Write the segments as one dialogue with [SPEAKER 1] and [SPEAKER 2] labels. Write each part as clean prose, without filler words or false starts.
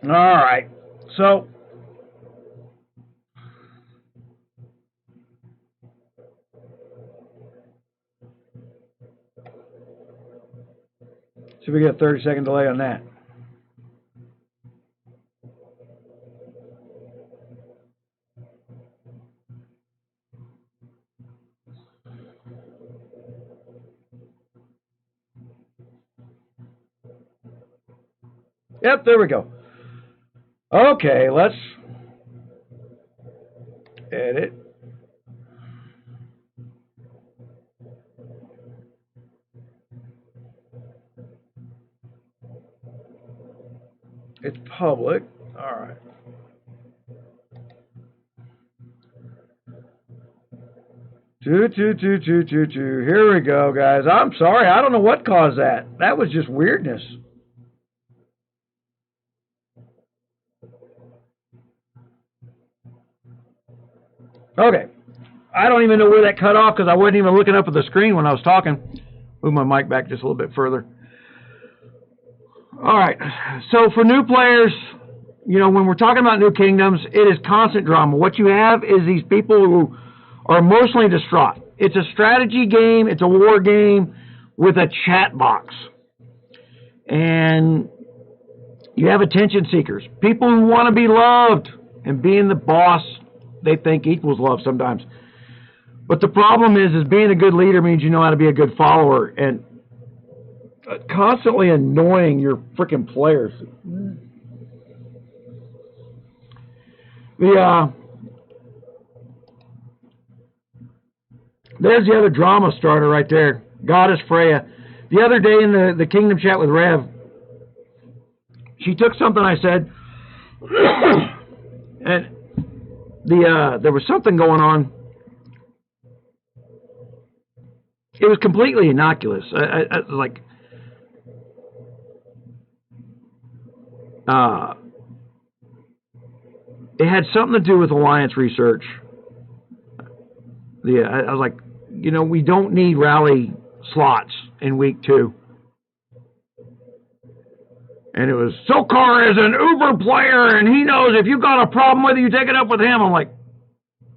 [SPEAKER 1] All right, so see if we get a 30-second delay on that. Yep, there we go. Okay, let's edit. It's public. All right. Here we go, guys. I'm sorry. I don't know what caused that. That was just weirdness. Okay. I don't even know where that cut off because I wasn't even looking up at the screen when I was talking. Move my mic back just a little bit further. All right. So for new players, you know, when we're talking about New Kingdoms, it is constant drama. What you have is these people who are emotionally distraught. It's a strategy game. It's a war game with a chat box. And you have attention seekers. People who want to be loved. And being the boss, they think equals love sometimes. But the problem is being a good leader means you know how to be a good follower. And constantly annoying your freaking players. There's the other drama starter right there. Goddess Freya. The other day in the Kingdom chat with Rev, she took something I said, and there was something going on. It was completely innocuous. It had something to do with alliance research. I was like, you know, we don't need rally slots in week 2. And it was, Sokar is an Uber player, and he knows if you got a problem with it, you take it up with him. I'm like,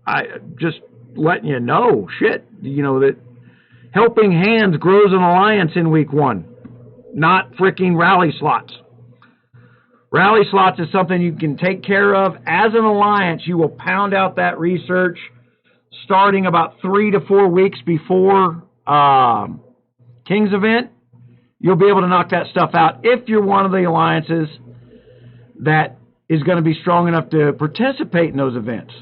[SPEAKER 1] I just letting you know, shit, you know, that helping hands grows an alliance in week 1, not freaking rally slots. Rally slots is something you can take care of. As an alliance, you will pound out that research starting about 3 to 4 weeks before King's event. You'll be able to knock that stuff out if you're one of the alliances that is going to be strong enough to participate in those events.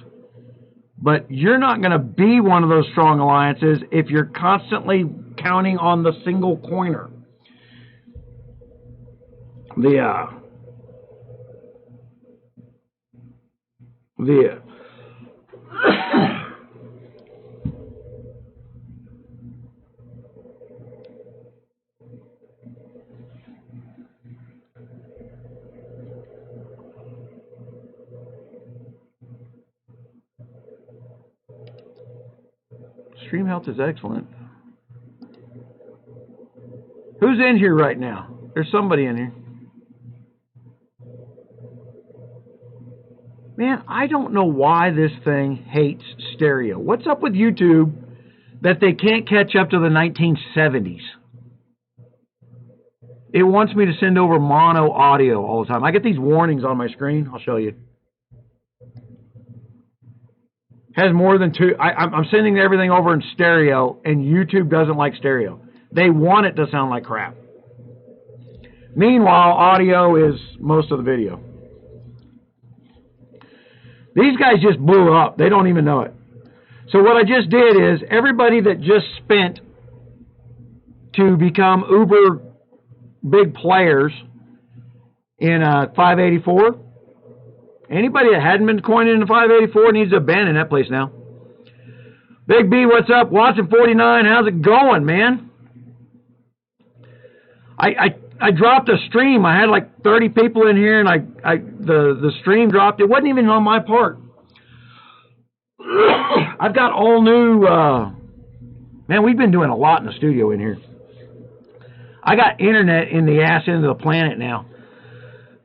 [SPEAKER 1] But you're not going to be one of those strong alliances if you're constantly counting on the single coiner. Stream health is excellent. Who's in here right now? There's somebody in here. Man, I don't know why this thing hates stereo. What's up with YouTube that they can't catch up to the 1970s? It wants me to send over mono audio all the time. I get these warnings on my screen. I'll show you. Has more than two. I'm sending everything over in stereo, and YouTube doesn't like stereo. They want it to sound like crap. Meanwhile, audio is most of the video. These guys just blew up. They don't even know it. So what I just did is, everybody that just spent to become uber big players in 584, anybody that hadn't been coined in the 584 needs to abandon that place now. Big B, what's up? Watson49, how's it going, man? I dropped a stream. I had like 30 people in here, and the stream dropped. It wasn't even on my part. I've got all new. Man, we've been doing a lot in the studio in here. I got internet in the ass end of the planet now.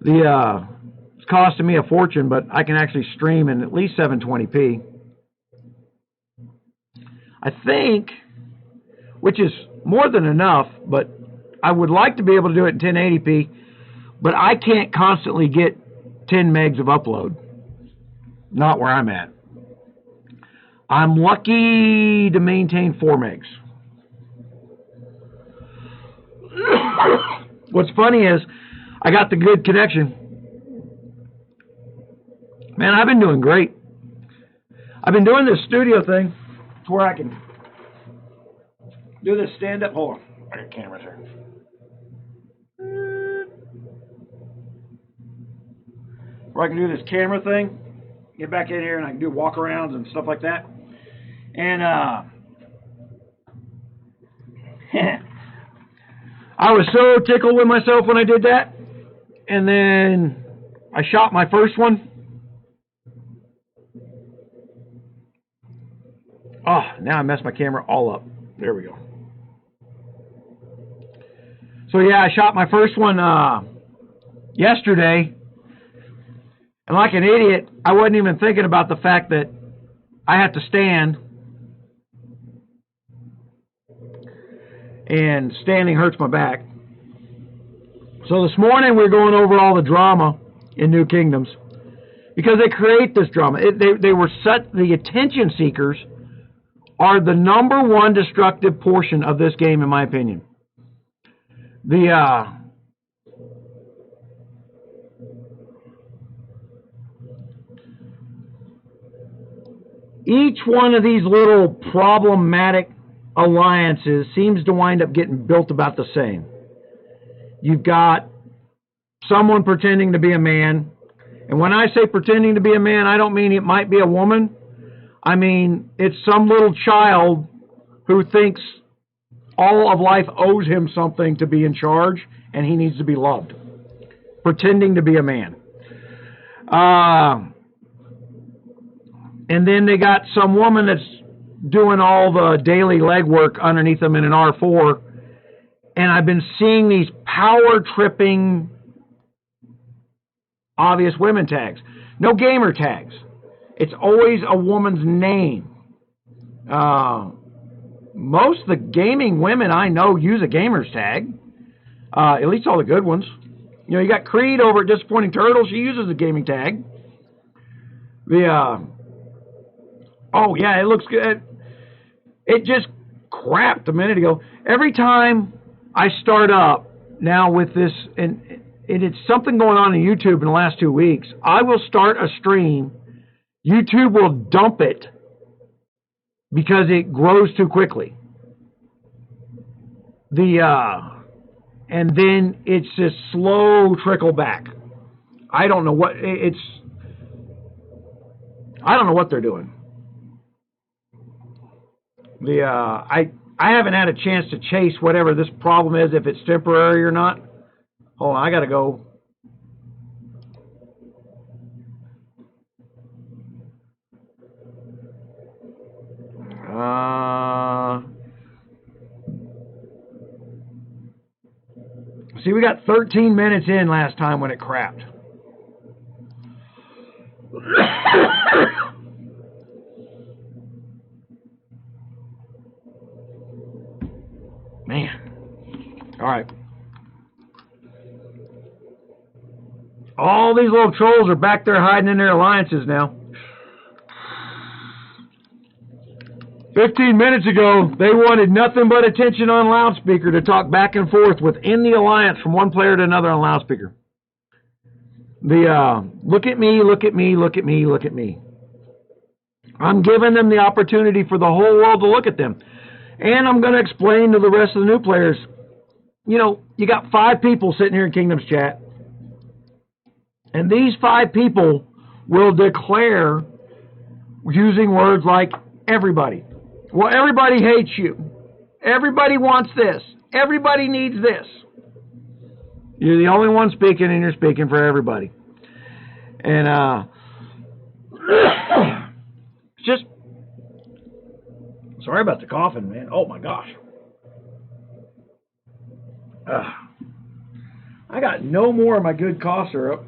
[SPEAKER 1] It's costing me a fortune, but I can actually stream in at least 720p. I think, which is more than enough, but I would like to be able to do it in 1080p, but I can't constantly get 10 megs of upload. Not where I'm at. I'm lucky to maintain 4 megs. What's funny is, I got the good connection. Man, I've been doing great. I've been doing this studio thing to where I can do this stand-up. Hold on, I got cameras here. Where I can do this camera thing, get back in here, and I can do walk-arounds and stuff like that. And I was so tickled with myself when I did that. And then I shot my first one. Oh, now I messed my camera all up. There we go. So yeah, I shot my first one yesterday. And like an idiot, I wasn't even thinking about the fact that I have to stand. And standing hurts my back. So this morning we're going over all the drama in New Kingdoms. Because they create this drama. They were the attention seekers are the #1 destructive portion of this game, in my opinion. Each one of these little problematic alliances seems to wind up getting built about the same. You've got someone pretending to be a man. And when I say pretending to be a man, I don't mean it might be a woman. I mean, it's some little child who thinks all of life owes him something to be in charge, and he needs to be loved. Pretending to be a man. And then they got some woman that's doing all the daily legwork underneath them in an R4. And I've been seeing these power-tripping obvious women tags. No gamer tags. It's always a woman's name. Most of the gaming women I know use a gamer's tag. At least all the good ones. You know, you got Creed over at Disappointing Turtle. She uses a gaming tag. Oh, yeah, it looks good. It just crapped a minute ago. Every time I start up now with this, and it's something going on in YouTube in the last 2 weeks, I will start a stream. YouTube will dump it because it grows too quickly. And then it's this slow trickle back. I don't know what I don't know what they're doing. I haven't had a chance to chase whatever this problem is, if it's temporary or not. Hold on, I gotta go. See, See, we got 13 minutes in last time when it crapped. Man. All right. All these little trolls are back there hiding in their alliances now. 15 minutes ago, they wanted nothing but attention on loudspeaker to talk back and forth within the alliance from one player to another on loudspeaker. Look at me, look at me, look at me, look at me. I'm giving them the opportunity for the whole world to look at them. And I'm going to explain to the rest of the new players, you know, you got 5 people sitting here in Kingdoms chat. And these 5 people will declare using words like everybody. Well, everybody hates you. Everybody wants this. Everybody needs this. You're the only one speaking, and you're speaking for everybody. And just sorry about the coughing, man. Oh my gosh. I got no more of my good cough syrup.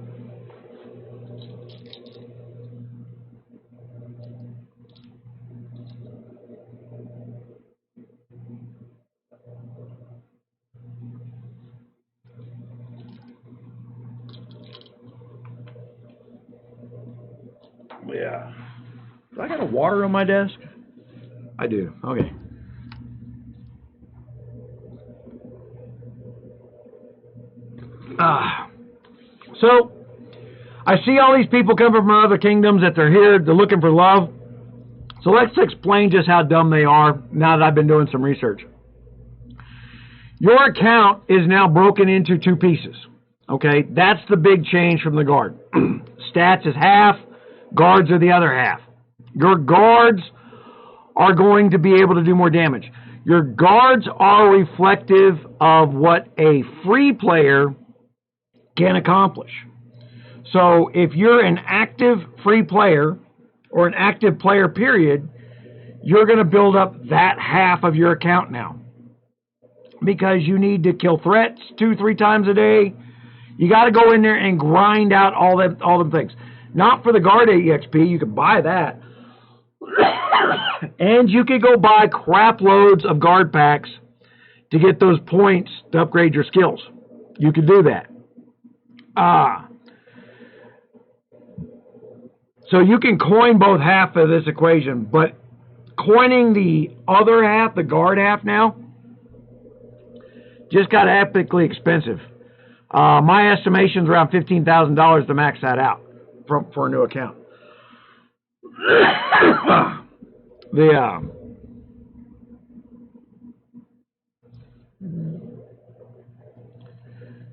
[SPEAKER 1] Yeah. Do I got a water on my desk? I do. Okay. So, I see all these people coming from other kingdoms that they're here, they're looking for love. So let's explain just how dumb they are now that I've been doing some research. Your account is now broken into 2 pieces. Okay, that's the big change from the guard. Stats is half, guards are the other half. Your guards are going to be able to do more damage. Your guards are reflective of what a free player can accomplish. So if you're an active free player or an active player period, you're going to build up that half of your account now. Because you need to kill threats 2-3 times a day. You got to go in there and grind out all them things. Not for the guard EXP, you can buy that. And you can go buy crap loads of guard packs to get those points to upgrade your skills. You can do that. So you can coin both half of this equation, but coining the other half, the guard half now, just got epically expensive. My estimation's around $15,000 to max that out for a new account.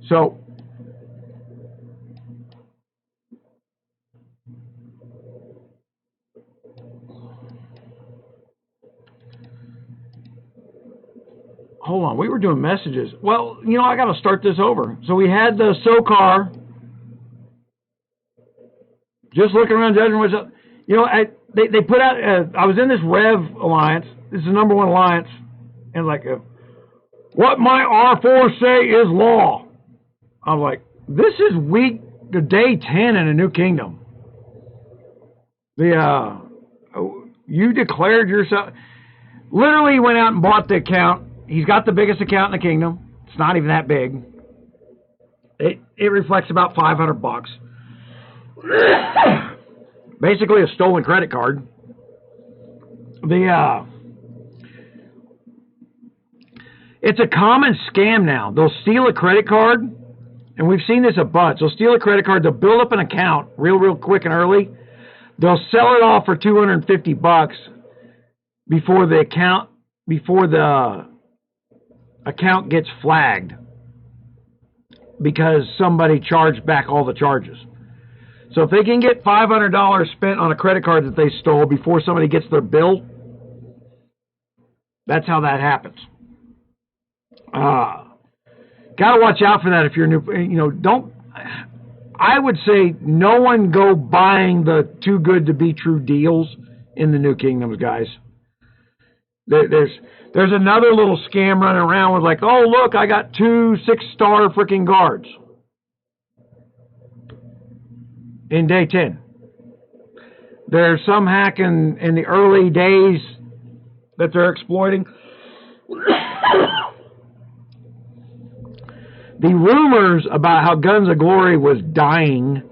[SPEAKER 1] So hold on, we were doing messages. Well, you know, I got to start this over. So we had the 𝗀𝘂𝗏. Just looking around, judging what's up. You know, they put out. I was in this Rev alliance. This is the #1 alliance, and like, what my R4 say is law. I'm like, this is day 10 in a new kingdom. You declared yourself. Literally went out and bought the account. He's got the biggest account in the kingdom. It's not even that big. It reflects about $500. Basically a stolen credit card. It's a common scam now. They'll steal a credit card, and we've seen this a bunch. They'll steal a credit card, they'll build up an account real quick and early. They'll sell it off for $250 before the account gets flagged because somebody charged back all the charges. So if they can get $500 spent on a credit card that they stole before somebody gets their bill, that's how that happens. Gotta watch out for that if you're new. You know, don't. I would say no one go buying the too good to be true deals in the new kingdoms, guys. There's another little scam running around with like, oh, look, I got 2 6-star freaking guards in day 10. There's some hack in the early days that they're exploiting. The rumors about how Guns of Glory was dying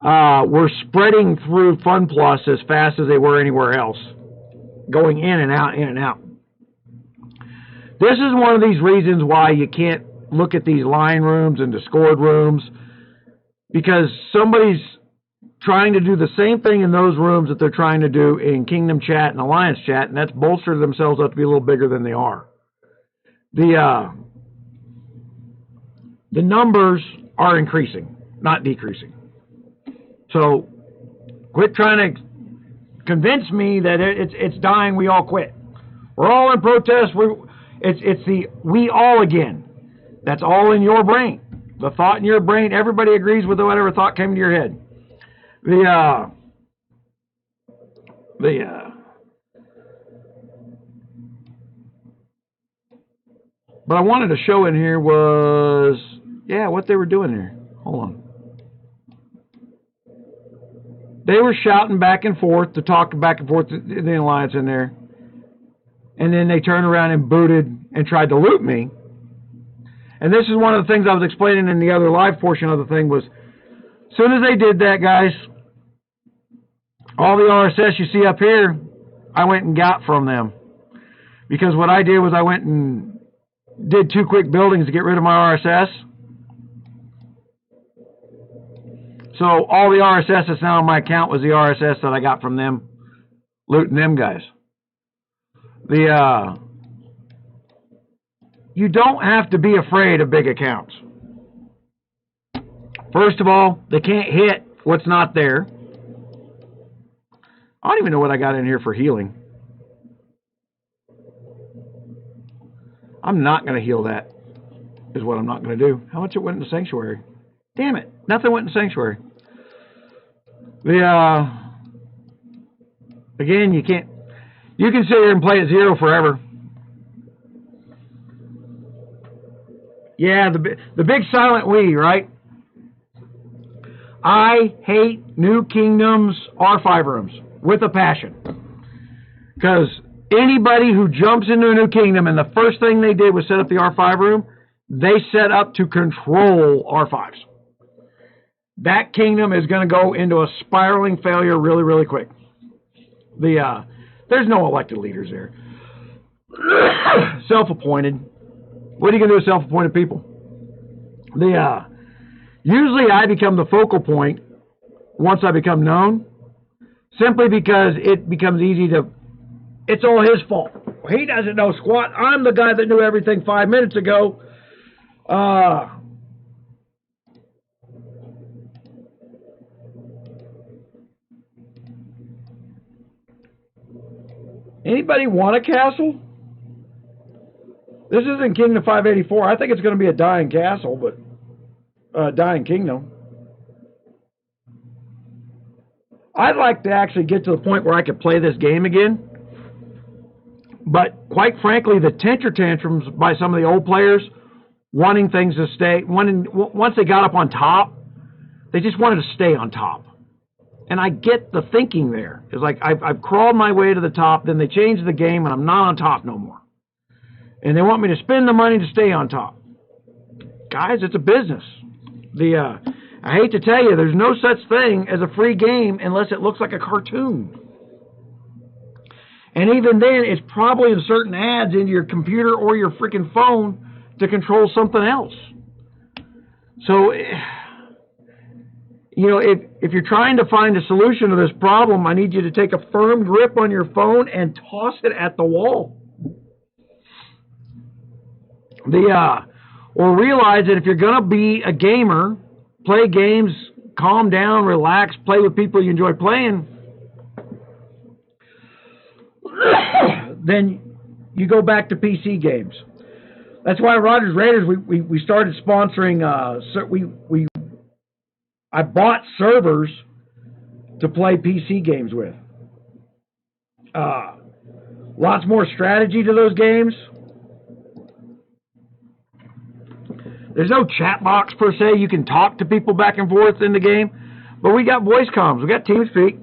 [SPEAKER 1] were spreading through Fun Plus as fast as they were anywhere else, going in and out, in and out. This is one of these reasons why you can't look at these line rooms and Discord rooms, because somebody's trying to do the same thing in those rooms that they're trying to do in Kingdom Chat and Alliance Chat, and that's bolster themselves up to be a little bigger than they are. The numbers are increasing, not decreasing. So quit trying to convince me that it's dying, we all quit. We're all in protest. It's the we all again. That's all in your brain. The thought in your brain, everybody agrees with whatever thought came to your head. But I wanted to show in here was, yeah, what they were doing there. Hold on. They were shouting back and forth, to talk back and forth in the Alliance in there. And then they turned around and booted and tried to loot me. And this is one of the things I was explaining in the other live portion of the thing was, as soon as they did that, guys, all the RSS you see up here, I went and got from them. Because what I did was I went and did 2 quick buildings to get rid of my RSS. So all the RSS that's now on my account was the RSS that I got from them, looting them guys. You don't have to be afraid of big accounts. First of all, they can't hit what's not there. I don't even know what I got in here for healing. I'm not going to heal that, is what I'm not going to do. How much it went into Sanctuary? Damn it, nothing went in Sanctuary. Again, you can sit here and play at 0 forever. Yeah, the big silent we, right? I hate New Kingdom's R5 rooms with a passion. Because anybody who jumps into a New Kingdom and the first thing they did was set up the R5 room, they set up to control R5s. That kingdom is going to go into a spiraling failure really, really quick. There's no elected leaders there. Self-appointed. What are you going to do with self-appointed people? Usually I become the focal point once I become known, simply because it becomes easy to, it's all his fault. He doesn't know squat. I'm the guy that knew everything 5 minutes ago. Anybody want a castle? This isn't Kingdom 584. I think it's going to be a dying castle, but dying kingdom. I'd like to actually get to the point where I could play this game again. But quite frankly, the temper tantrums by some of the old players, wanting things to stay, once they got up on top, they just wanted to stay on top. And I get the thinking there. It's like, I've crawled my way to the top, then they changed the game, and I'm not on top no more. And they want me to spend the money to stay on top. Guys, it's a business. I hate to tell you, there's no such thing as a free game unless it looks like a cartoon. And even then, it's probably inserting ads into your computer or your freaking phone to control something else. So, you know, if you're trying to find a solution to this problem, I need you to take a firm grip on your phone and toss it at the wall. Or realize that if you're going to be a gamer, play games, calm down, relax, play with people you enjoy playing, then you go back to PC games. That's why Rogers Raiders, we started sponsoring, I bought servers to play PC games with. Lots more strategy to those games. There's no chat box per se. You can talk to people back and forth in the game. But we got voice comms. We got TeamSpeak.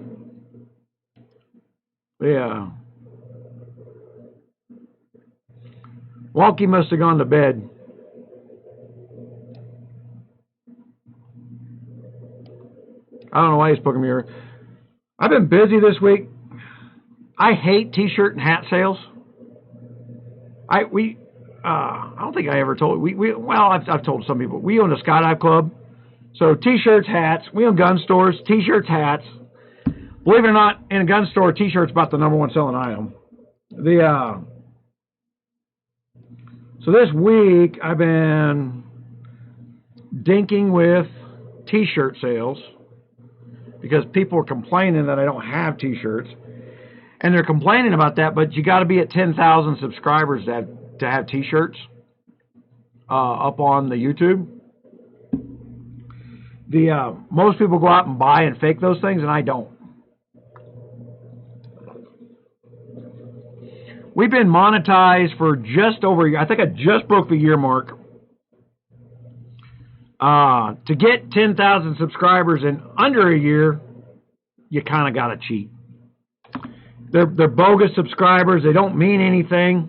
[SPEAKER 1] Yeah. Wonky must have gone to bed. I don't know why he's poking me here. I've been busy this week. I hate t-shirt and hat sales. I don't think I ever told well, I've told some people. We own a skydive club. So t-shirts, hats, we own gun stores, t-shirts, hats. Believe it or not, in a gun store, t-shirts about the #1 selling item. So this week I've been dinking with t-shirt sales because people are complaining that I don't have t-shirts. And they're complaining about that, but you got to be at 10,000 subscribers to have t-shirts up on the YouTube. Most people go out and buy and fake those things, and I don't. We've been monetized for just over a year. I think I just broke the year mark. To get 10,000 subscribers in under a year, you kind of got to cheat. They're bogus subscribers. They don't mean anything.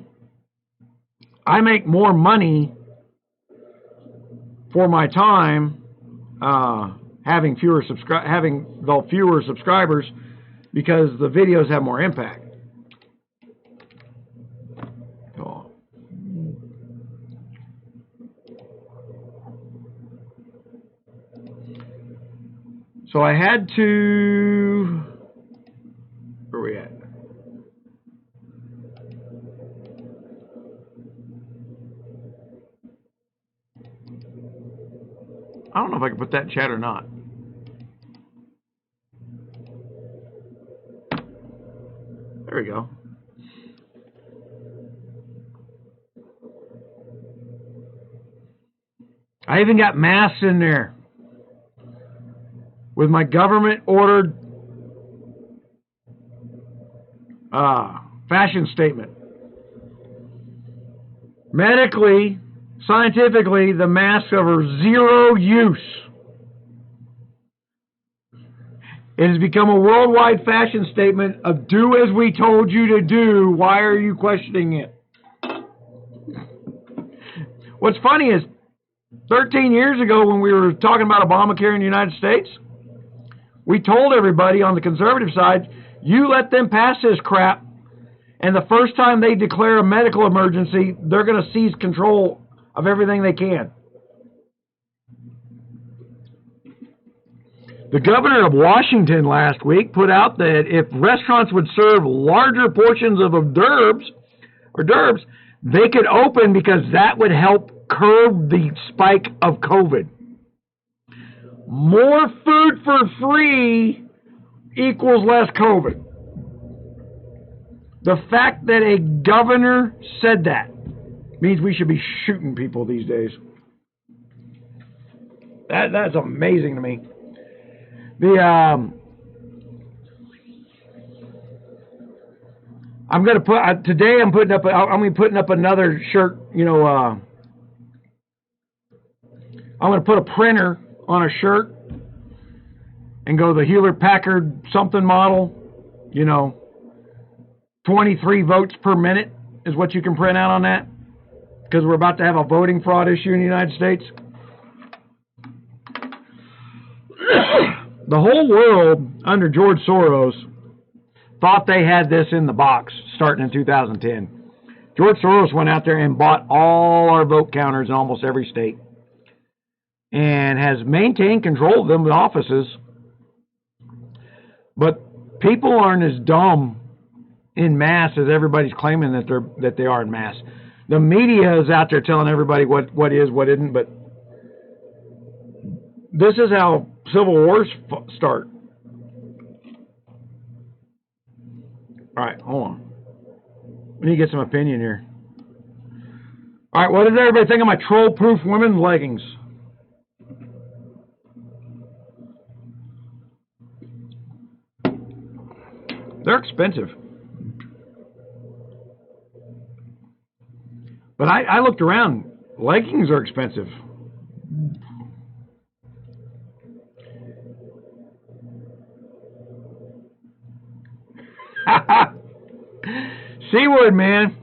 [SPEAKER 1] I make more money for my time having fewer subscribers because the videos have more impact. So I had to... Where are we at? I don't know if I can put that in chat or not. There we go. I even got masks in there with my government-ordered fashion statement. Medically, scientifically, the masks are zero use. It has become a worldwide fashion statement of do as we told you to do. Why are you questioning it? What's funny is 13 years ago when we were talking about Obamacare in the United States, we told everybody on the conservative side, you let them pass this crap, and the first time they declare a medical emergency, they're going to seize control of everything they can. The governor of Washington last week put out that if restaurants would serve larger portions of hors d'oeuvres, they could open because that would help curb the spike of COVID. More food for free equals less COVID. The fact that a governor said that means we should be shooting people these days. That's amazing to me. I'm going to put today. I'm putting up. I'm going to be putting up another shirt. You know, I'm going to put a printer on a shirt and go the Hewlett-Packard something model. You know, 23 votes per minute is what you can print out on that, because we're about to have a voting fraud issue in the United States. The whole world under George Soros thought they had this in the box starting in 2010. George Soros went out there and bought all our vote counters in almost every state and has maintained control of them in offices. But people aren't as dumb in mass as everybody's claiming that they are in mass. The media is out there telling everybody what is, what isn't, but this is how civil wars start. All right, hold on. We need to get some opinion here. All right, what does everybody think of my troll-proof women's leggings? They're expensive. But I looked around. Leggings are expensive. 𝗬cie𝗂𝗿, man.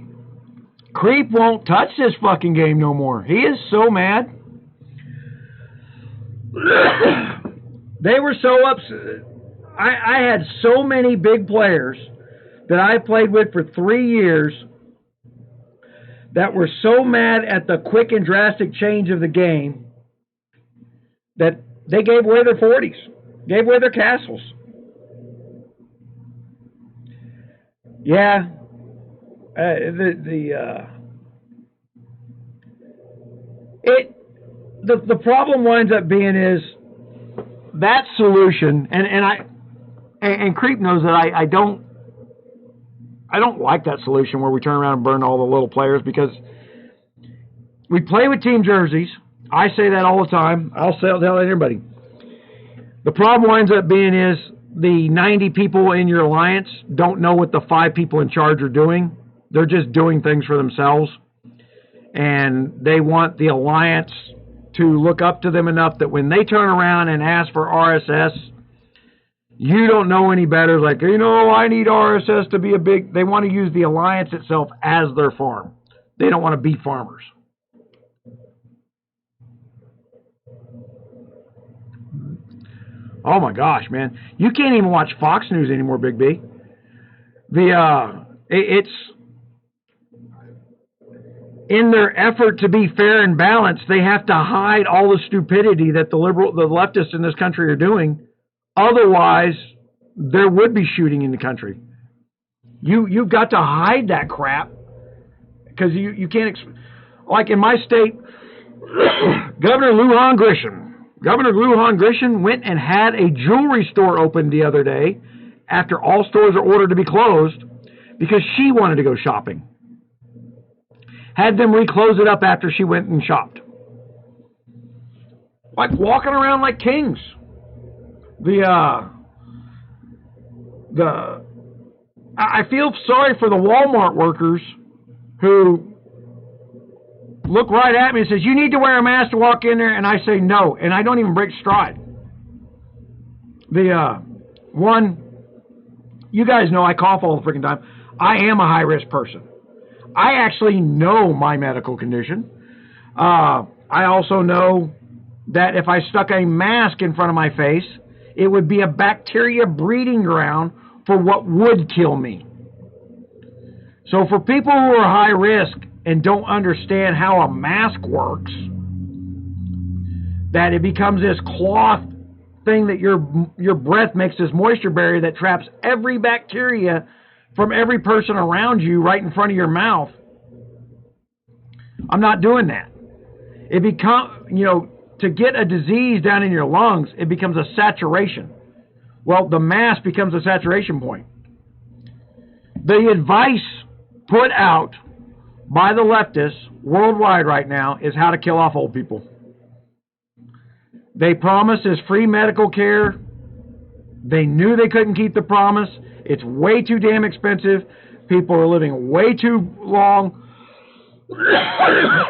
[SPEAKER 1] Creep won't touch this fucking game no more. He is so mad. They were so upset. I had so many big players that I played with for 3 years that were so mad at the quick and drastic change of the game that they gave away their 40s, gave away their castles. Yeah, the problem winds up being is that solution, and Creep knows that I don't like that solution where we turn around and burn all the little players, because we play with team jerseys. I say that all the time. I'll tell everybody. The problem winds up being is the 90 people in your alliance don't know what the 5 people in charge are doing. They're just doing things for themselves, and they want the alliance to look up to them enough that when they turn around and ask for RSS, you don't know any better. Like, I need RSS to be a big... They want to use the alliance itself as their farm. They don't want to be farmers. Oh my gosh, man. You can't even watch Fox News anymore, Big B. It's... In their effort to be fair and balanced, they have to hide all the stupidity that the leftists in this country are doing. Otherwise, there would be shooting in the country. You've got to hide that crap, because you can't. Like in my state, Governor 𝗏𝗏 Grisham went and had a jewelry store open the other day after all stores are ordered to be closed because she wanted to go shopping. Had them reclose it up after she went and shopped. Like walking around like kings. I feel sorry for the Walmart workers who look right at me and says, you need to wear a mask to walk in there, and I say no, and I don't even break stride. One, you guys know I cough all the freaking time. I am a high-risk person. I actually know my medical condition. I also know that if I stuck a mask in front of my face, it would be a bacteria breeding ground for what would kill me. So for people who are high risk and don't understand how a mask works, that it becomes this cloth thing that your breath makes this moisture barrier that traps every bacteria from every person around you right in front of your mouth. I'm not doing that. It to get a disease down in your lungs, it becomes a saturation. Well, the mask becomes a saturation point. The advice put out by the leftists worldwide right now is how to kill off old people. They promise us free medical care. They knew they couldn't keep the promise. It's way too damn expensive. People are living way too long.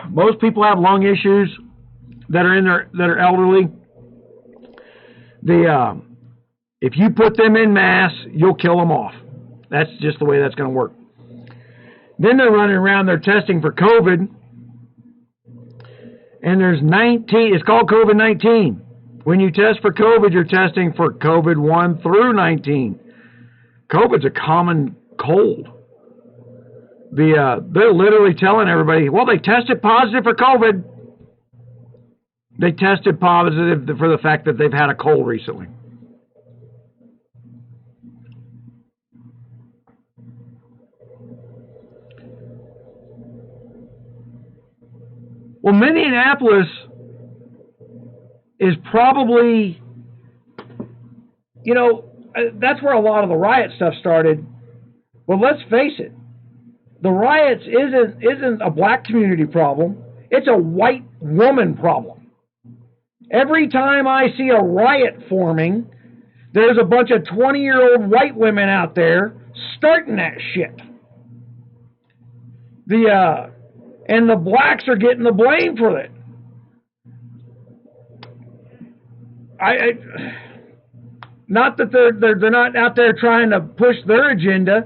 [SPEAKER 1] Most people have lung issues that are elderly. If you put them in mass, you'll kill them off. That's just the way that's going to work. Then they're running around, they're testing for COVID, and there's 19, it's called COVID-19. When you test for COVID, you're testing for COVID 1 through 19. COVID's a common cold. They're literally telling everybody, well, they tested positive for COVID. They tested positive for the fact that they've had a cold recently. Well, Minneapolis is probably, that's where a lot of the riot stuff started. Well, let's face it. The riots isn't a black community problem. It's a white woman problem. Every time I see a riot forming, there's a bunch of 20-year-old white women out there starting that shit. and the blacks are getting the blame for it. Not that they're not out there trying to push their agenda,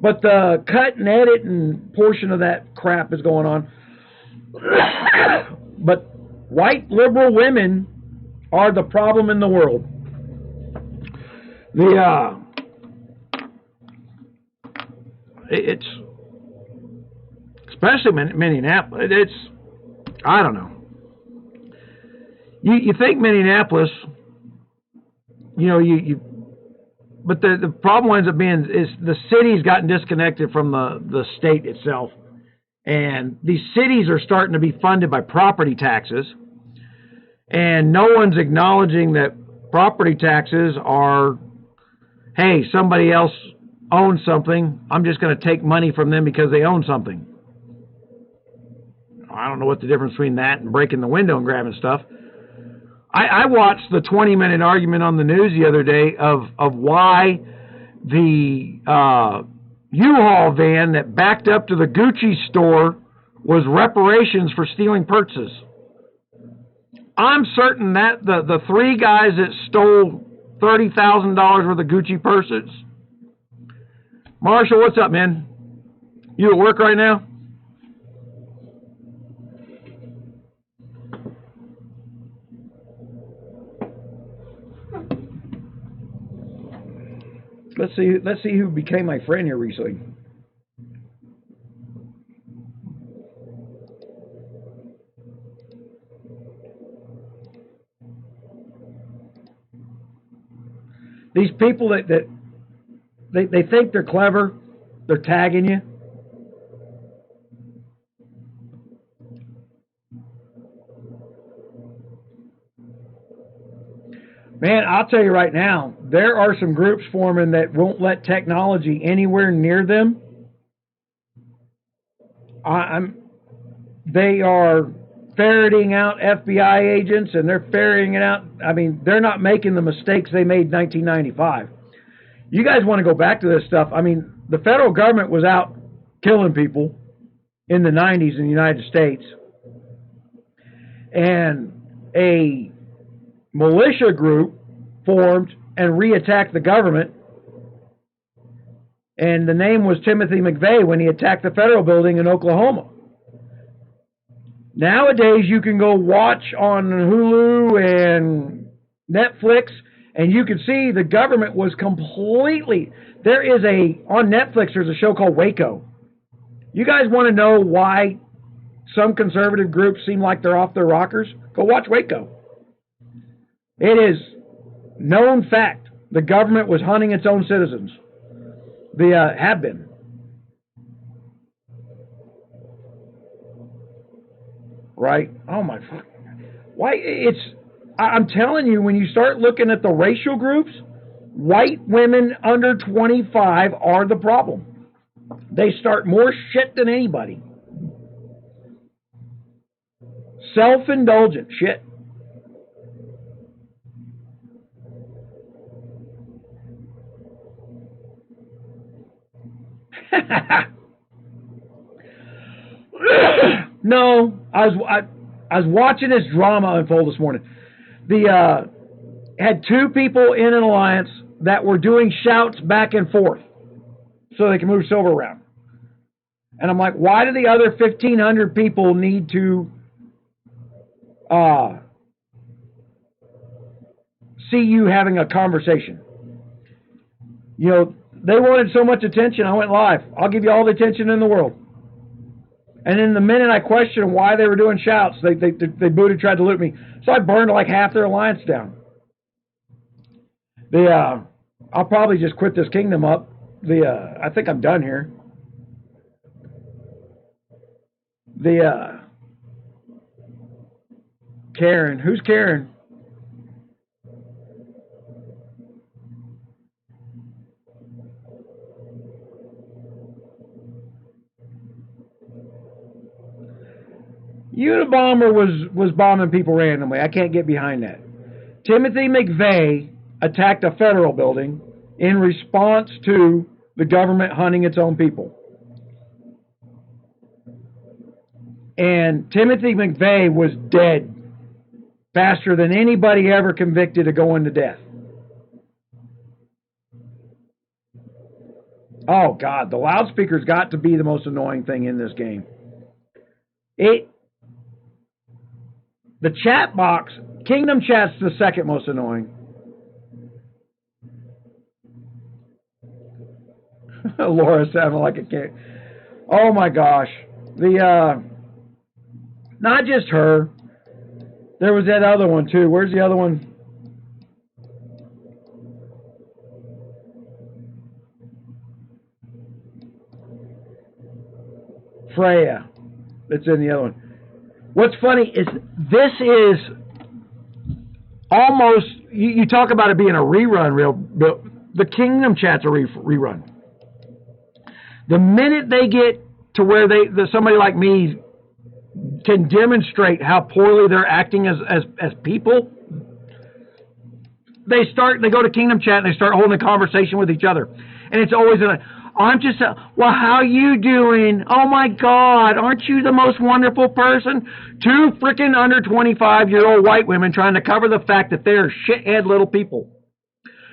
[SPEAKER 1] but the cut and edit and portion of that crap is going on. But white liberal women are the problem in the world. It's especially Minneapolis. I don't know. You think Minneapolis, but the problem ends up being is the city's gotten disconnected from the state itself, and these cities are starting to be funded by property taxes, and no one's acknowledging that property taxes are, hey, somebody else owns something, I'm just going to take money from them because they own something. I don't know what the difference between that and breaking the window and grabbing stuff. I watched the 20-minute argument on the news the other day of why the U-Haul van that backed up to the Gucci store was reparations for stealing purses. I'm certain that the three guys that stole $30,000 worth of Gucci purses. Marshall, what's up, man? You at work right now? Let's see who became my friend here recently. These people that they think they're clever, they're tagging you. Man, I'll tell you right now, there are some groups forming that won't let technology anywhere near them. They are ferreting out FBI agents, and they're ferreting it out. I mean, they're not making the mistakes they made in 1995. You guys want to go back to this stuff. I mean, the federal government was out killing people in the 90s in the United States. And a militia group formed and re-attacked the government, and the name was Timothy McVeigh when he attacked the federal building in Oklahoma. Nowadays you can go watch on Hulu and Netflix, and you can see the government was completely, on Netflix there's a show called Waco. You guys want to know why some conservative groups seem like they're off their rockers? Go watch Waco. It is known fact the government was hunting its own citizens. They have been. Right? Oh my fuck. Why I'm telling you, when you start looking at the racial groups, white women under 25 are the problem. They start more shit than anybody. Self-indulgent shit. No, I was watching this drama unfold this morning. Had two people in an alliance that were doing shouts back and forth so they can move silver around. And I'm like, why do the other 1,500 people need to see you having a conversation? You know, they wanted so much attention, I went live. I'll give you all the attention in the world. And then the minute I questioned why they were doing shouts, they booted, tried to loot me. So I burned like half their alliance down. I'll probably just quit this kingdom up. I think I'm done here. Karen. Who's Karen? Unabomber was bombing people randomly. I can't get behind that. Timothy McVeigh attacked a federal building in response to the government hunting its own people. And Timothy McVeigh was dead faster than anybody ever convicted of going to death. Oh, God, the loudspeaker's got to be the most annoying thing in this game. The chat box, Kingdom Chat's the second most annoying. Laura sounded like a kid. Oh, my gosh. Not just her. There was that other one, too. Where's the other one? Freya. That's in the other one. What's funny is this is almost, you talk about it being a rerun, the Kingdom Chat's a rerun. The minute they get to where somebody like me can demonstrate how poorly they're acting as people, they go to Kingdom Chat and they start holding a conversation with each other. And it's always I'm just, well, how you doing? Oh my God, aren't you the most wonderful person? Two freaking under 25-year-old white women trying to cover the fact that they're shithead little people.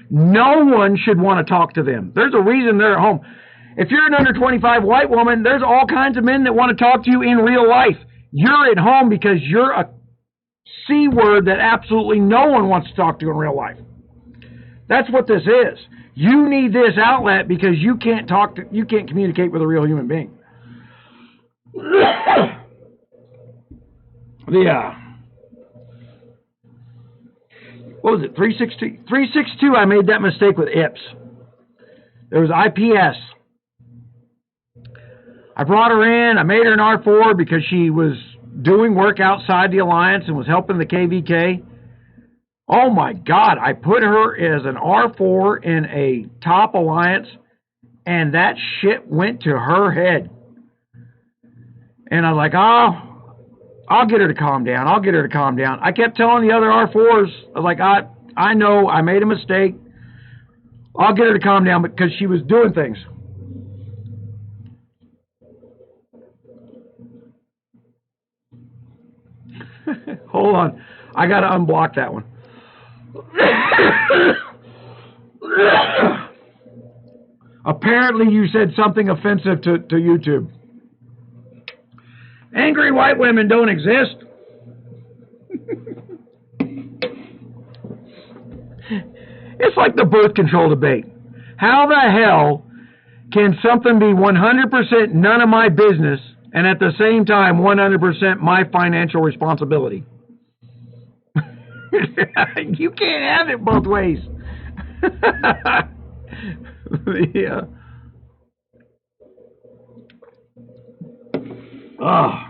[SPEAKER 1] No one should want to talk to them. There's a reason they're at home. If you're an under 25 white woman, there's all kinds of men that want to talk to you in real life. You're at home because you're a C word that absolutely no one wants to talk to in real life. That's what this is. You need this outlet because you can't communicate with a real human being. What was it? 362. 362. I made that mistake with IPS. There was IPS. I brought her in. I made her an R4 because she was doing work outside the Alliance and was helping the KVK. Oh my God, I put her as an R4 in a top Alliance, and that shit went to her head. And I was like, oh, I'll get her to calm down. I'll get her to calm down. I kept telling the other R4s, I was like, I know, I made a mistake. I'll get her to calm down because she was doing things. Hold on. I got to unblock that one. Apparently you said something offensive to YouTube. Angry white women don't exist. It's like the birth control debate. How the hell can something be 100% none of my business and at the same time 100% my financial responsibility? You can't have it both ways. Yeah. Oh.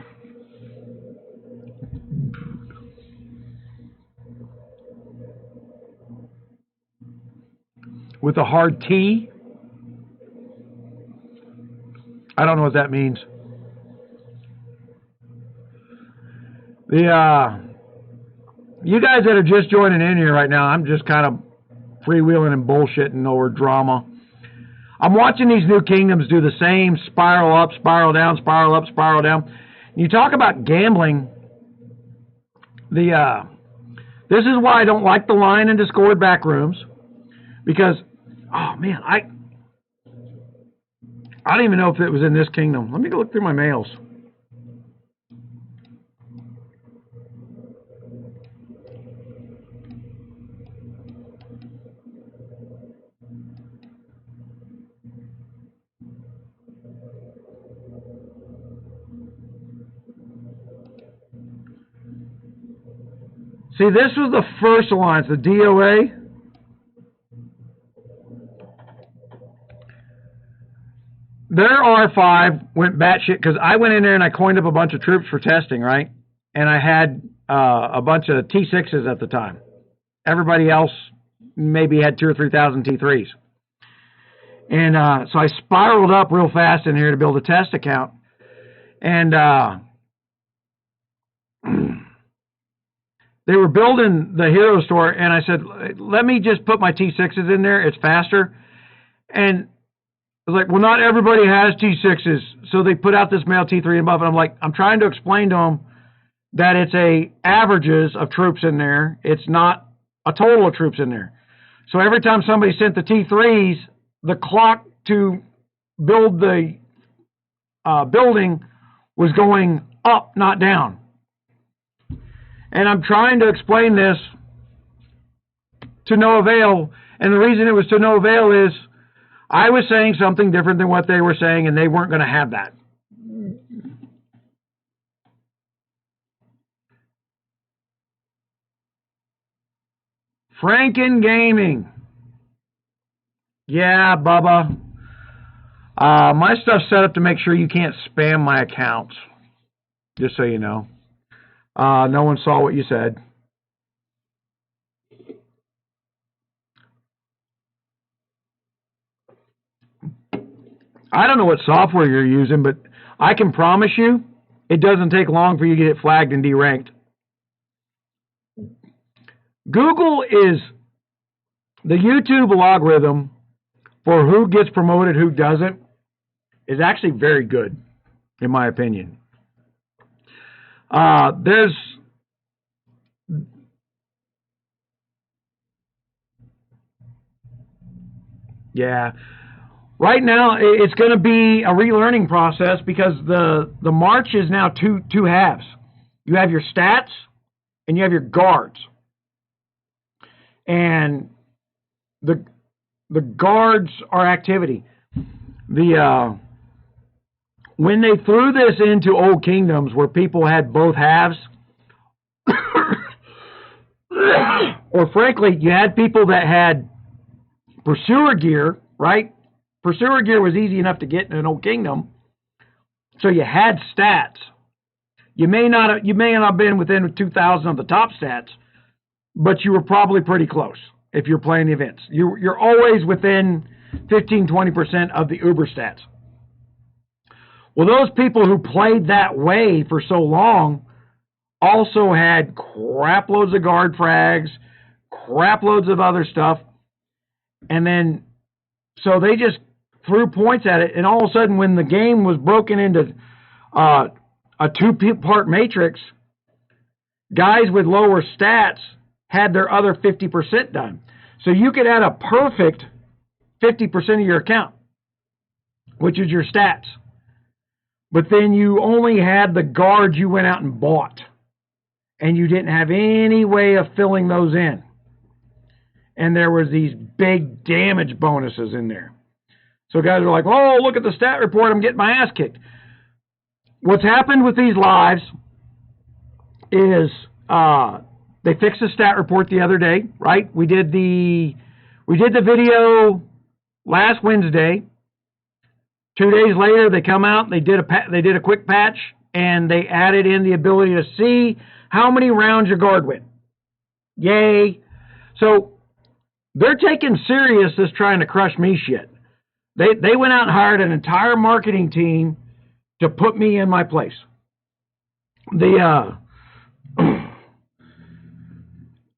[SPEAKER 1] With a hard T? I don't know what that means. You guys that are just joining in here right now, I'm just kind of freewheeling and bullshitting over drama. I'm watching these new kingdoms do the same spiral up, spiral down, spiral up, spiral down. You talk about gambling. This is why I don't like the line in Discord back rooms, because, oh man, I don't even know if it was in this kingdom. Let me go look through my mails. See, this was the first alliance, the DOA. Their R5 went batshit because I went in there and I coined up a bunch of troops for testing, right? And I had a bunch of T6s at the time. Everybody else maybe had 2,000 or 3,000 T3s. And so I spiraled up real fast in here to build a test account. And they were building the hero store, and I said, let me just put my T6s in there. It's faster. And was like, well, not everybody has T6s, so they put out this male T3 and above. And I'm like, I'm trying to explain to them that it's a averages of troops in there. It's not a total of troops in there. So every time somebody sent the T3s, the clock to build the building was going up, not down. And I'm trying to explain this to no avail. And the reason it was to no avail is I was saying something different than what they were saying, and they weren't going to have that. Franken Gaming. Yeah, Bubba. My stuff's set up to make sure you can't spam my accounts. Just so you know. No one saw what you said. I don't know what software you're using, but I can promise you it doesn't take long for you to get flagged and deranked. Google is the YouTube algorithm for who gets promoted, who doesn't, is actually very good, in my opinion. Yeah. Right now, it's going to be a relearning process because the march is now two halves. You have your stats and you have your guards. And the guards are activity. When they threw this into old kingdoms where people had both halves, or frankly, you had people that had pursuer gear, right? Pursuer gear was easy enough to get in an old kingdom, so you had stats. You may not have been within 2,000 of the top stats, but you were probably pretty close if you're playing the events. You're always within 15-20% of the uber stats. Well, those people who played that way for so long also had crap loads of guard frags, crap loads of other stuff, and then so they just threw points at it, and all of a sudden when the game was broken into a two-part matrix, guys with lower stats had their other 50% done. So you could add a perfect 50% of your account, which is your stats. But then you only had the guards you went out and bought, and you didn't have any way of filling those in. And there was these big damage bonuses in there. So guys are like, oh, look at the stat report, I'm getting my ass kicked. What's happened with these lives is they fixed the stat report the other day, right? We did the video last Wednesday. 2 days later, they come out, they did a quick patch, and they added in the ability to see how many rounds your guard went. Yay. So they're taking serious this trying to crush me shit. They went out and hired an entire marketing team to put me in my place.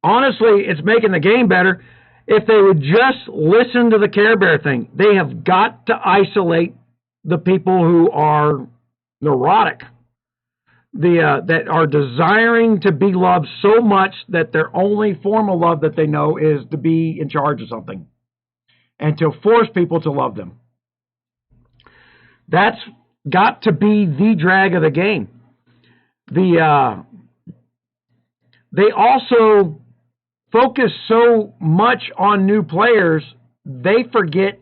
[SPEAKER 1] Honestly, it's making the game better. If they would just listen to the Care Bear thing, they have got to isolate the people who are neurotic, that are desiring to be loved so much that their only form of love that they know is to be in charge of something and to force people to love them. That's got to be the drag of the game. They also focus so much on new players, they forget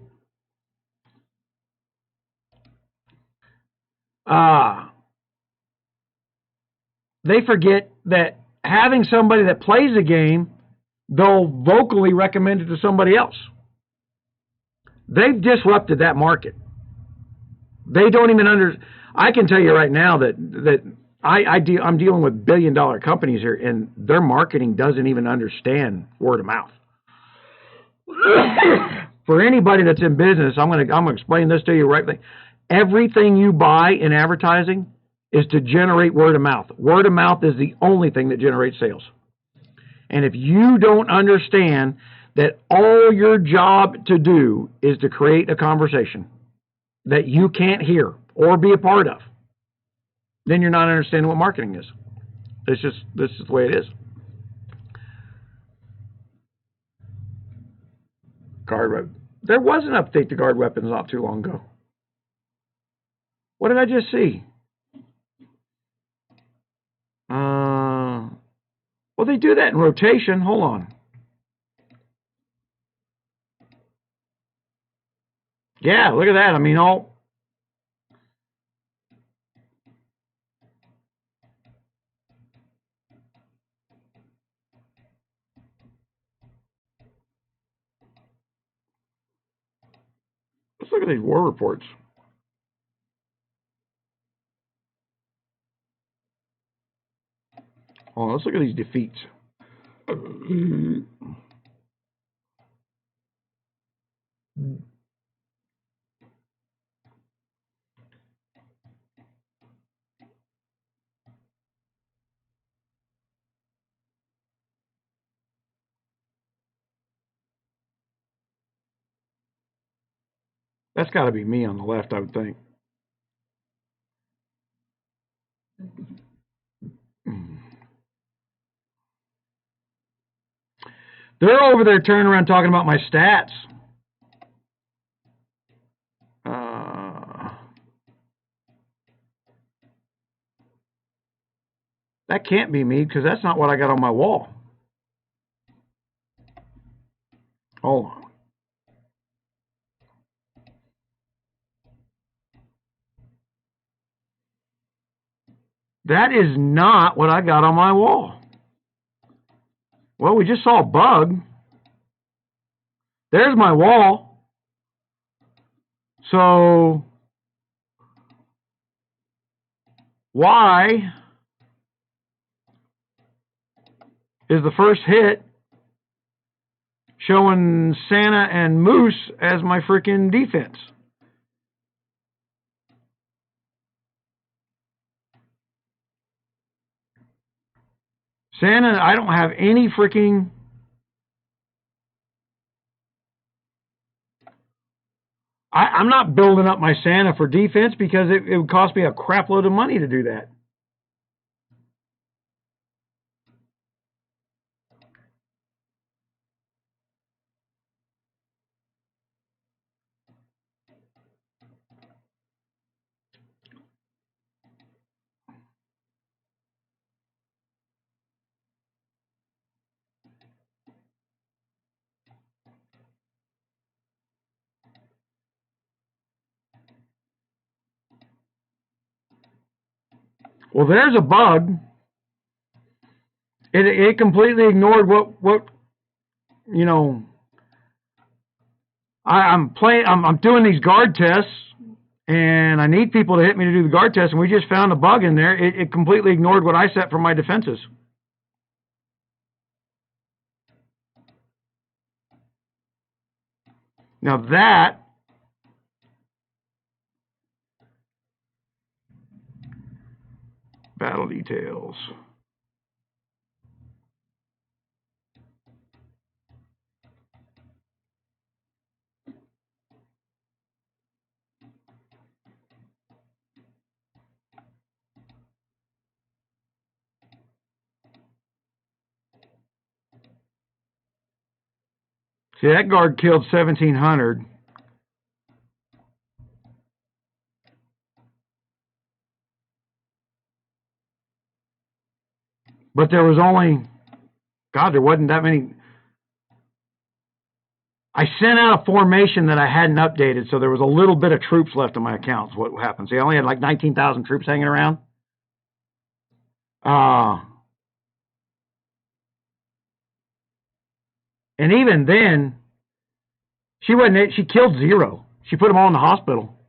[SPEAKER 1] that having somebody that plays a game, they'll vocally recommend it to somebody else. They've disrupted that market. They don't even I can tell you right now that I'm dealing with billion-dollar companies here, and their marketing doesn't even understand word of mouth. For anybody that's in business, I'm gonna explain this to you right now. Everything you buy in advertising is to generate word of mouth. Word of mouth is the only thing that generates sales. And if you don't understand that all your job to do is to create a conversation, that you can't hear or be a part of, then you're not understanding what marketing is. This is the way it is. There was an update to guard weapons not too long ago. What did I just see? Well, they do that in rotation. Hold on. Yeah, look at that. I mean, let's look at these war reports. Oh, let's look at these defeats. That's got to be me on the left, I would think. They're over there turning around talking about my stats. That can't be me because that's not what I got on my wall. Hold on. That is not what I got on my wall. Well, we just saw a bug. There's my wall. So, why is the first hit showing Santa and Moose as my freaking defense? Santa, I don't have any freaking... I'm not building up my Santa for defense because it would cost me a crap load of money to do that. Well, there's a bug. It completely ignored what you know. I'm doing these guard tests, and I need people to hit me to do the guard test, and we just found a bug in there. It completely ignored what I set for my defenses. Now that battle details. See, that guard killed 1,700. But there was only, God, there wasn't that many. I sent out a formation that I hadn't updated, so there was a little bit of troops left in my accounts. What happened? See, I only had like 19,000 troops hanging around. And even then, she killed 0. She put them all in the hospital.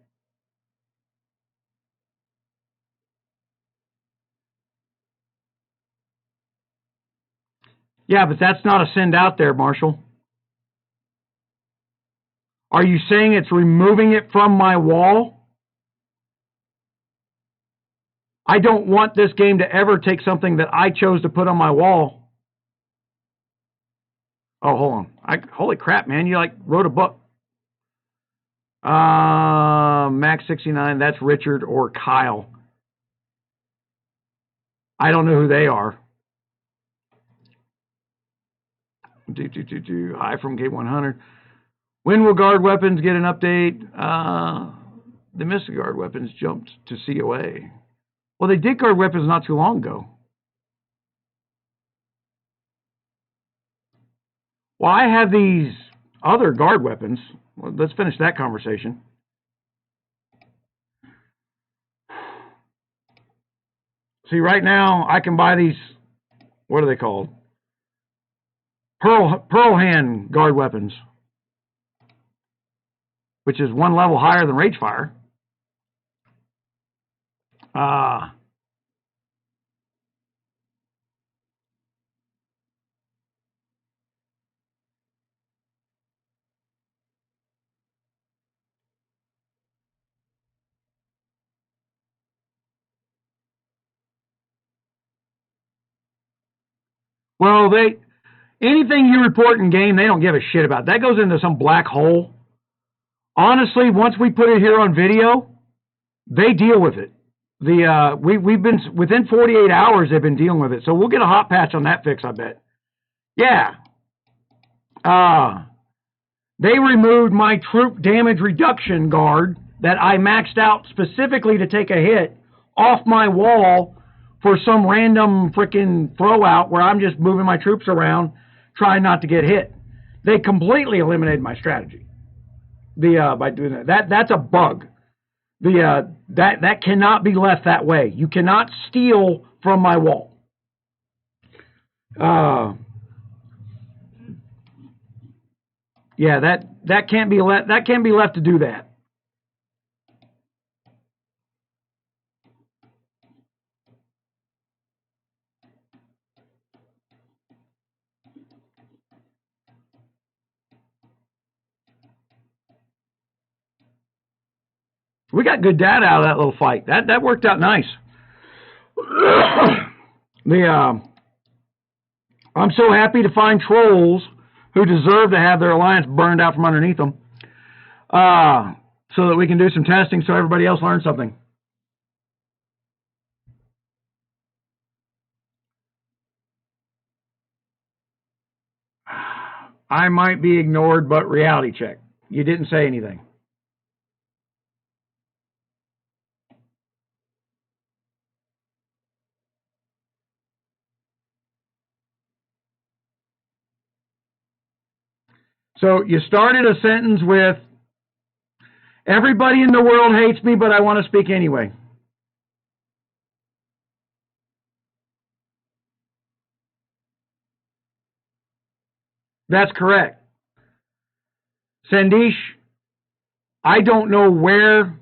[SPEAKER 1] Yeah, but that's not a send out there, Marshall. Are you saying it's removing it from my wall? I don't want this game to ever take something that I chose to put on my wall. Oh, hold on. Holy crap, man. You like wrote a book. Max69, that's Richard or Kyle. I don't know who they are. Hi from K100. When will guard weapons get an update? The missing guard weapons jumped to COA. Well, they did guard weapons not too long ago. Well, I have these other guard weapons. Well, let's finish that conversation. See, right now, I can buy these, what are they called? Pearl hand guard weapons, which is one level higher than Ragefire. Well, anything you report in game, they don't give a shit about. That goes into some black hole. Honestly, once we put it here on video, they deal with it. We've been within 48 hours. They've been dealing with it, so we'll get a hot patch on that fix, I bet. Yeah. They removed my troop damage reduction guard that I maxed out specifically to take a hit off my wall for some random freaking throw out where I'm just moving my troops around, trying not to get hit. They completely eliminated my strategy. By doing that. That's a bug. That cannot be left that way. You cannot steal from my wall. Yeah, that can't be left. That can't be left to do that. We got good data out of that little fight. That worked out nice. I'm so happy to find trolls who deserve to have their alliance burned out from underneath them, so that we can do some testing so everybody else learns something. I might be ignored, but reality check. You didn't say anything. So you started a sentence with, everybody in the world hates me, but I want to speak anyway. That's correct. Sandesh, I don't know where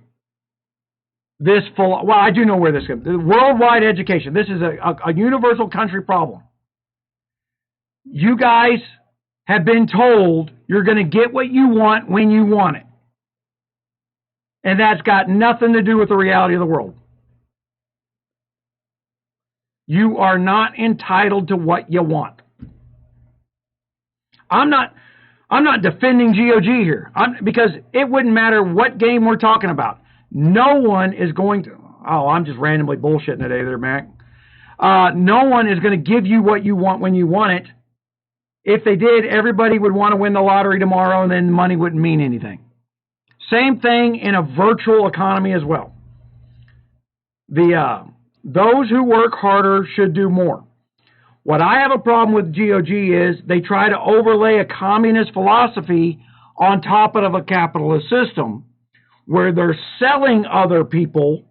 [SPEAKER 1] this well, I do know where this comes. Worldwide education. This is a universal country problem. You guys have been told you're going to get what you want when you want it. And that's got nothing to do with the reality of the world. You are not entitled to what you want. I'm not defending GOG here, because it wouldn't matter what game we're talking about. No one is going to, I'm just randomly bullshitting today there, Mac. No one is going to give you what you want when you want it. If they did, everybody would want to win the lottery tomorrow, and then money wouldn't mean anything. Same thing in a virtual economy as well. Those who work harder should do more. What I have a problem with GOG is they try to overlay a communist philosophy on top of a capitalist system where they're selling other people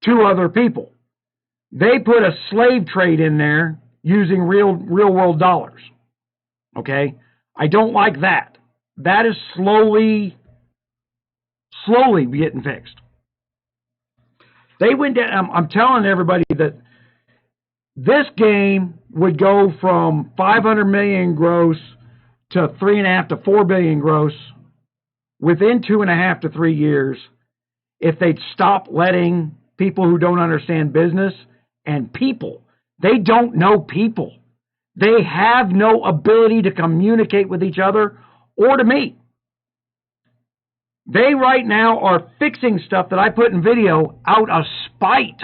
[SPEAKER 1] to other people. They put a slave trade in there using real world dollars. Okay? I don't like that. That is slowly getting fixed. They went down, I'm telling everybody that this game would go from 500 million gross to 3.5 to 4 billion gross within 2.5 to 3 years if they'd stop letting people who don't understand business and people. They don't know people. They have no ability to communicate with each other or to meet. They right now are fixing stuff that I put in video out of spite,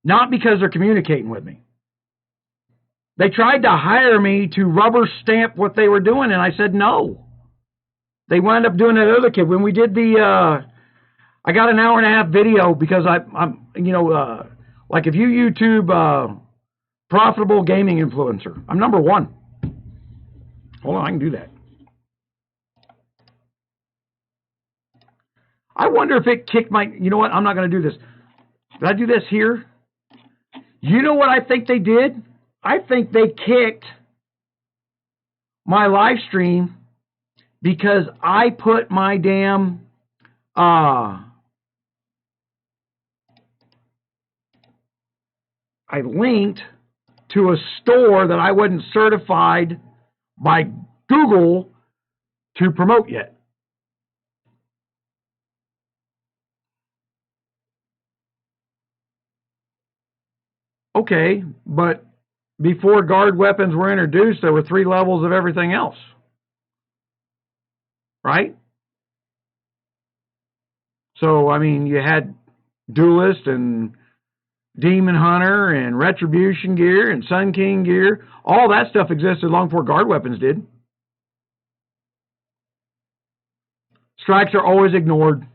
[SPEAKER 1] not because they're communicating with me. They tried to hire me to rubber stamp what they were doing, and I said no. They wound up doing that other kid. When we did the, I got an hour and a half video because I'm you know, like if you YouTube profitable gaming influencer, I'm number one. Hold on, I can do that. I wonder if it kicked my, you know what, I'm not going to do this. Did I do this here? You know what I think they did? I think they kicked my live stream because I put my damn, I linked to a store that I wasn't certified by Google to promote yet. Okay, but before guard weapons were introduced, there were 3 levels of everything else. Right? So, I mean, you had duelist and demon hunter and retribution gear and sun king gear. All that stuff existed long before guard weapons did. Strikes are always ignored.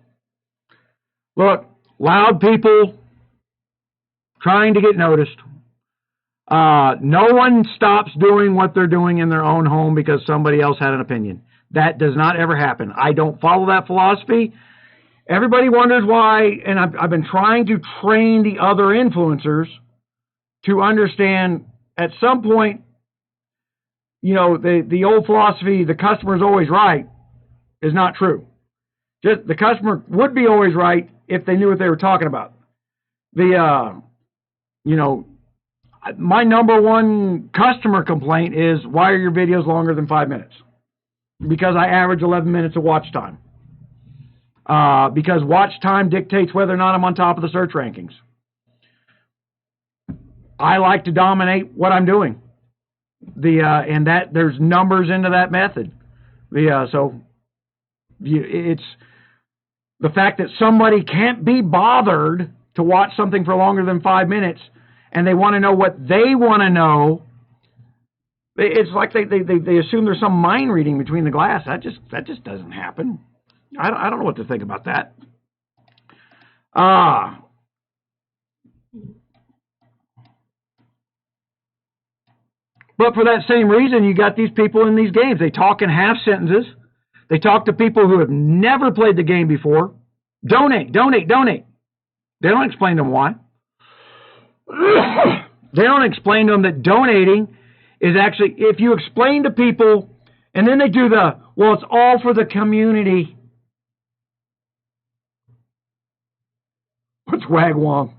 [SPEAKER 1] Look, loud people trying to get noticed. No one stops doing what they're doing in their own home because somebody else had an opinion. That does not ever happen. I don't follow that philosophy. Everybody wonders why, and I've been trying to train the other influencers to understand at some point, you know, the old philosophy, the customer's always right, is not true. Just the customer would be always right if they knew what they were talking about. You know, my number one customer complaint is, why are your videos longer than 5 minutes? Because I average 11 minutes of watch time. Because watch time dictates whether or not I'm on top of the search rankings. I like to dominate what I'm doing. And that there's numbers into that method. It's the fact that somebody can't be bothered to watch something for longer than 5 minutes, and they want to know what they want to know. It's like they assume there's some mind reading between the glass. That just doesn't happen. I don't know what to think about that. But for that same reason, you got these people in these games. They talk in half sentences. They talk to people who have never played the game before. Donate, donate, donate. They don't explain to them why. They don't explain to them that donating is actually, if you explain to people, and then they do the, well, it's all for the community. What's wagwong?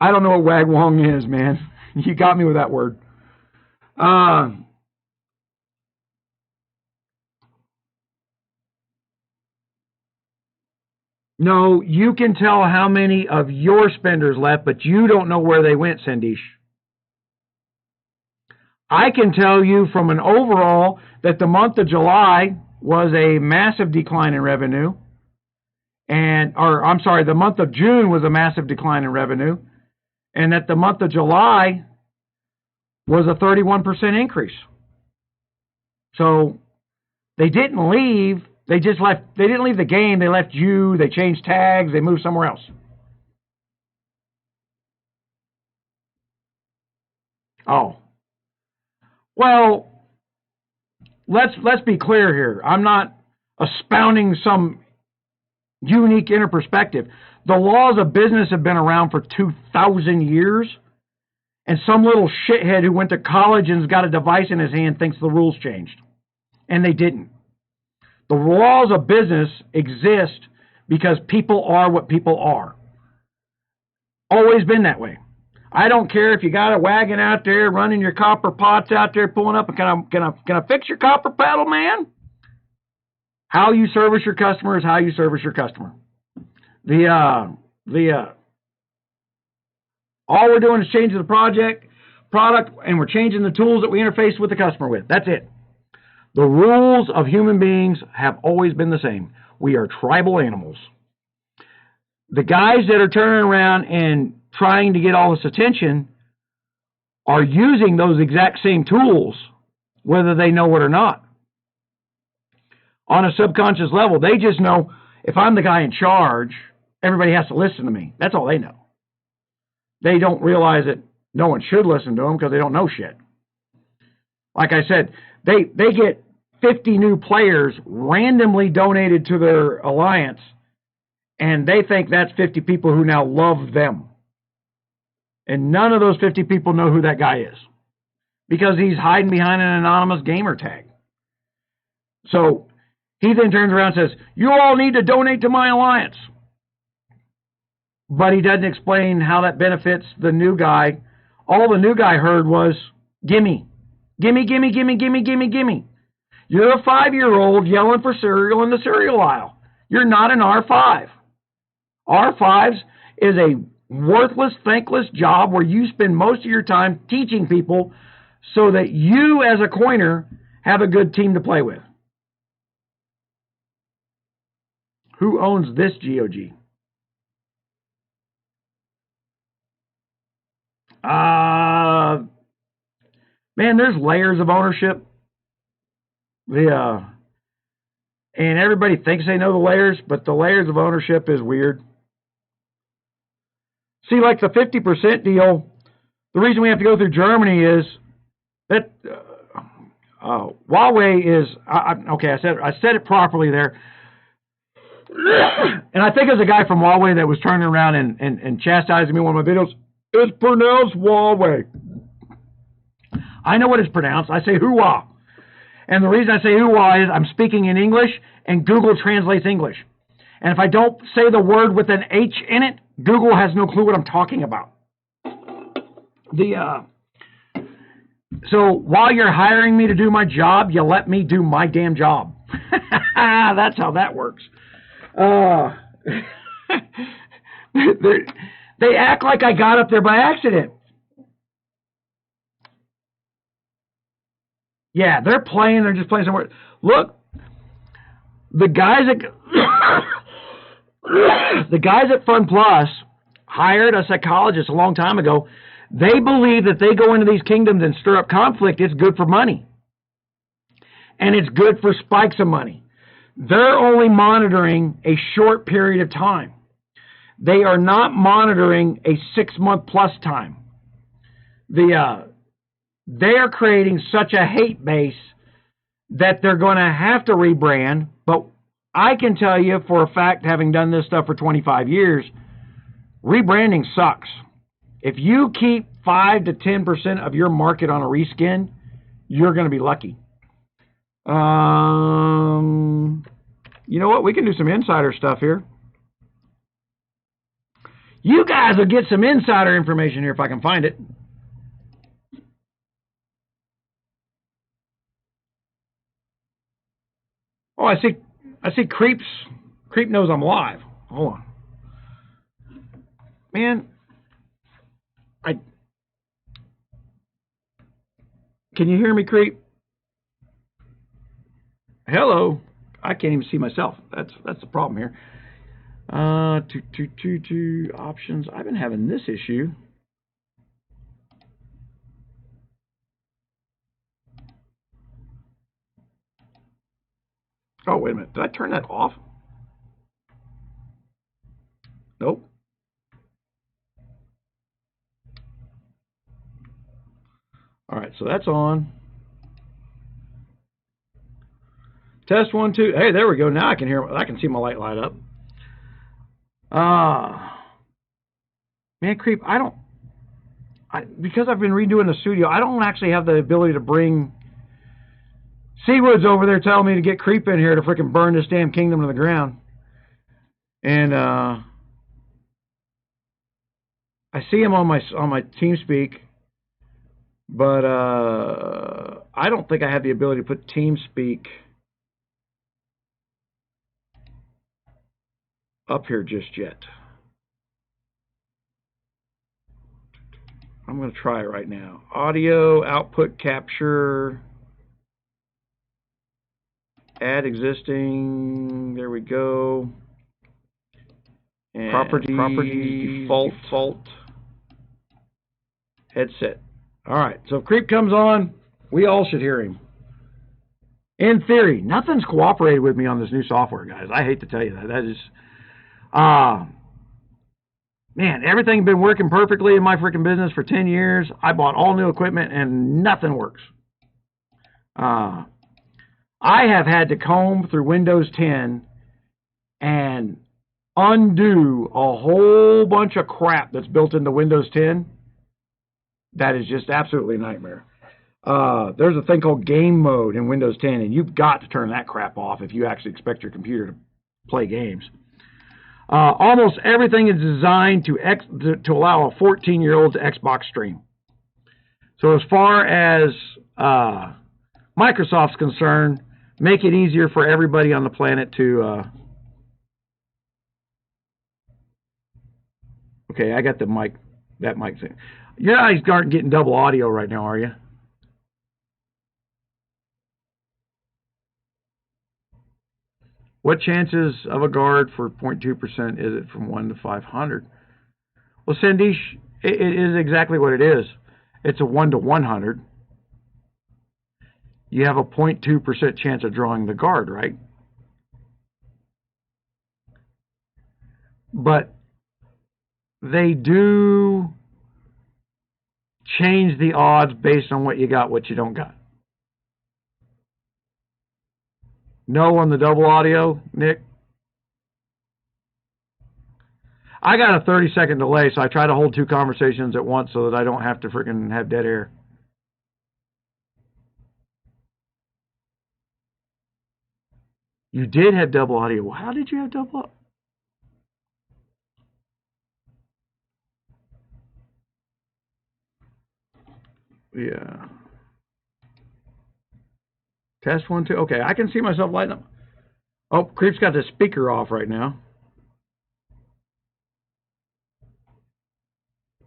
[SPEAKER 1] I don't know what wagwong is, man. You got me with that word. No, you can tell how many of your spenders left, but you don't know where they went, Sandesh. I can tell you from an overall that the month of July was a massive decline in revenue. The month of June was a massive decline in revenue. And that the month of July was a 31% increase. So they didn't leave. They just left. They didn't leave the game. They left you. They changed tags. They moved somewhere else. Oh. Well, let's be clear here. I'm not expounding some unique inner perspective. The laws of business have been around for 2,000 years, and some little shithead who went to college and's got a device in his hand thinks the rules changed. And they didn't. The laws of business exist because people are what people are. Always been that way. I don't care if you got a wagon out there running your copper pots out there pulling up, and can I fix your copper pedal, man? How you service your customer is how you service your customer. All we're doing is changing the product, and we're changing the tools that we interface with the customer with. That's it. The rules of human beings have always been the same. We are tribal animals. The guys that are turning around and trying to get all this attention are using those exact same tools, whether they know it or not. On a subconscious level, they just know, if I'm the guy in charge, everybody has to listen to me. That's all they know. They don't realize that no one should listen to them because they don't know shit. Like I said, they get 50 new players randomly donated to their alliance, and they think that's 50 people who now love them. And none of those 50 people know who that guy is, because he's hiding behind an anonymous gamer tag. So he then turns around and says, you all need to donate to my alliance. But he doesn't explain how that benefits the new guy. All the new guy heard was, gimme, gimme, gimme, gimme, gimme, gimme, gimme. You're a 5-year-old yelling for cereal in the cereal aisle. You're not an R5. R5s is a worthless, thankless job where you spend most of your time teaching people so that you, as a coiner, have a good team to play with. Who owns this GOG? Man, there's layers of ownership. And everybody thinks they know the layers, but the layers of ownership is weird. See, like the 50% deal, the reason we have to go through Germany is that Huawei is, okay, I said it properly there. And I think it was a guy from Huawei that was turning around and chastising me in one of my videos. It's pronounced Huawei. I know what it's pronounced. I say hoo-wah. And the reason I say hoo-wah is I'm speaking in English, and Google translates English. And if I don't say the word with an H in it, Google has no clue what I'm talking about. So while you're hiring me to do my job, you let me do my damn job. That's how that works. They act like I got up there by accident. Yeah, they're just playing somewhere. Look, the guys at Fun Plus hired a psychologist a long time ago. They believe that they go into these kingdoms and stir up conflict. It's good for money. And it's good for spikes of money. They're only monitoring a short period of time. They are not monitoring a 6-month plus time. They are creating such a hate base that they're going to have to rebrand. But I can tell you for a fact, having done this stuff for 25 years, rebranding sucks. If you keep 5 to 10% of your market on a reskin, you're going to be lucky. You know what? We can do some insider stuff here. You guys will get some insider information here if I can find it. Oh, I see Creeps. Creep knows I'm live. Hold on. Man, can you hear me, Creep? Hello. I can't even see myself. That's the problem here. Two options. I've been having this issue. Oh, wait a minute. Did I turn that off? Nope. All right, so that's on. Test 1, 2. Hey, there we go. Now I can hear. I can see my light light up. Man, Creep, because I've been redoing the studio, I don't actually have the ability to bring Seawood's over there telling me to get Creep in here to freaking burn this damn kingdom to the ground. And I see him on my TeamSpeak, but I don't think I have the ability to put TeamSpeak up here just yet. I'm going to try it right now. Audio, output capture. Add existing. There we go. And properties default headset. All right. So if Creep comes on, we all should hear him. In theory, nothing's cooperated with me on this new software, guys. I hate to tell you that. That is, man, everything's been working perfectly in my freaking business for 10 years. I bought all new equipment and nothing works. I have had to comb through Windows 10 and undo a whole bunch of crap that's built into Windows 10. That is just absolutely a nightmare. There's a thing called game mode in Windows 10, and you've got to turn that crap off if you actually expect your computer to play games. Almost everything is designed to allow a 14-year-old to Xbox stream. So as far as Microsoft's concerned, make it easier for everybody on the planet to... Okay, I got the mic, that mic thing. Your guys aren't getting double audio right now, are you? What chances of a guard for 0.2% is it from 1 to 500? Well, Sandesh, it is exactly what it is. It's a 1 to 100. You have a 0.2% chance of drawing the guard, right? But they do change the odds based on what you got, what you don't got. No on the double audio, Nick? I got a 30-second delay, so I try to hold two conversations at once so that I don't have to freaking have dead air. You did have double audio. Well, how did you have double audio? Yeah. Test 1, 2. Okay, I can see myself lighting up. Oh, Creep's got the speaker off right now.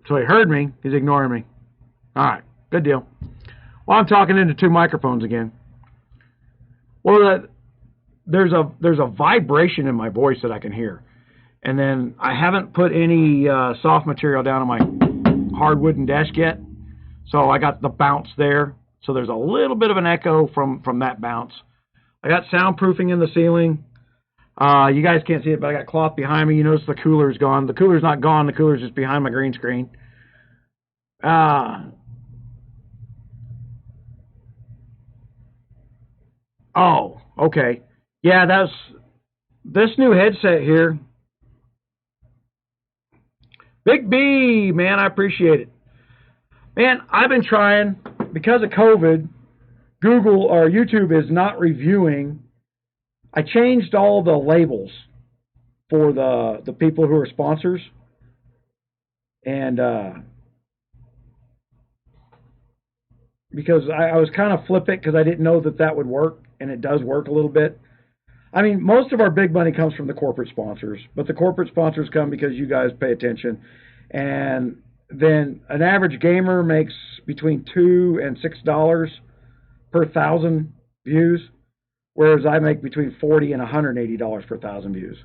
[SPEAKER 1] So he heard me. He's ignoring me. All right, good deal. Well, I'm talking into two microphones again. Well, there's a vibration in my voice that I can hear. And then I haven't put any soft material down on my hard wooden desk yet. So I got the bounce there. So there's a little bit of an echo from that bounce. I got soundproofing in the ceiling. You guys can't see it, but I got cloth behind me. You notice the cooler's gone. The cooler's not gone. The cooler's just behind my green screen. Oh, okay. Yeah, that's this new headset here. Big B, man, I appreciate it. Man, I've been trying, because of COVID, Google or YouTube is not reviewing. I changed all the labels for the people who are sponsors. And because I was kind of flippant because I didn't know that would work, and it does work a little bit. I mean, most of our big money comes from the corporate sponsors, but the corporate sponsors come because you guys pay attention. And then an average gamer makes between $2 and $6 per 1,000 views, whereas I make between $40 and $180 per 1,000 views.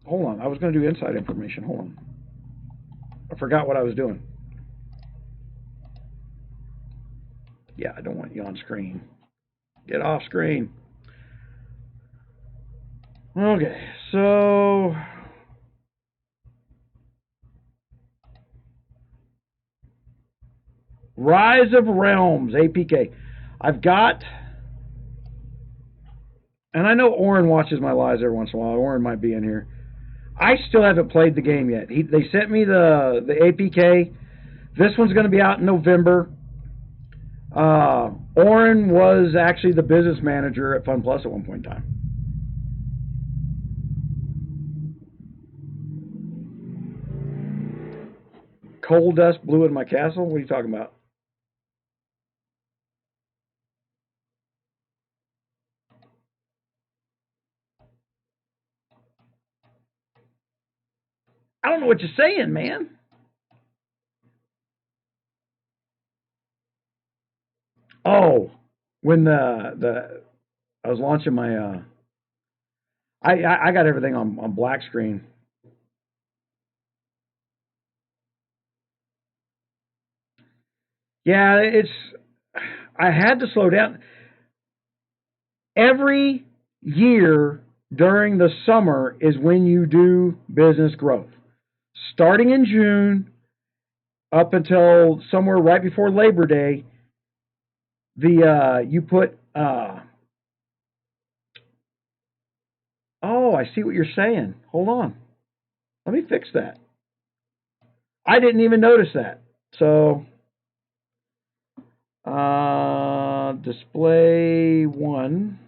[SPEAKER 1] Hold on, I was going to do inside information. Hold on, I forgot what I was doing. Yeah, I don't want you on screen. Get off screen. Okay, so Rise of Realms, APK. I've got, and I know Oren watches my lives every once in a while. Oren might be in here. I still haven't played the game yet. They sent me the APK. This one's going to be out in November. Oren was actually the business manager at Fun Plus at one point in time. Coal dust blew in my castle? What are you talking about? I don't know what you're saying, man. Oh, when I was launching my I got everything on black screen. Yeah, I had to slow down. Every year during the summer is when you do business growth. Starting in June up until somewhere right before Labor Day, you put oh, I see what you're saying. Hold on. Let me fix that. I didn't even notice that. So display one.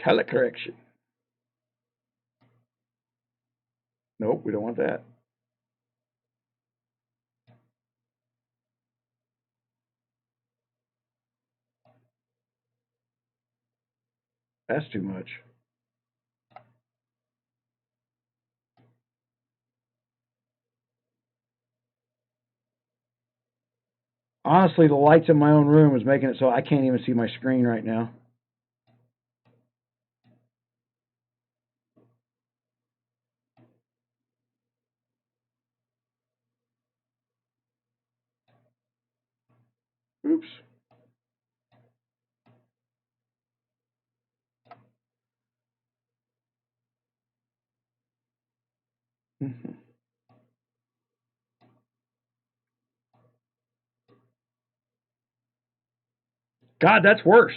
[SPEAKER 1] Color correction. Nope, we don't want that. That's too much. Honestly, the lights in my own room is making it so I can't even see my screen right now. Oops. God, that's worse.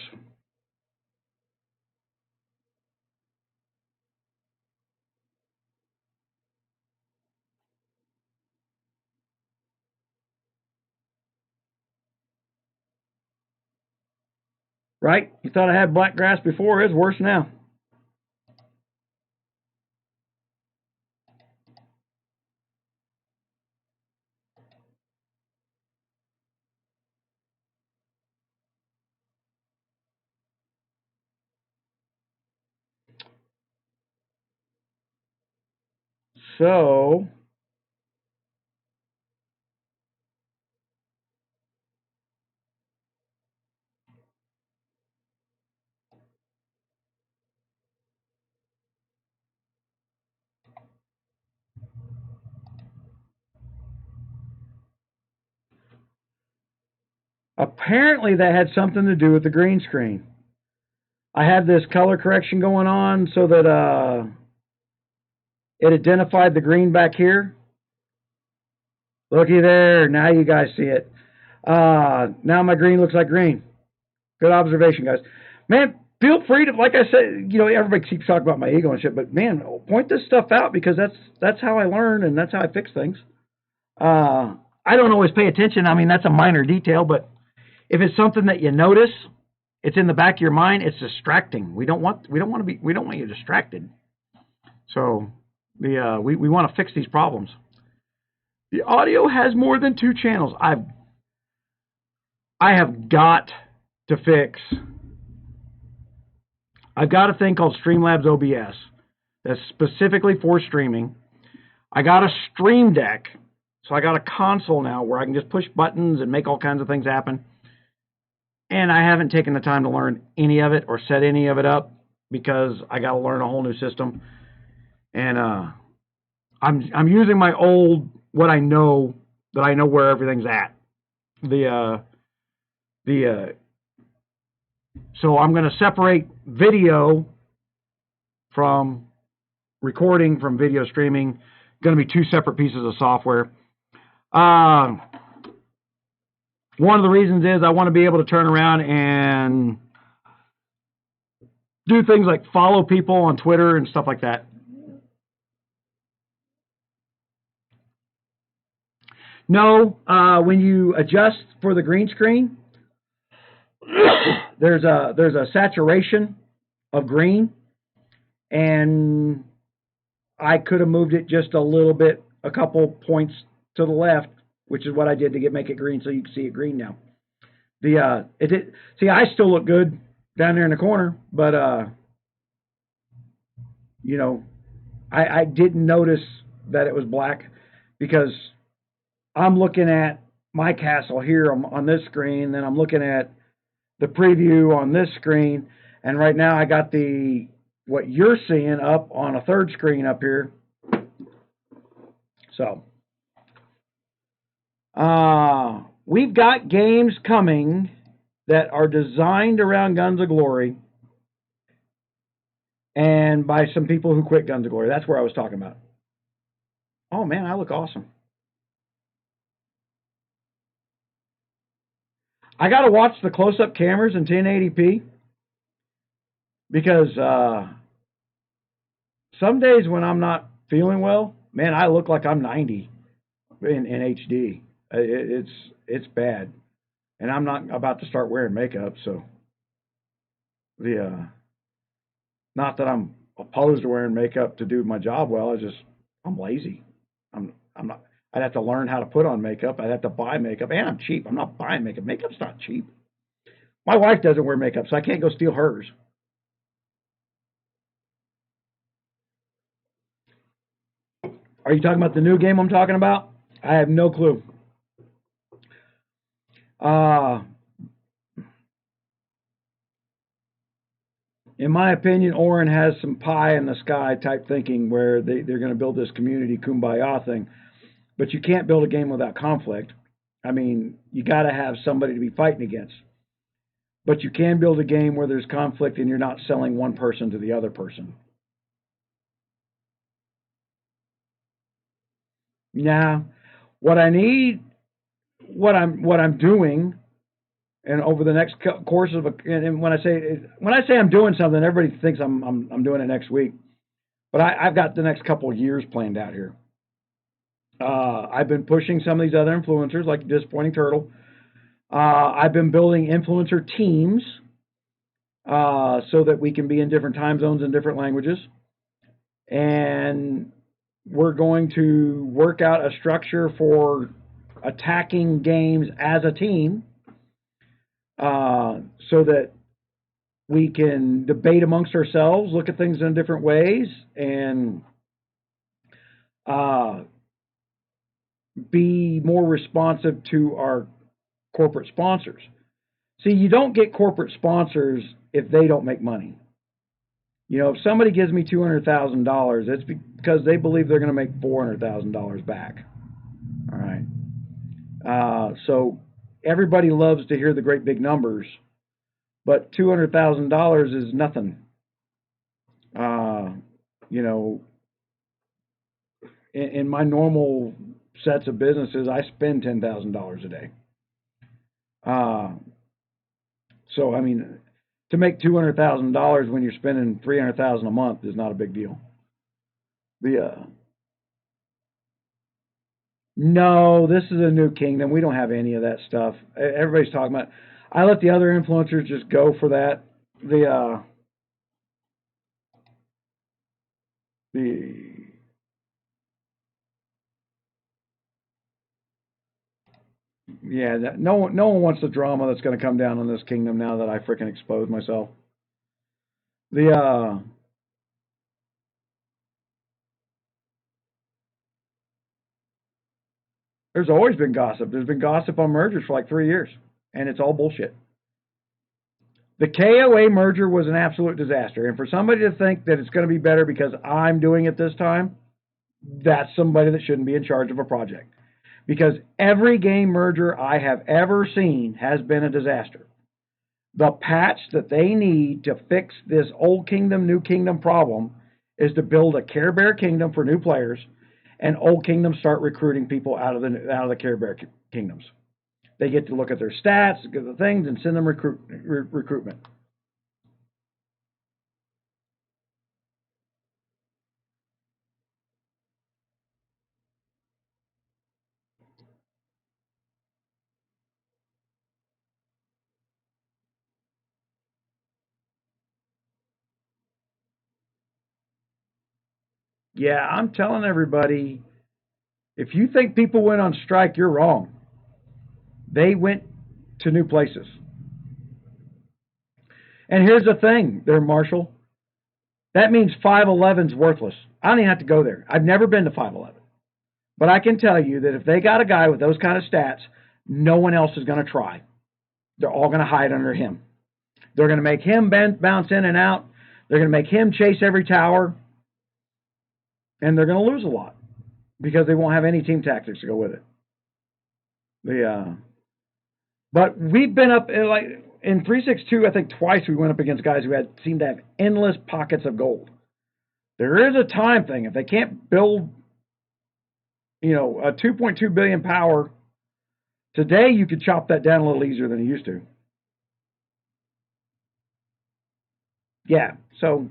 [SPEAKER 1] Right? You thought I had black grass before, it's worse now. So apparently that had something to do with the green screen. I had this color correction going on so that it identified the green back here. Looky there. Now you guys see it. Now my green looks like green. Good observation, guys. Man, feel free to, like I said, you know, everybody keeps talking about my ego and shit, but man, point this stuff out because that's how I learn and that's how I fix things. I don't always pay attention. I mean, that's a minor detail, but if it's something that you notice, it's in the back of your mind, it's distracting. We don't want you distracted. So we want to fix these problems. The audio has more than 2 channels. I have got to fix. I've got a thing called Streamlabs OBS that's specifically for streaming. I got a Stream Deck, so I got a console now where I can just push buttons and make all kinds of things happen. And I haven't taken the time to learn any of it or set any of it up because I got to learn a whole new system. And I'm using my old, what I know, that I know where everything's at. So I'm going to separate video from recording from video streaming. Going to be 2 separate pieces of software. One of the reasons is I want to be able to turn around and do things like follow people on Twitter and stuff like that. No, when you adjust for the green screen, there's a saturation of green, and I could have moved it just a little bit, a couple points to the left, which is what I did to make it green, so you can see it green now. See, I still look good down there in the corner, but you know, I didn't notice that it was black because I'm looking at my castle here on this screen, then I'm looking at the preview on this screen, and right now I got what you're seeing up on a third screen up here. So, we've got games coming that are designed around Guns of Glory, and by some people who quit Guns of Glory. That's where I was talking about. Oh man, I look awesome. I got to watch the close-up cameras in 1080p because some days when I'm not feeling well, man, I look like I'm 90 in HD. It's bad, and I'm not about to start wearing makeup, so not that I'm opposed to wearing makeup to do my job well. I'm lazy. I'm not. I'd have to learn how to put on makeup. I'd have to buy makeup, and I'm cheap. I'm not buying makeup. Makeup's not cheap. My wife doesn't wear makeup, so I can't go steal hers. Are you talking about the new game I'm talking about? I have no clue. In my opinion, Oren has some pie in the sky type thinking where they're going to build this community kumbaya thing. But you can't build a game without conflict. I mean, you got to have somebody to be fighting against. But you can build a game where there's conflict and you're not selling one person to the other person. Now, what I need, what I'm doing, and over the next course of and when I say I'm doing something, everybody thinks I'm doing it next week. But I've got the next couple of years planned out here. I've been pushing some of these other influencers like Disappointing Turtle. I've been building influencer teams so that we can be in different time zones and different languages. And we're going to work out a structure for attacking games as a team so that we can debate amongst ourselves, look at things in different ways, and be more responsive to our corporate sponsors. See, you don't get corporate sponsors if they don't make money. You know, if somebody gives me $200,000, it's because they believe they're going to make $400,000 back. All right. So everybody loves to hear the great big numbers, but $200,000 is nothing. You know, in my normal sets of businesses, I spend $10,000 a day. So I mean, to make $200,000 when you're spending $300,000 a month is not a big deal. No, this is a new kingdom. We don't have any of that stuff. Everybody's talking about. I let the other influencers just go for that. Yeah, no one wants the drama that's going to come down on this kingdom now that I freaking exposed myself. There's always been gossip. There's been gossip on mergers for like 3 years, and it's all bullshit. The KOA merger was an absolute disaster, and for somebody to think that it's going to be better because I'm doing it this time, that's somebody that shouldn't be in charge of a project. Because every game merger I have ever seen has been a disaster. The patch that they need to fix this old kingdom, new kingdom problem is to build a Care Bear kingdom for new players, and old kingdoms start recruiting people out of the Care Bear kingdoms. They get to look at their stats, look at the things, and send them recruitment. Yeah, I'm telling everybody, if you think people went on strike, you're wrong. They went to new places. And here's the thing there, Marshall. That means 511's worthless. I don't even have to go there. I've never been to 511. But I can tell you that if they got a guy with those kind of stats, no one else is going to try. They're all going to hide under him. They're going to make him bounce in and out. They're going to make him chase every tower. And they're going to lose a lot because they won't have any team tactics to go with it. But we've been up, like in 362, I think twice we went up against guys who seemed to have endless pockets of gold. There is a time thing. If they can't build, a 2.2 billion power, today you could chop that down a little easier than you used to. Yeah, so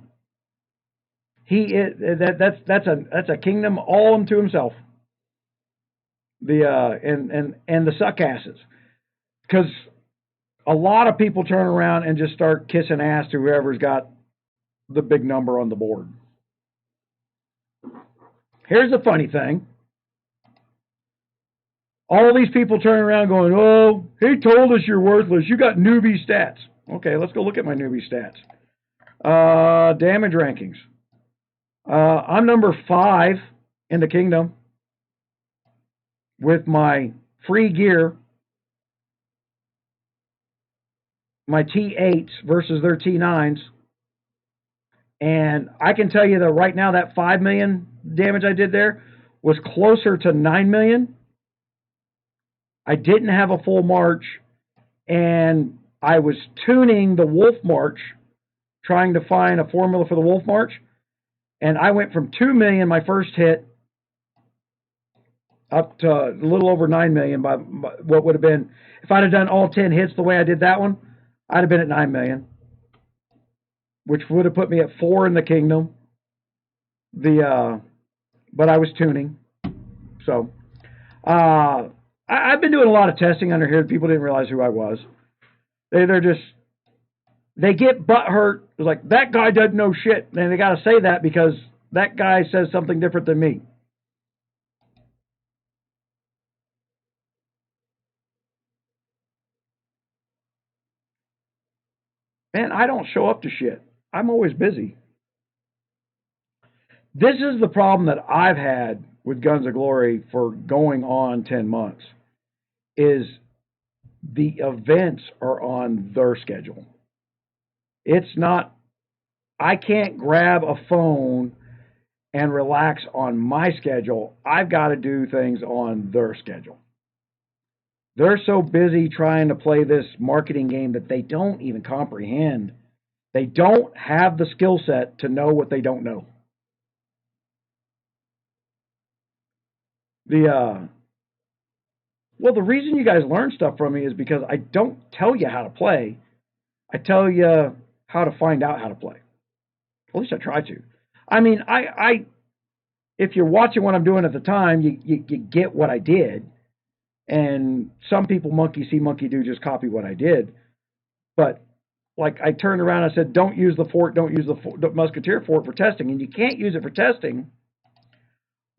[SPEAKER 1] he is that's a kingdom all unto himself. And the suckasses, because a lot of people turn around and just start kissing ass to whoever's got the big number on the board. Here's the funny thing. All these people turn around going, oh, he told us you're worthless. You got newbie stats. Okay, let's go look at my newbie stats. Damage rankings. I'm number 5 in the kingdom with my free gear, my T8s versus their T9s. And I can tell you that right now that 5 million damage I did there was closer to 9 million. I didn't have a full march, and I was tuning the Wolf March, trying to find a formula for the Wolf March, and I went from 2 million my first hit up to a little over 9 million by what would have been, if I'd have done all 10 hits the way I did that one, I'd have been at 9 million, which would have put me at 4 in the kingdom. But I was tuning. So, I've been doing a lot of testing under here. People didn't realize who I was. They get butthurt. It's like, that guy doesn't know shit. And they got to say that because that guy says something different than me. Man, I don't show up to shit. I'm always busy. This is the problem that I've had with Guns of Glory for going on 10 months, is the events are on their schedule. It's not, I can't grab a phone and relax on my schedule. I've got to do things on their schedule. They're so busy trying to play this marketing game that they don't even comprehend. They don't have the skill set to know what they don't know. Well, the reason you guys learn stuff from me is because I don't tell you how to play. I tell you how to find out how to play. At least I try to. I mean, if you're watching what I'm doing at the time, you get what I did. And some people monkey see, monkey do, just copy what I did. But like, I turned around and I said, don't use the fort, don't use the musketeer fort for testing. And you can't use it for testing,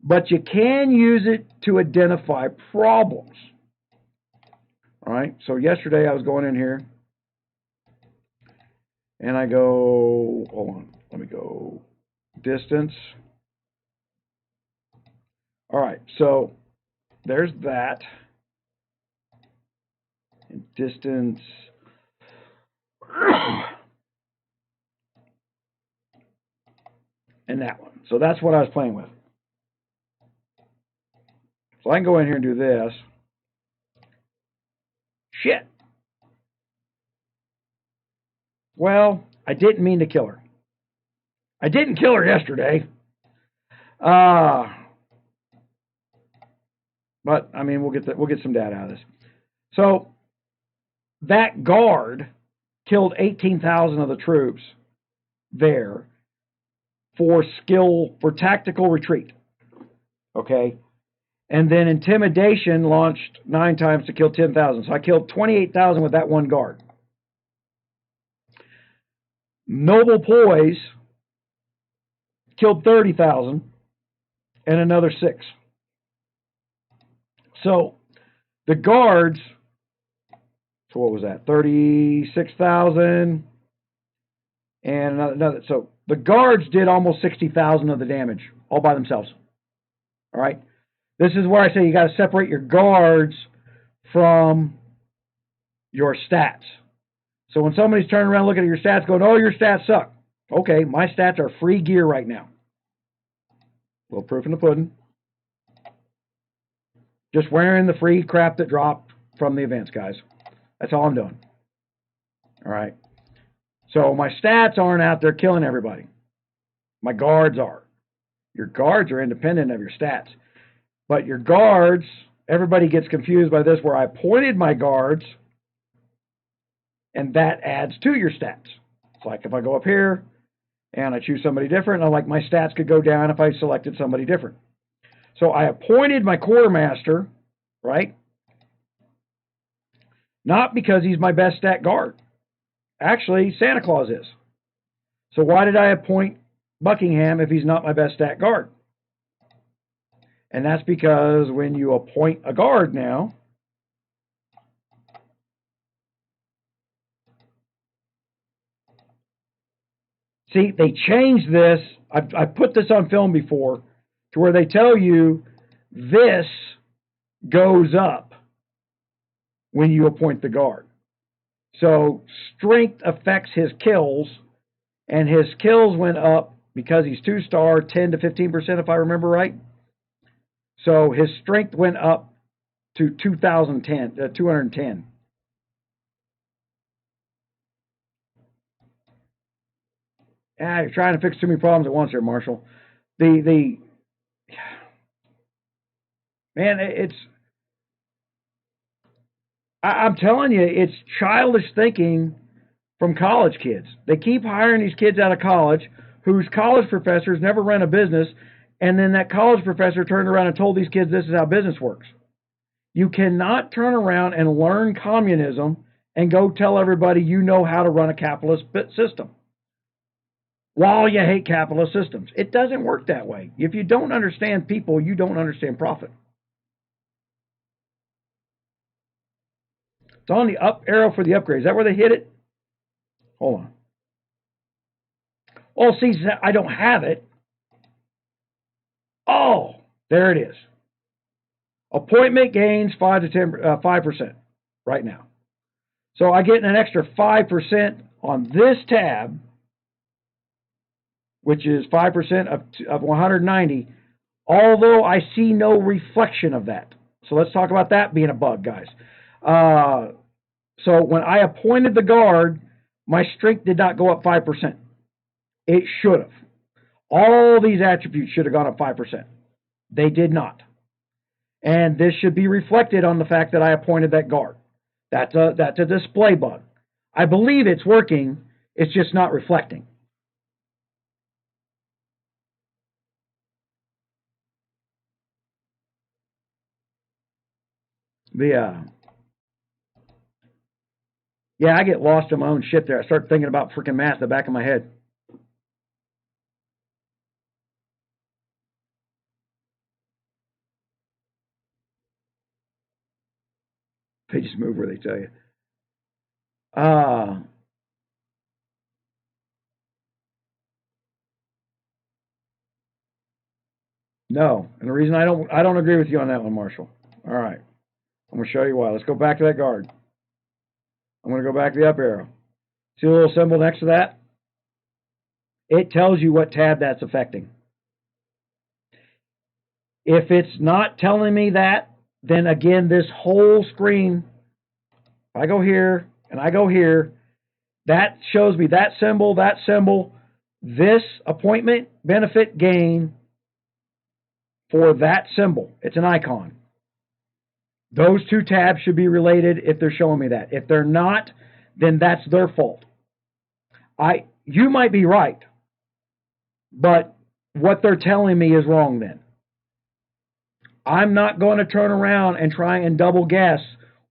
[SPEAKER 1] but you can use it to identify problems. All right, so yesterday I was going in here, and I go, hold on, let me go, distance. All right, so there's that. And distance. And that one. So that's what I was playing with. So I can go in here and do this. Shit. Well, I didn't mean to kill her. I didn't kill her yesterday. But I mean, we'll get some data out of this. So that guard killed 18,000 of the troops there for tactical retreat. Okay. And then intimidation launched 9 times to kill 10,000. So I killed 28,000 with that one guard. Noble Poise killed 30,000 and another 6. So the guards, so what was that? 36,000 and another. So the guards did almost 60,000 of the damage all by themselves. All right. This is where I say you got to separate your guards from your stats. So when somebody's turning around looking at your stats going, oh, your stats suck. Okay, my stats are free gear right now. A little proof in the pudding. Just wearing the free crap that dropped from the events, guys. That's all I'm doing. All right. So my stats aren't out there killing everybody. My guards are. Your guards are independent of your stats. But your guards, everybody gets confused by this, where I pointed my guards, and that adds to your stats. It's like if I go up here and I choose somebody different, my stats could go down if I selected somebody different. So I appointed my quartermaster, right? Not because he's my best stat guard. Actually, Santa Claus is. So why did I appoint Buckingham if he's not my best stat guard? And that's because when you appoint a guard now, see, they changed this. I put this on film before to where they tell you this goes up when you appoint the guard. So strength affects his kills, and his kills went up because he's 2-star, 10 to 15%, if I remember right. So his strength went up to 210. You're trying to fix too many problems at once here, Marshall. Man, I'm telling you, it's childish thinking from college kids. They keep hiring these kids out of college whose college professors never ran a business, and then that college professor turned around and told these kids this is how business works. You cannot turn around and learn communism and go tell everybody you know how to run a capitalist system while you hate capitalist systems. It doesn't work that way. If you don't understand people, you don't understand profit. It's on the up arrow for the upgrade. Is that where they hit it? Hold on. Oh, see, I don't have it. Oh, there it is. Appointment gains 5% right now. So I get an extra 5% on this tab, which is 5% of 190, although I see no reflection of that. So let's talk about that being a bug, guys. So when I appointed the guard, my strength did not go up 5%. It should have. All these attributes should have gone up 5%. They did not. And this should be reflected on the fact that I appointed that guard. That's a display bug. I believe it's working. It's just not reflecting. Yeah, I get lost in my own shit there. I start thinking about freaking math in the back of my head. They just move where they tell you. No, and the reason I don't agree with you on that one, Marshall. All right, I'm gonna show you why. Let's go back to that guard. I'm gonna go back to the up arrow. See the little symbol next to that? It tells you what tab that's affecting. If it's not telling me that, then again, this whole screen, if I go here and I go here, that shows me that symbol, this appointment benefit gain for that symbol. It's an icon. Those two tabs should be related if they're showing me that. If they're not, then that's their fault. You might be right, but what they're telling me is wrong then. I'm not going to turn around and try and double guess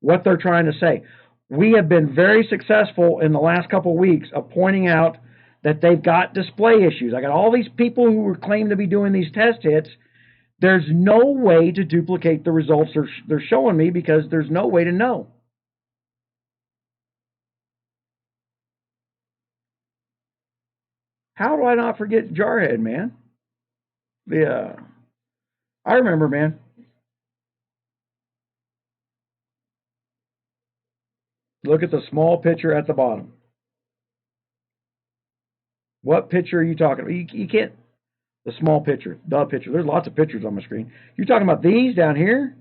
[SPEAKER 1] what they're trying to say. We have been very successful in the last couple of weeks of pointing out that they've got display issues. I got all these people who claim to be doing these test hits. There's no way to duplicate the results they're showing me because there's no way to know. How do I not forget Jarhead, man? I remember, man. Look at the small picture at the bottom. What picture are you talking about? You can't, the small picture, the picture. There's lots of pictures on my screen. You're talking about these down here?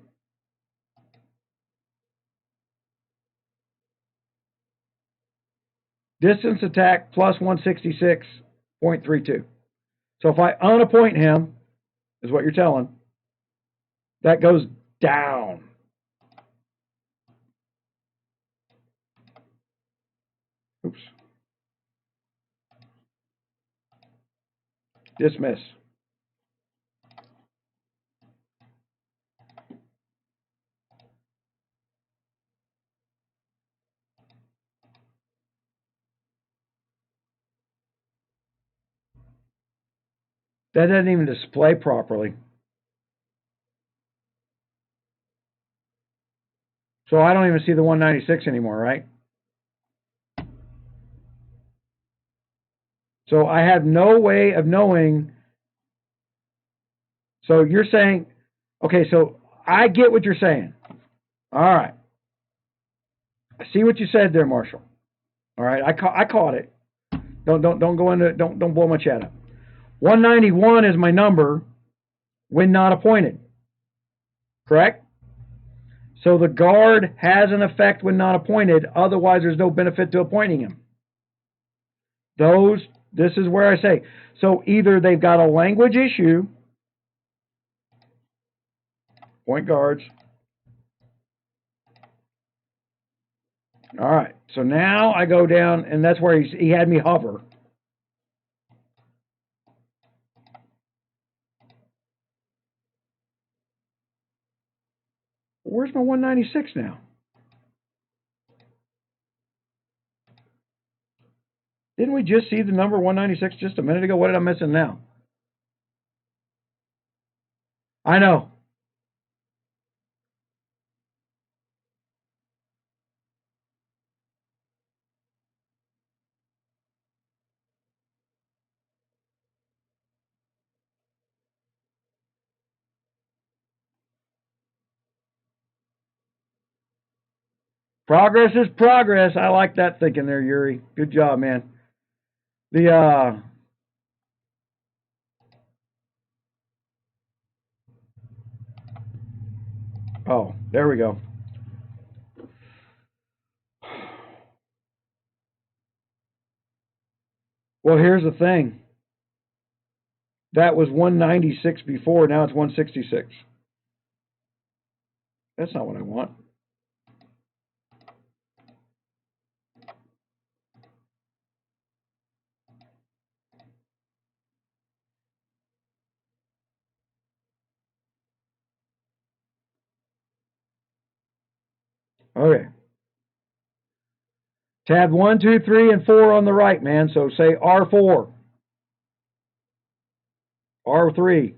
[SPEAKER 1] Distance attack plus 166.32. So if I unappoint him, is what you're telling, that goes down. Oops. Dismiss. That doesn't even display properly. So I don't even see the 196 anymore, right? So I have no way of knowing. So you're saying, okay, so I get what you're saying. All right. I see what you said there, Marshall. All right, I caught it. Don't go into, don't blow my chat up. 191 is my number when not appointed. Correct? So the guard has an effect when not appointed, otherwise there's no benefit to appointing him. This is where I say, so either they've got a language issue, point guards. All right, so now I go down, and that's where he had me hover. Where's my 196 now? Didn't we just see the number 196 just a minute ago? What did I missing now? I know. Progress is progress. I like that thinking there, Yuri. Good job, man. Oh, there we go. Well, here's the thing. That was 196 before, now it's 166. That's not what I want. Okay. Tab 1, 2, 3, and 4 on the right, man. So say R4. R3.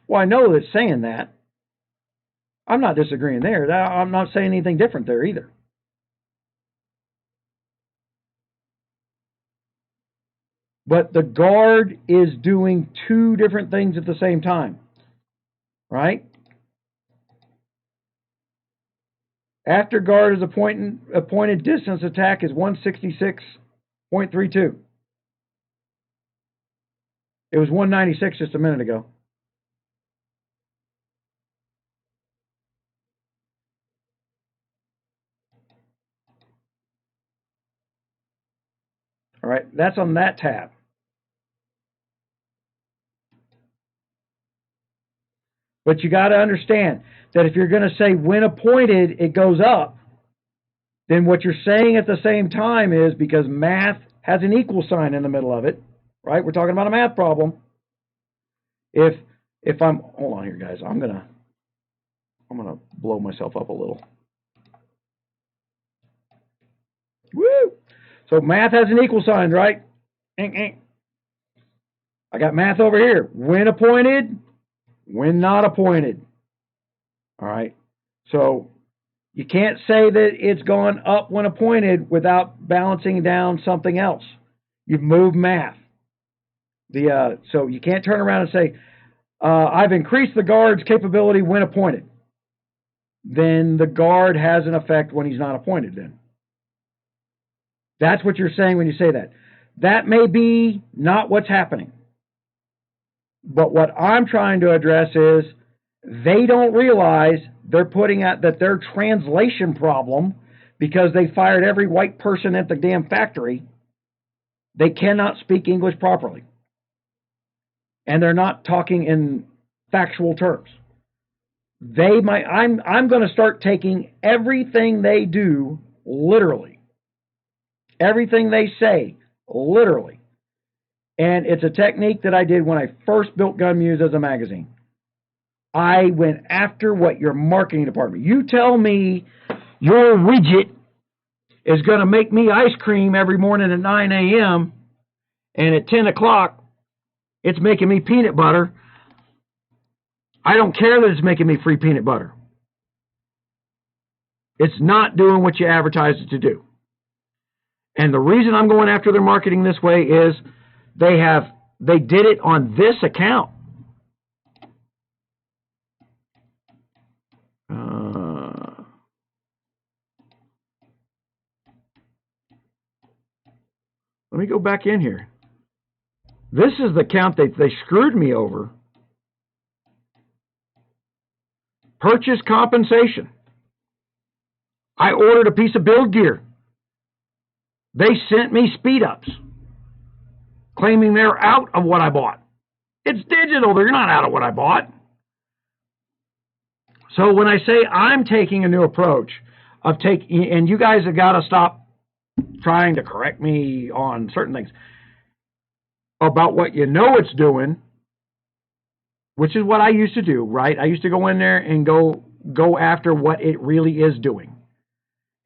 [SPEAKER 1] Well, I know it's saying that. I'm not disagreeing there. I'm not saying anything different there either. But the guard is doing two different things at the same time, right? After guard is appointed, distance attack is 166.32. It was 196 just a minute ago. All right, that's on that tab. But you got to understand that if you're going to say when appointed, it goes up, then what you're saying at the same time is, because math has an equal sign in the middle of it, right? We're talking about a math problem. If I'm, hold on here, guys, I'm gonna blow myself up a little. Woo! So math has an equal sign, right? I got math over here. When appointed, when not appointed. All right. So you can't say that it's gone up when appointed without balancing down something else. You've moved math. So you can't turn around and say, I've increased the guard's capability when appointed. Then the guard has an effect when he's not appointed then. That's what you're saying when you say that. That may be not what's happening. But what I'm trying to address is they don't realize they're putting at that their translation problem, because they fired every white person at the damn factory, they cannot speak English properly. And they're not talking in factual terms. I'm going to start taking everything they do literally. Everything they say literally. And it's a technique that I did when I first built GunMuse as a magazine. I went after what your marketing department. You tell me your widget is going to make me ice cream every morning at 9 a.m. and at 10 o'clock it's making me peanut butter. I don't care that it's making me free peanut butter. It's not doing what you advertise it to do. And the reason I'm going after their marketing this way is they did it on this account. Let me go back in here. This is the account they screwed me over. Purchase compensation. I ordered a piece of build gear. They sent me speed ups, claiming they're out of what I bought. It's digital. They're not out of what I bought. So when I say I'm taking a new approach of and you guys have got to stop trying to correct me on certain things about what you know it's doing, which is what I used to do, right? I used to go in there and go after what it really is doing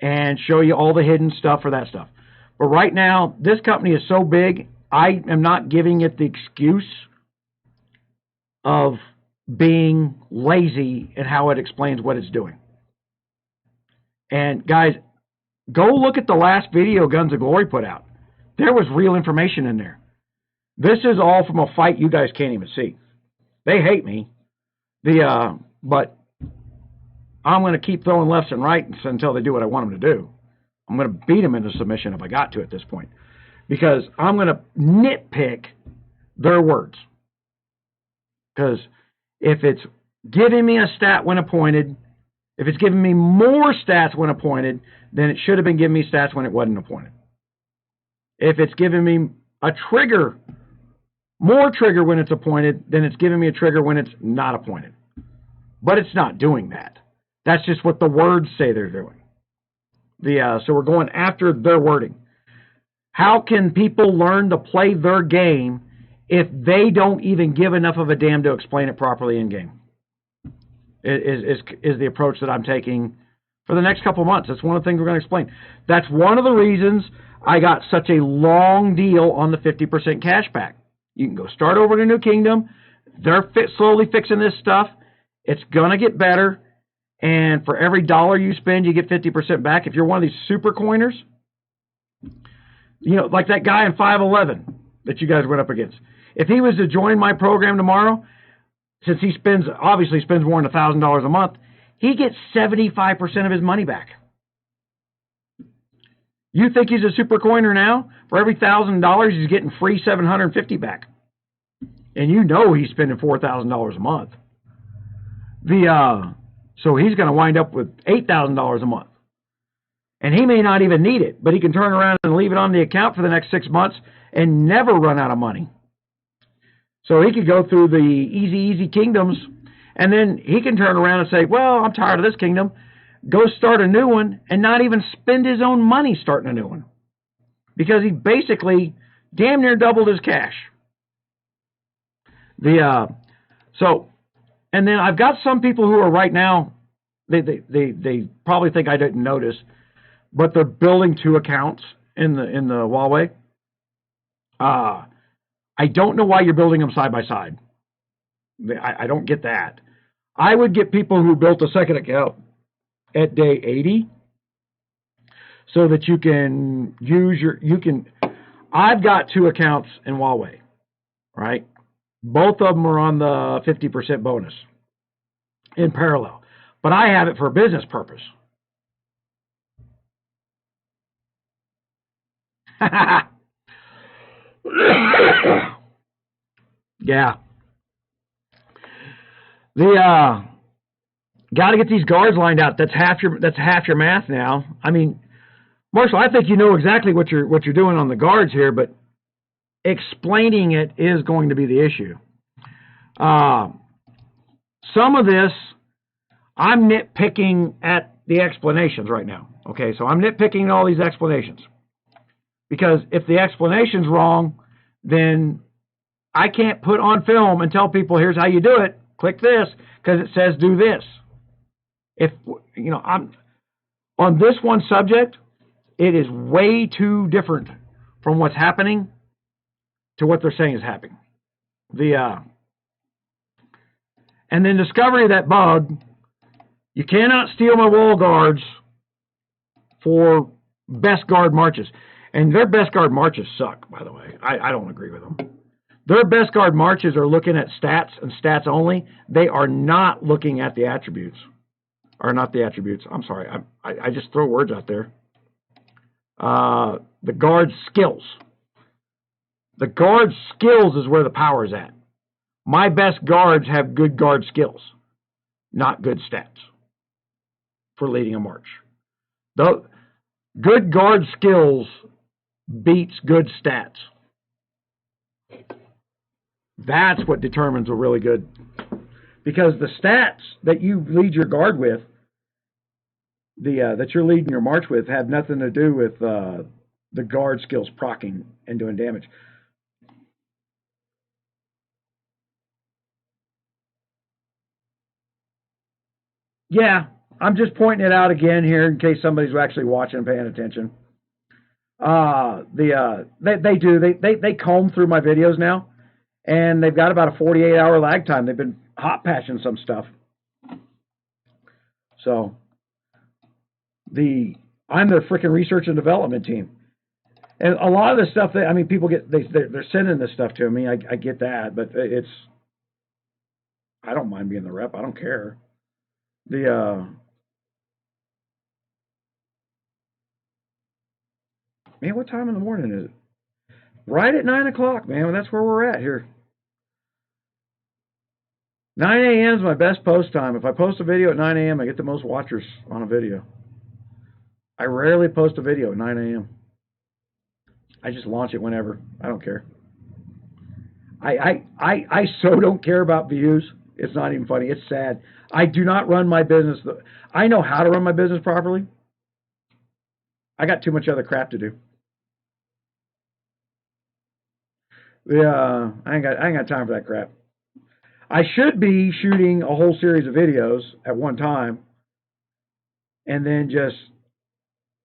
[SPEAKER 1] and show you all the hidden stuff for that stuff. But right now, this company is so big, I am not giving it the excuse of being lazy in how it explains what it's doing. And guys, go look at the last video Guns of Glory put out. There was real information in there. This is all from a fight you guys can't even see. They hate me. But I'm going to keep throwing lefts and rights until they do what I want them to do. I'm going to beat them into submission if I got to at this point. Because I'm going to nitpick their words. Because if it's giving me a stat when appointed, if it's giving me more stats when appointed, then it should have been giving me stats when it wasn't appointed. If it's giving me a trigger, more trigger when it's appointed, then it's giving me a trigger when it's not appointed. But it's not doing that. That's just what the words say they're doing. So we're going after their wording. How can people learn to play their game if they don't even give enough of a damn to explain it properly in game? Is the approach that I'm taking for the next couple of months. That's one of the things we're going to explain. That's one of the reasons I got such a long deal on the 50% cash back. You can go start over in a new kingdom. They're slowly fixing this stuff. It's going to get better. And for every dollar you spend, you get 50% back. If you're one of these super coiners, you know, like that guy in 511 that you guys went up against. If he was to join my program tomorrow, since he obviously spends more than $1,000 a month, he gets 75% of his money back. You think he's a super coiner now? For every $1,000, he's getting free $750 back. And you know he's spending $4,000 a month. So he's going to wind up with $8,000 a month. And he may not even need it, but he can turn around and leave it on the account for the next 6 months and never run out of money. So he could go through the easy kingdoms, and then he can turn around and say, well, I'm tired of this kingdom. Go start a new one and not even spend his own money starting a new one. Because he basically damn near doubled his cash. And then I've got some people who are right now, they probably think I didn't notice, but they're building 2 accounts in the 𝗨𝗂. I don't know why you're building them side by side. I don't get that. I would get people who built a second account at day 80 so that you can use I've got 2 accounts in 𝗨𝗂, right? Both of them are on the 50% bonus in parallel. But I have it for a business purpose. Yeah. Got to get these guards lined out. That's half your math now. I mean, Marshall, I think you know exactly what you're doing on the guards here, but explaining it is going to be the issue. Some of this, I'm nitpicking at the explanations right now. Okay, so I'm nitpicking all these explanations. Because if the explanation's wrong, then I can't put on film and tell people, here's how you do it. Click this, because it says do this. If, you know, I'm on this one subject, it is way too different from what's happening to what they're saying is happening. And then discovery of that bug, you cannot steal my wall guards for best guard marches. And their best guard marches suck, by the way. I don't agree with them. Their best guard marches are looking at stats and stats only. They are not looking at the attributes. Or not the attributes. I'm sorry. I just throw words out there. The guard skills. The guard skills is where the power is at. My best guards have good guard skills, not good stats for leading a march. The good guard skills beats good stats. That's what determines a really good, because the stats that you lead your guard with, that you're leading your march with, have nothing to do with the guard skills proccing and doing damage. Yeah, I'm just pointing it out again here in case somebody's actually watching and paying attention. They comb through my videos now, and they've got about a 48-hour lag time. They've been hot patching some stuff. So I'm their freaking research and development team. And a lot of the stuff that, I mean, people get, they're sending this stuff to me. I get that, but I don't mind being the rep. I don't care. Man, what time in the morning is it? Right at 9 o'clock, man. That's where we're at here. 9 a.m. is my best post time. If I post a video at 9 a.m., I get the most watchers on a video. I rarely post a video at 9 a.m. I just launch it whenever. I don't care. I so don't care about views. It's not even funny. It's sad. I do not run my business. I know how to run my business properly. I got too much other crap to do. Yeah, I ain't got time for that crap. I should be shooting a whole series of videos at one time, and then just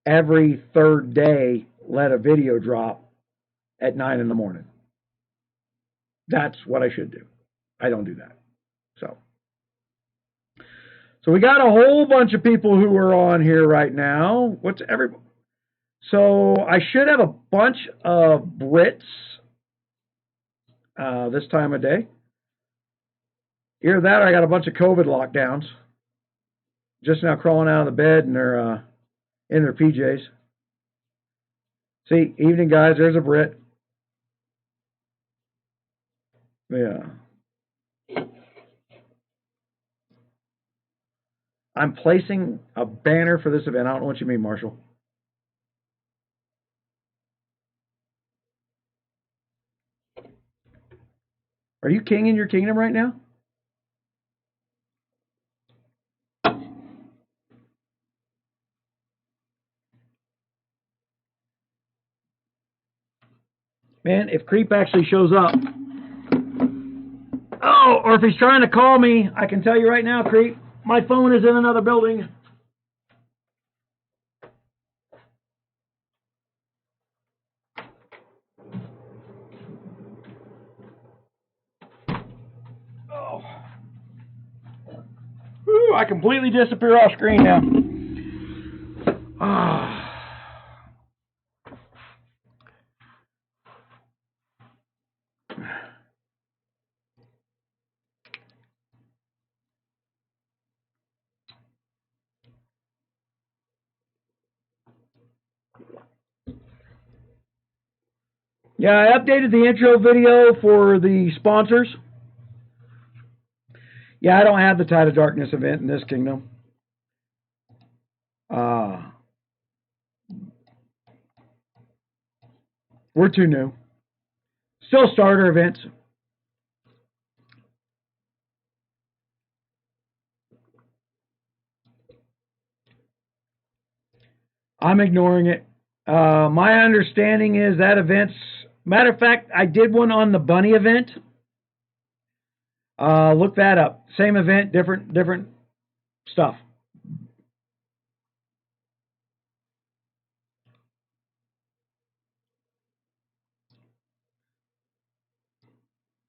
[SPEAKER 1] every third day let a video drop at 9 in the morning. That's what I should do. I don't do that. So we got a whole bunch of people who are on here right now. What's everybody? So I should have a bunch of Brits this time of day. Either that or I got a bunch of COVID lockdowns. Just now crawling out of the bed and they're in their PJs. See, evening guys, there's a Brit. Yeah. I'm placing a banner for this event. I don't know what you mean, Marshall. Are you king in your kingdom right now? Man, if Creep actually shows up. Oh, or if he's trying to call me, I can tell you right now, Creep, my phone is in another building. Oh. Whew, I completely disappear off screen now. Ah. Yeah, I updated the intro video for the sponsors. Yeah, I don't have the Tide of Darkness event in this kingdom. We're too new. Still starter events. I'm ignoring it. My understanding is that event's... Matter of fact, I did one on the bunny event. Look that up. Same event, different stuff.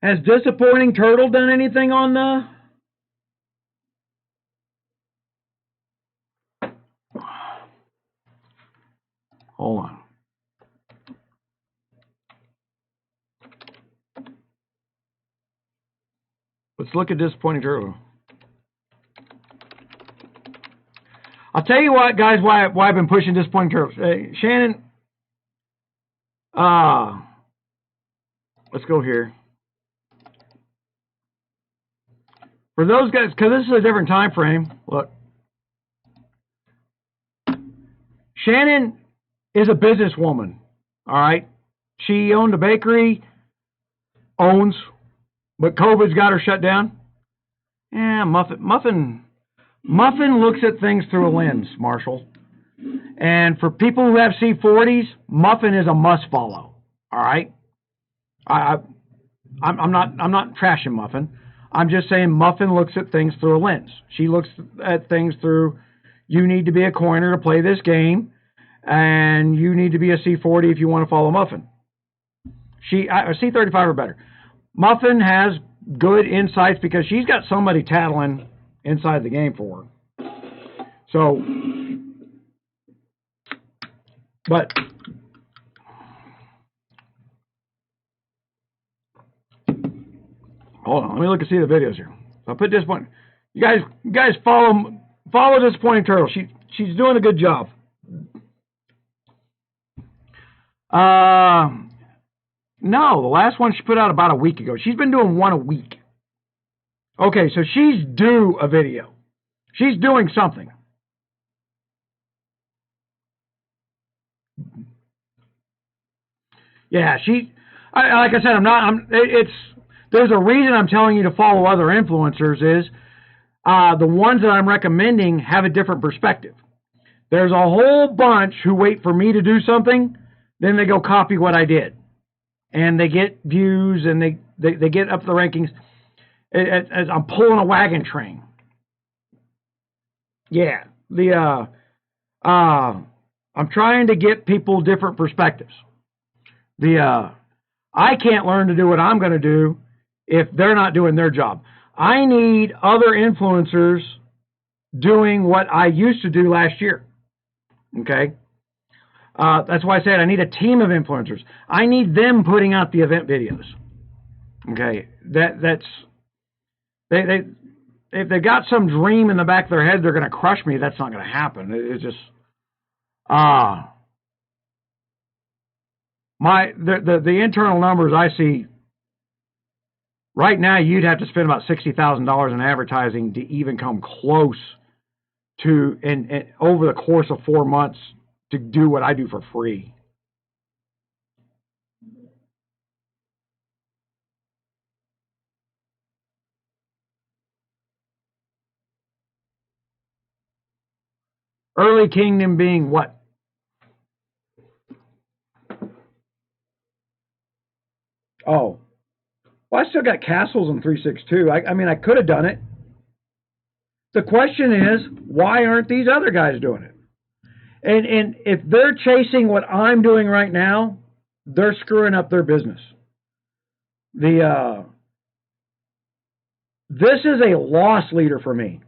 [SPEAKER 1] Has Disappointing Turtle done anything on the... Hold on. Let's look at Disappointing Turtle. I'll tell you what, guys, why I've been pushing Disappointing Turtles. Shannon, let's go here. For those guys, because this is a different time frame, look. Shannon is a businesswoman, all right? She owned a bakery, but COVID's got her shut down. Yeah, Muffin looks at things through a lens, Marshall. And for people who have C40s, Muffin is a must follow. All right. I'm not trashing Muffin. I'm just saying Muffin looks at things through a lens. She looks at things through, you need to be a coiner to play this game, and you need to be a C40 if you want to follow Muffin. C35 or better. Muffin has good insights because she's got somebody tattling inside the game for her. So, but hold on, let me look and see the videos here. So I'll put Disappointing. You guys follow Disappointing Turtle. She's doing a good job. No, the last one she put out about a week ago. She's been doing one a week. Okay, so she's due a video. She's doing something. Yeah, like I said, there's a reason I'm telling you to follow other influencers is the ones that I'm recommending have a different perspective. There's a whole bunch who wait for me to do something, then they go copy what I did. And they get views and they get up the rankings. As I'm pulling a wagon train. Yeah. I'm trying to get people different perspectives. I can't learn to do what I'm going to do if they're not doing their job. I need other influencers doing what I used to do last year. Okay? That's why I said I need a team of influencers. I need them putting out the event videos. Okay? If they've got some dream in the back of their head, they're going to crush me. That's not going to happen. It's just, the internal numbers I see right now, you'd have to spend about $60,000 in advertising to even come close to, and over the course of 4 months, to do what I do for free. Early Kingdom being what? Oh. Well, I still got castles in 362. I mean, I could have done it. The question is, why aren't these other guys doing it? And if they're chasing what I'm doing right now, they're screwing up their business. This is a loss leader for me.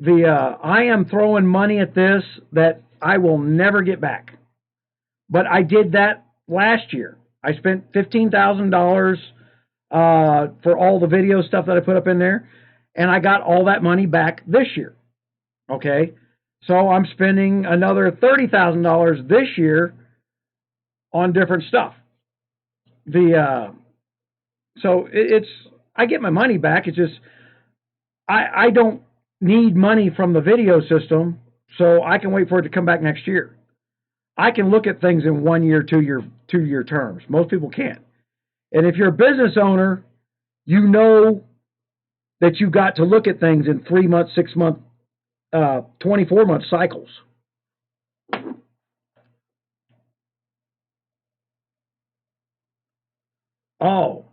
[SPEAKER 1] I am throwing money at this that I will never get back. But I did that last year. I spent $15,000 for all the video stuff that I put up in there, and I got all that money back this year. Okay? So I'm spending another $30,000 this year on different stuff. So it's, I get my money back. It's just, I don't need money from the video system, so I can wait for it to come back next year. I can look at things in 1 year, 2 year terms. Most people can't. And if you're a business owner, you know that you got to look at things in 3 month, 6 month, 24-month cycles. Oh.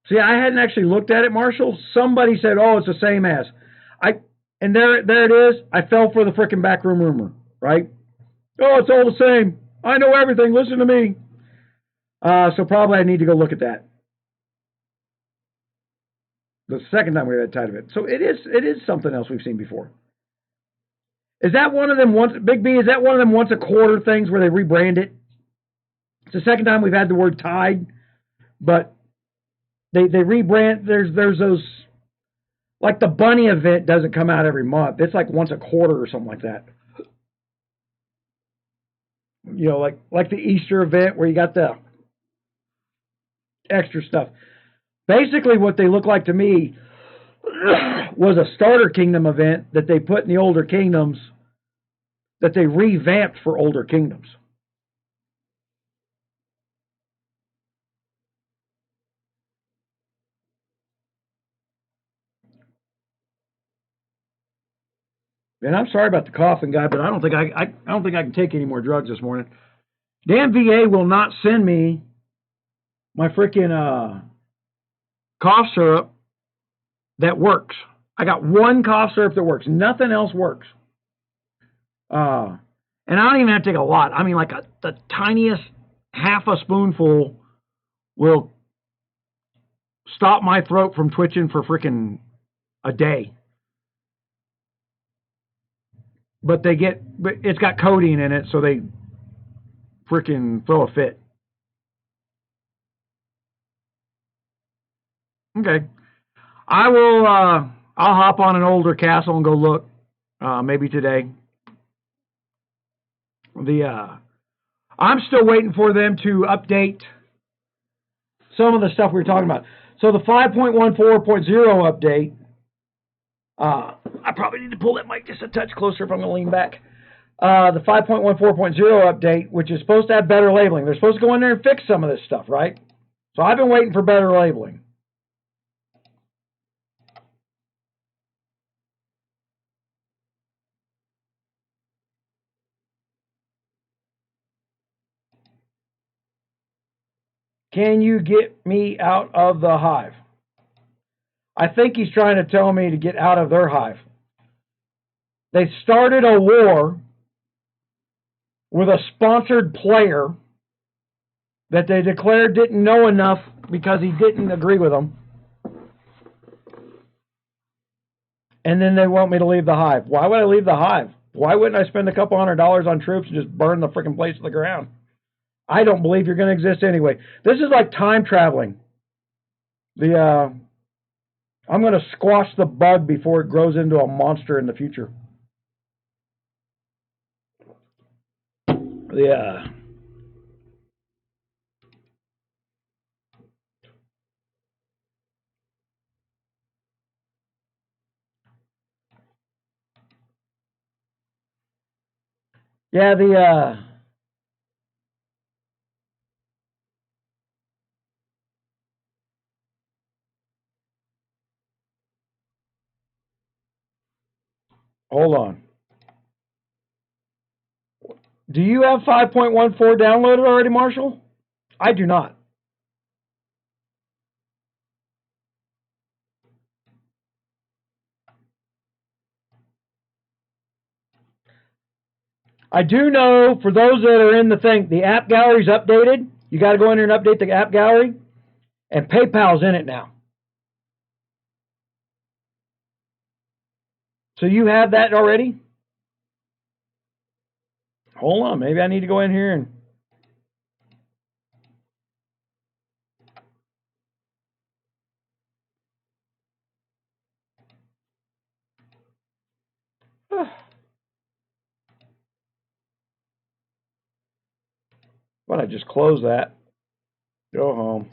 [SPEAKER 1] See, I hadn't actually looked at it, Marshall. Somebody said, "Oh, it's the same as." And there it is. I fell for the frickin' backroom rumor, right? Oh, it's all the same. I know everything. Listen to me. So probably I need to go look at that. The second time we had tied of it. So it is something else we've seen before. Is that one of them Big B, is that one of them once a quarter things where they rebrand it? It's the second time we've had the word Tide, but they rebrand. There's those, like the bunny event doesn't come out every month. It's like once a quarter or something like that. You know, like the Easter event where you got the extra stuff. Basically, what they look like to me was a starter kingdom event that they put in the older kingdoms, that they revamped for older kingdoms. And I'm sorry about the coughing, guy, but I don't think I don't think I can take any more drugs this morning. Damn VA will not send me my freaking cough syrup that works. I got one cough syrup that works. Nothing else works. And I don't even have to take a lot. I mean, like the tiniest half a spoonful will stop my throat from twitching for freaking a day. But it's got codeine in it, so they freaking throw a fit. Okay. I'll hop on an older castle and go look, maybe today. I'm still waiting for them to update some of the stuff we were talking about. So the 5.14.0 update, I probably need to pull that mic just a touch closer if I'm going to lean back. The 5.14.0 update, which is supposed to have better labeling. They're supposed to go in there and fix some of this stuff, right? So I've been waiting for better labeling. Can you get me out of the hive? I think he's trying to tell me to get out of their hive. They started a war with a sponsored player that they declared didn't know enough because he didn't agree with them. And then they want me to leave the hive. Why would I leave the hive? Why wouldn't I spend a couple $100 on troops and just burn the freaking place to the ground? I don't believe you're going to exist anyway. This is like time traveling. I'm going to squash the bug before it grows into a monster in the future. Yeah. Yeah, hold on. Do you have 5.14 downloaded already, Marshall? I do not. I do know, for those that are in the thing, the app gallery's updated. You got to go in there and update the app gallery. And PayPal's in it now. So you have that already? Hold on, maybe I need to go in here and... Why don't I just close that? Go home.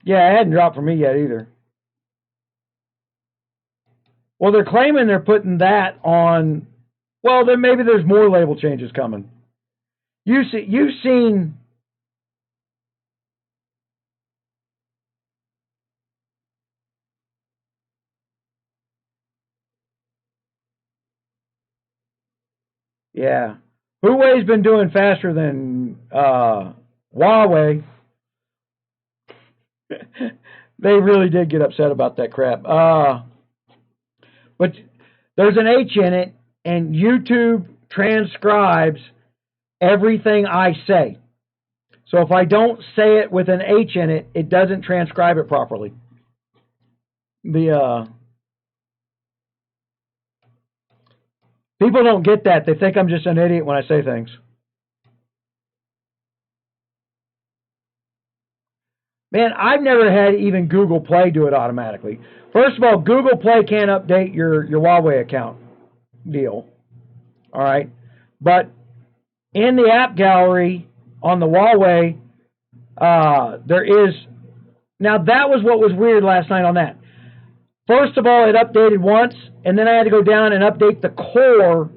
[SPEAKER 1] Yeah, it hadn't dropped for me yet either. Well, they're claiming they're putting that on. Well, then maybe there's more label changes coming. You've seen. Yeah, Huawei's been doing faster than Huawei. They really did get upset about that crap. But there's an H in it, and YouTube transcribes everything I say. So if I don't say it with an H in it, it doesn't transcribe it properly. People don't get that. They think I'm just an idiot when I say things. Man, I've never had even Google Play do it automatically. First of all, Google Play can't update your Huawei account deal. All right. But in the app gallery on the Huawei, there is... Now, that was what was weird last night on that. First of all, it updated once, and then I had to go down and update the core.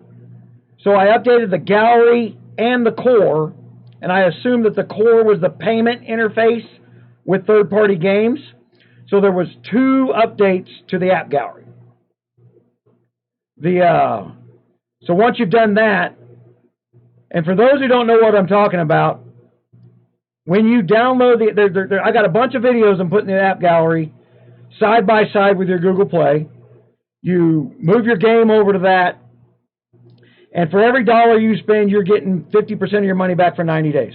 [SPEAKER 1] So I updated the gallery and the core, and I assumed that the core was the payment interface with third-party games. So there was 2 updates to the app gallery. So once you've done that, and for those who don't know what I'm talking about, when you download I got a bunch of videos I'm putting in the app gallery side by side with your Google Play. You move your game over to that, and for every $1 you spend, you're getting 50% of your money back for 90 days.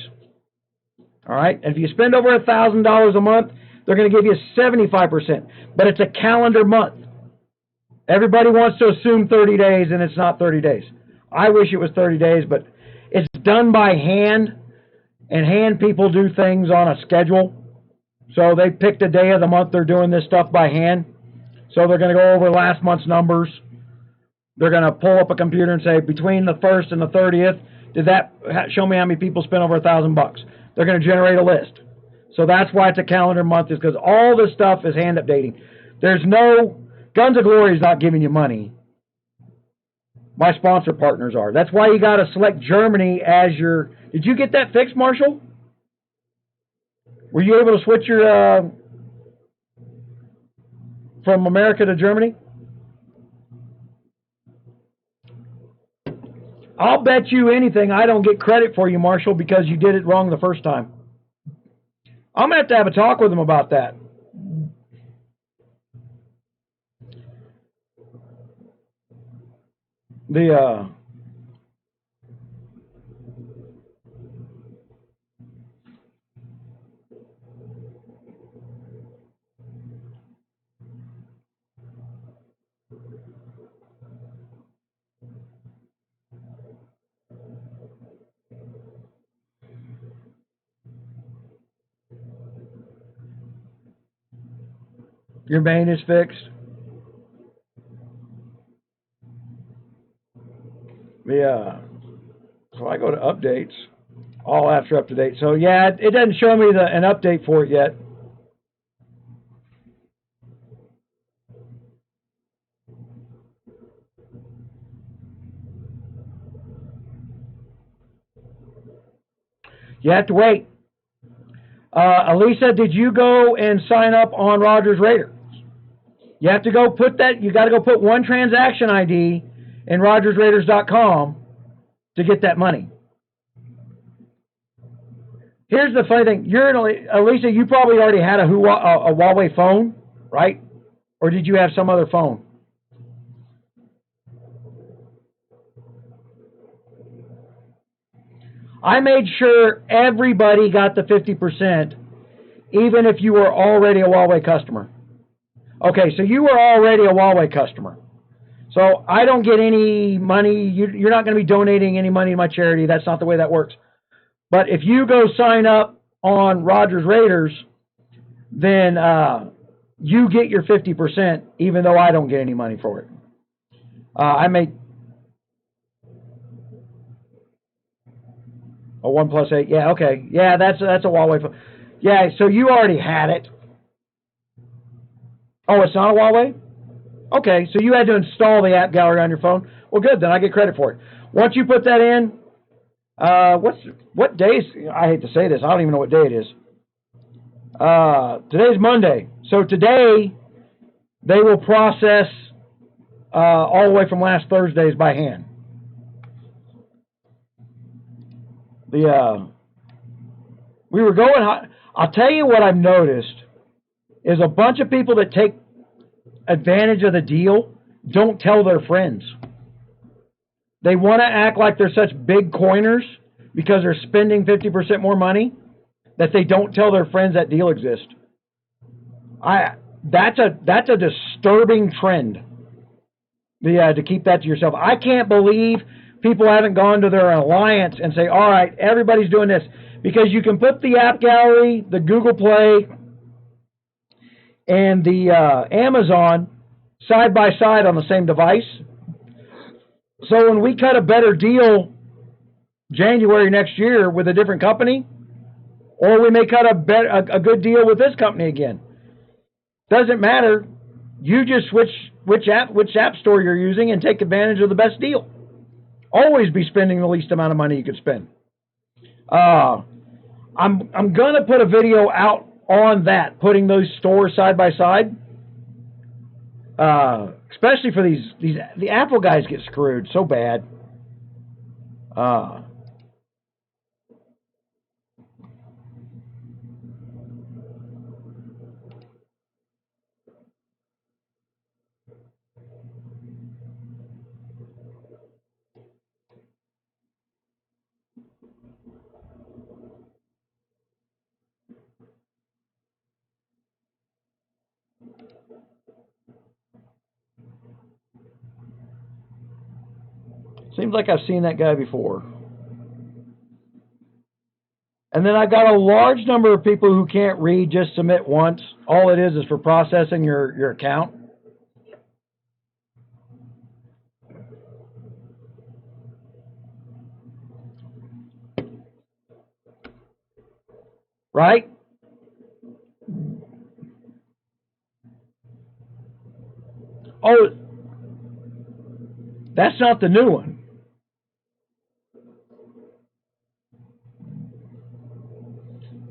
[SPEAKER 1] All right? And if you spend over $1,000 a month, they're going to give you 75%. But it's a calendar month. Everybody wants to assume 30 days, and it's not 30 days. I wish it was 30 days, but it's done by hand, and hand people do things on a schedule. So they picked a day of the month they're doing this stuff by hand. So they're going to go over last month's numbers. They're going to pull up a computer and say, between the 1st and the 30th, did that show me how many people spent over $1,000? They're going to generate a list. So that's why it's a calendar month, is because all this stuff is hand updating. There's no... Guns of Glory is not giving you money. My sponsor partners are. That's why you got to select Germany as your... Did you get that fixed, Marshall? Were you able to switch your... from America to Germany? I'll bet you anything I don't get credit for you, Marshall, because you did it wrong the first time. I'm going to have a talk with him about that. Your main is fixed. So I go to updates. All apps are up to date. So yeah, it doesn't show me an update for it yet. You have to wait. Elisa, did you go and sign up on Rogers Raider? You have to go put that. You got to go put one transaction ID in RogersRaiders.com to get that money. Here's the funny thing. Elisa, you probably already had a Huawei phone, right? Or did you have some other phone? I made sure everybody got the 50%, even if you were already a Huawei customer. Okay, so you were already a Huawei customer. So I don't get any money. You're not going to be donating any money to my charity. That's not the way that works. But if you go sign up on Rogers Raiders, then you get your 50%, even though I don't get any money for it.
[SPEAKER 2] I made... A 1 plus 8. Yeah, okay. Yeah, that's a Huawei phone. Yeah, so you already had it. Oh, it's not a Huawei? Okay, so you had to install the app gallery on your phone. Well, good, then I get credit for it. Once you put that in, what days? I hate to say this. I don't even know what day it is. Today's Monday. So today, they will process all the way from last Thursdays by hand. We were going. I'll tell you what I've noticed is a bunch of people that take advantage of the deal don't tell their friends. They want to act like they're such big coiners because they're spending 50% more money that they don't tell their friends that deal exists. That's a disturbing trend. To keep that to yourself. I can't believe people haven't gone to their alliance and say, all right, everybody's doing this. Because you can put the app gallery, the Google Play, and the Amazon side by side on the same device. So when we cut a better deal January next year with a different company, or we may cut a good deal with this company again, doesn't matter. You just switch which app store you're using and take advantage of the best deal. Always be spending the least amount of money you could spend. I'm gonna put a video out on that, putting those stores side by side. Especially for the Apple guys get screwed so bad. Seems like I've seen that guy before. And then I've got a large number of people who can't read, just submit once. All it is for processing your account. Right? Oh, that's not the new one.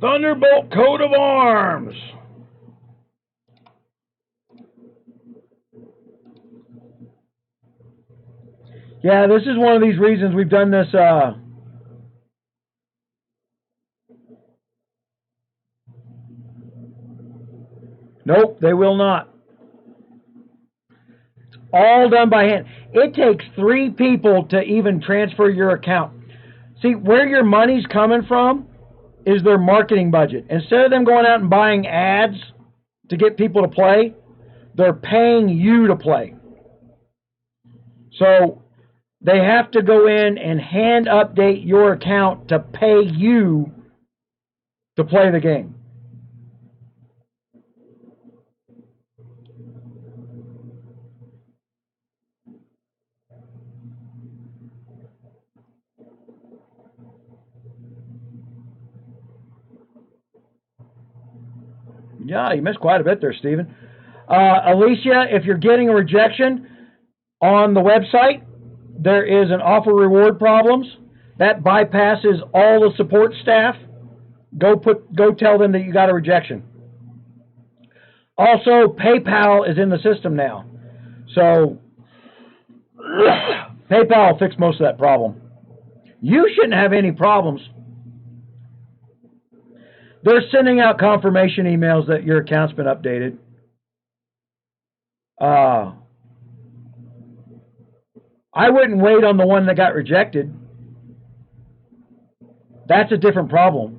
[SPEAKER 2] Thunderbolt coat of arms. Yeah, this is one of these reasons we've done this. Nope, they will not. It's all done by hand. It takes 3 people to even transfer your account. See, where your money's coming from is their marketing budget. Instead of them going out and buying ads to get people to play, they're paying you to play. So they have to go in and hand update your account to pay you to play the game. Yeah, you missed quite a bit there, Stephen. Alicia, if you're getting a rejection on the website, there is an offer reward problems. That bypasses all the support staff. Go tell them that you got a rejection. Also, PayPal is in the system now. So, PayPal will fix most of that problem. You shouldn't have any problems. They're sending out confirmation emails that your account's been updated. I wouldn't wait on the one that got rejected. That's a different problem.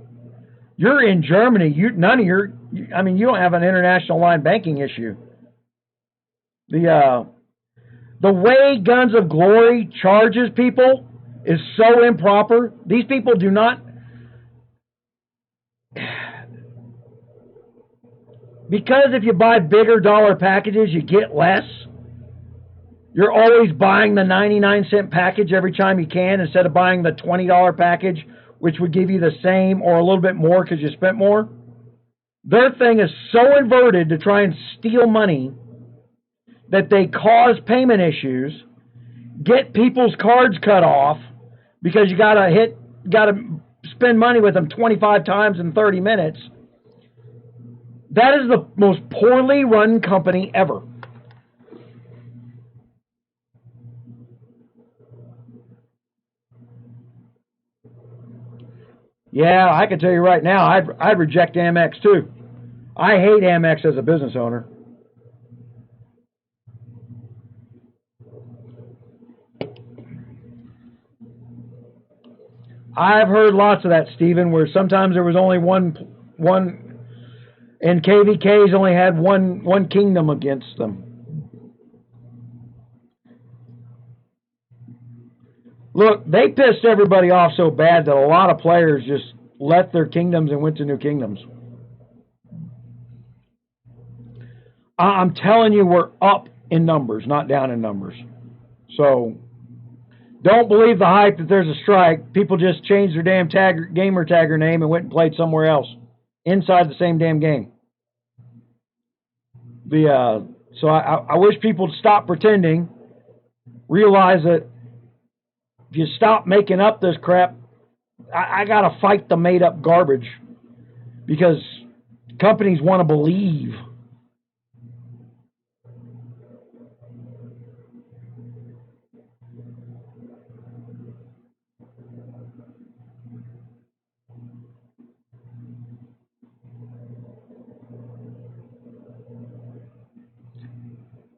[SPEAKER 2] You're in Germany. You don't have an international line banking issue. The way Guns of Glory charges people is so improper. These people do not... Because if you buy bigger dollar packages, you get less. You're always buying the 99-cent package every time you can instead of buying the $20 package, which would give you the same or a little bit more because you spent more. Their thing is so inverted to try and steal money that they cause payment issues, get people's cards cut off because you gotta spend money with them 25 times in 30 minutes. That is the most poorly run company ever. Yeah, I can tell you right now, I'd reject Amex too. I hate Amex as a business owner. I've heard lots of that, Stephen, where sometimes there was only one, and KVK's only had one kingdom against them. Look, they pissed everybody off so bad that a lot of players just left their kingdoms and went to new kingdoms. I'm telling you, we're up in numbers, not down in numbers. So don't believe the hype that there's a strike. People just changed their damn gamer tagger name and went and played somewhere else inside the same damn game. So I wish people would stop pretending, realize that if you stop making up this crap, I got to fight the made-up garbage because companies want to believe.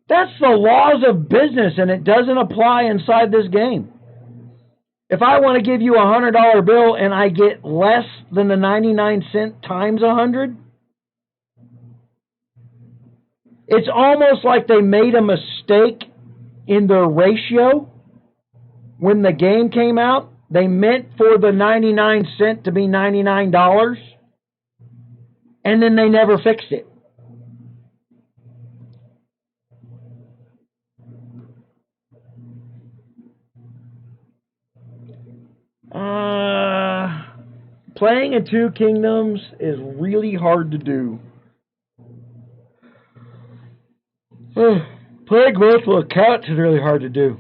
[SPEAKER 2] That's the laws of business, and it doesn't apply inside this game. If I want to give you a $100 bill and I get less than the 99 cent times 100, it's almost like they made a mistake in their ratio when the game came out. They meant for the 99 cent to be $99, and then they never fixed it. Playing in two kingdoms is really hard to do. Playing multiple accounts is really hard to do.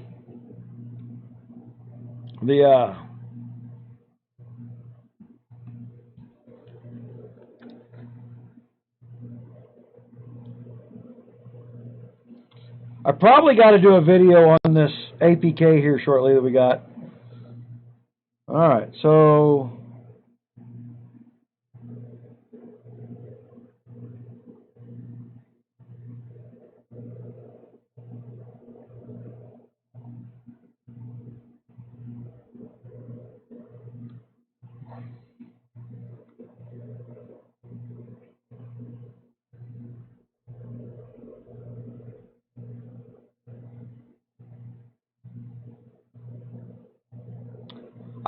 [SPEAKER 2] I probably got to do a video on this APK here shortly that we got. All right, so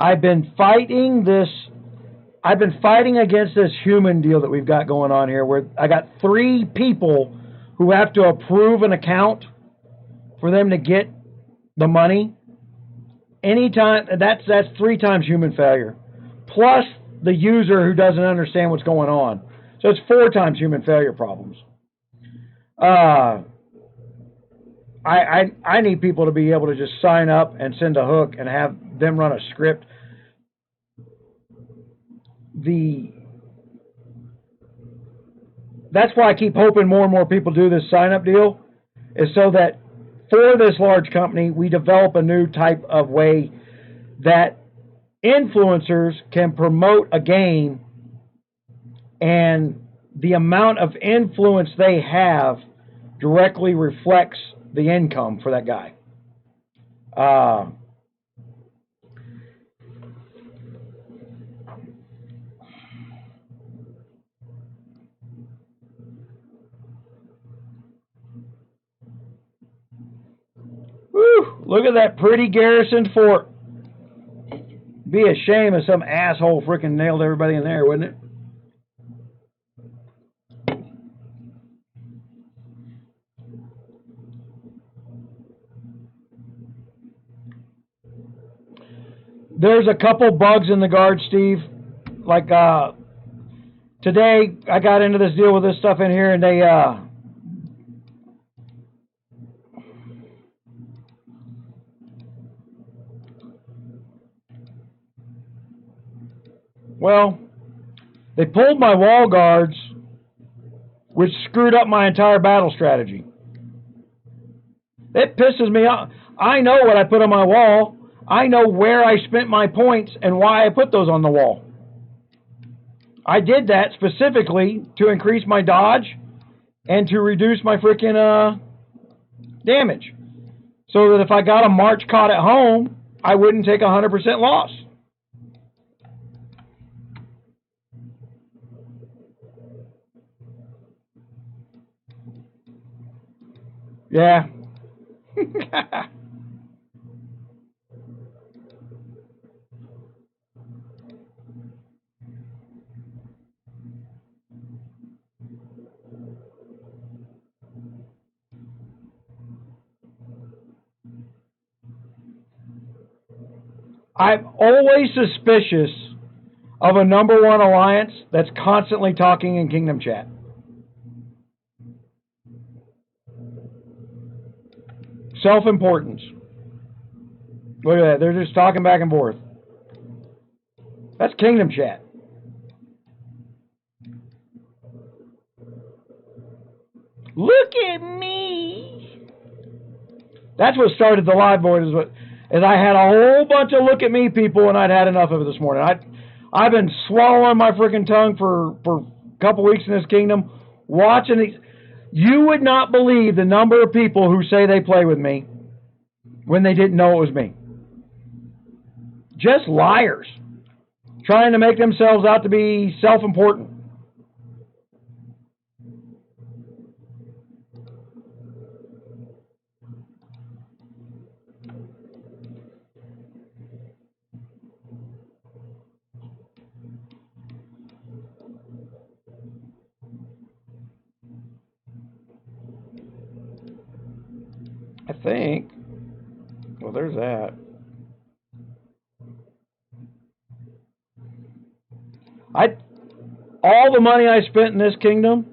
[SPEAKER 2] I've been fighting against this human deal that we've got going on here, where I got 3 people who have to approve an account for them to get the money. Anytime, that's 3 times human failure, plus the user who doesn't understand what's going on. So it's 4 times human failure problems. I need people to be able to just sign up and send a hook and have them run a script. That's why I keep hoping more and more people do this sign-up deal, is so that for this large company, we develop a new type of way that influencers can promote a game, and the amount of influence they have directly reflects the income for that guy. Woo, look at that pretty garrison fort. Be a shame if some asshole freaking nailed everybody in there, wouldn't it? there's a couple bugs in the guard, Steve. Like today, I got into this deal with this stuff in here, and they well, they pulled my wall guards, which screwed up my entire battle strategy. It pisses me off. I know what I put on my wall. I know where I spent my points and why I put those on the wall. I did that specifically to increase my dodge and to reduce my freaking damage. So that if I got a march caught at home, I wouldn't take 100% loss. Yeah. I'm always suspicious of a number one alliance that's constantly talking in Kingdom chat. Self-importance. Look at that. They're just talking back and forth. That's Kingdom chat. Look at me. That's what started the live void. Is I had a whole bunch of look at me people, and I'd had enough of it this morning. I've been swallowing my freaking tongue for a couple weeks in this kingdom, watching these. You would not believe the number of people who say they play with me when they didn't know it was me. Just liars, trying to make themselves out to be self-important. I think, well, there's that. All the money I spent in this kingdom,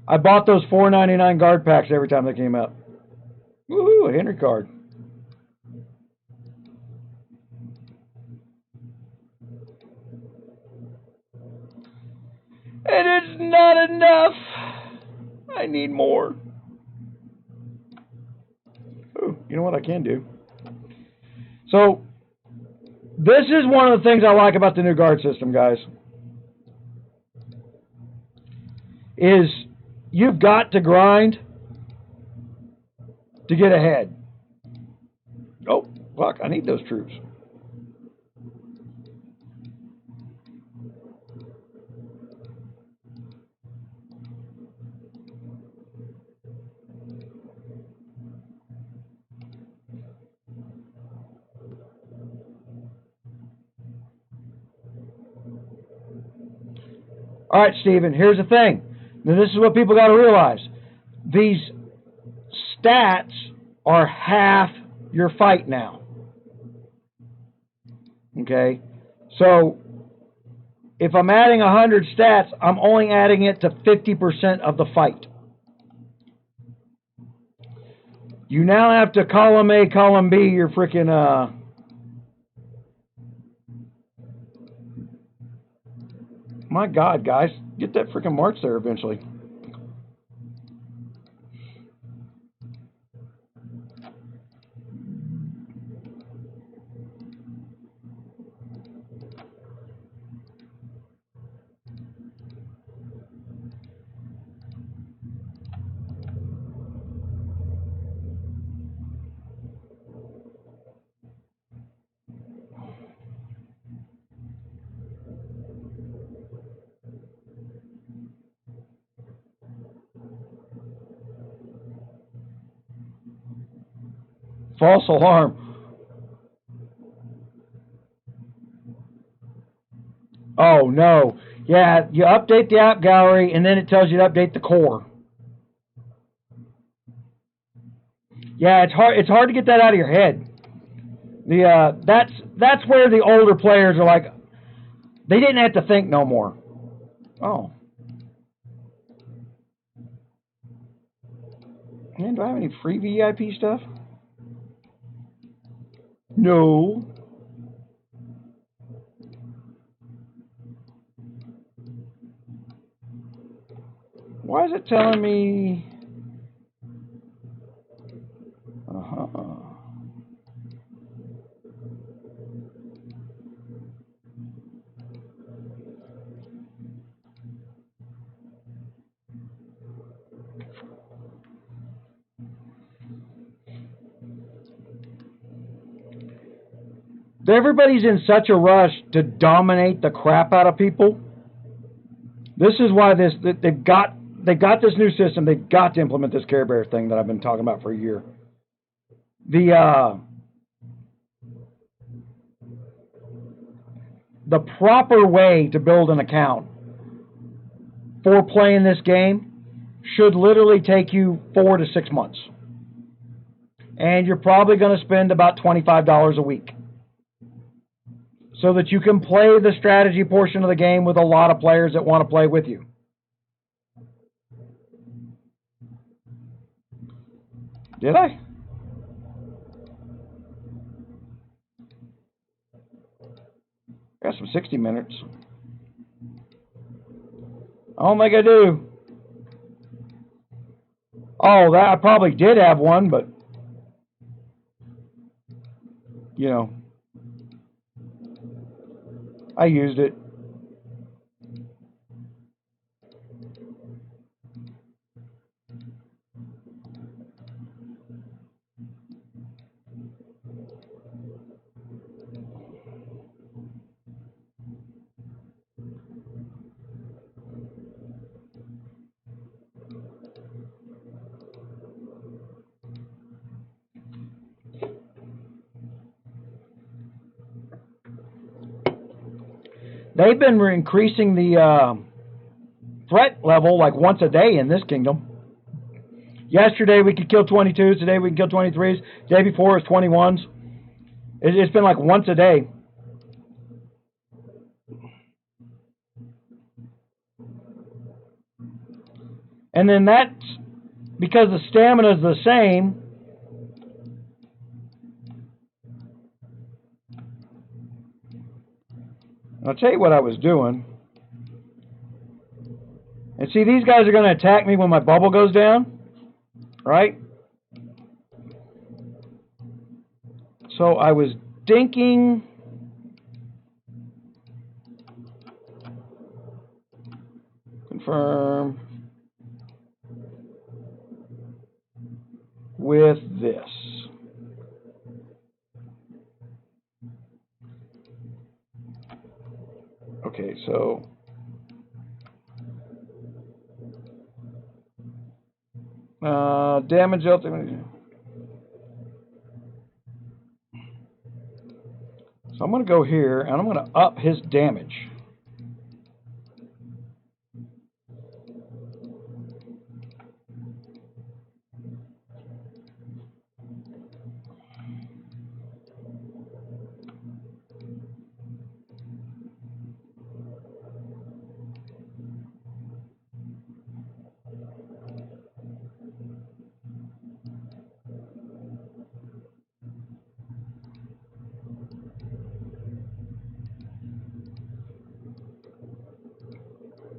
[SPEAKER 2] I bought those $4.99 guard packs every time they came out. Woohoo, a Henry card. And it's not enough. I need more. Ooh, you know what I can do? So, this is one of the things I like about the new guard system, guys. Is you've got to grind to get ahead. Oh, fuck, I need those troops. All right, Stephen, here's the thing. Now, this is what people got to realize. These stats are half your fight now. Okay? So, if I'm adding 100 stats, I'm only adding it to 50% of the fight. You now have to column A, column B, your freaking, my God, guys, get that freaking march there eventually. False alarm. Oh, no. Yeah, you update the app gallery, and then it tells you to update the core. Yeah, it's hard to get that out of your head. That's where the older players are like, they didn't have to think no more. Oh. Man, do I have any free VIP stuff? No. Why is it telling me? Everybody's in such a rush to dominate the crap out of people. This is why they've got this new system. They've got to implement this Care Bear thing that I've been talking about for a year. The proper way to build an account for playing this game should literally take you 4 to 6 months. And you're probably going to spend about $25 a week, so that you can play the strategy portion of the game with a lot of players that want to play with you. Did I? Got some 60 minutes. I don't think I do. Oh, that I probably did have one, but you know, I used it. They've been increasing the threat level like once a day in this kingdom. Yesterday we could kill 22s. Today we can kill 23s. The day before it was 21s. It's been like once a day. And then that's because the stamina is the same. I'll tell you what I was doing. And see, these guys are going to attack me when my bubble goes down, right? So I was dinking. Confirm with this. Okay, so damage ultimately. So I'm going to go here and I'm going to up his damage.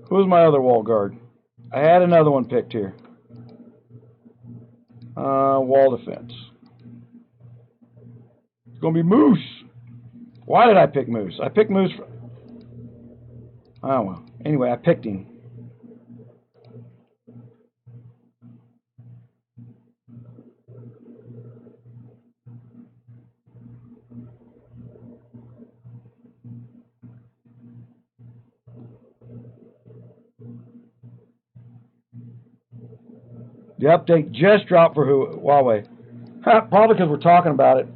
[SPEAKER 2] Who's my other wall guard? I had another one picked here. Wall defense. It's going to be Moose. Why did I pick Moose? I picked Moose for... Oh, well. Anyway, I picked him. The update just dropped for Huawei. Probably because we're talking about it.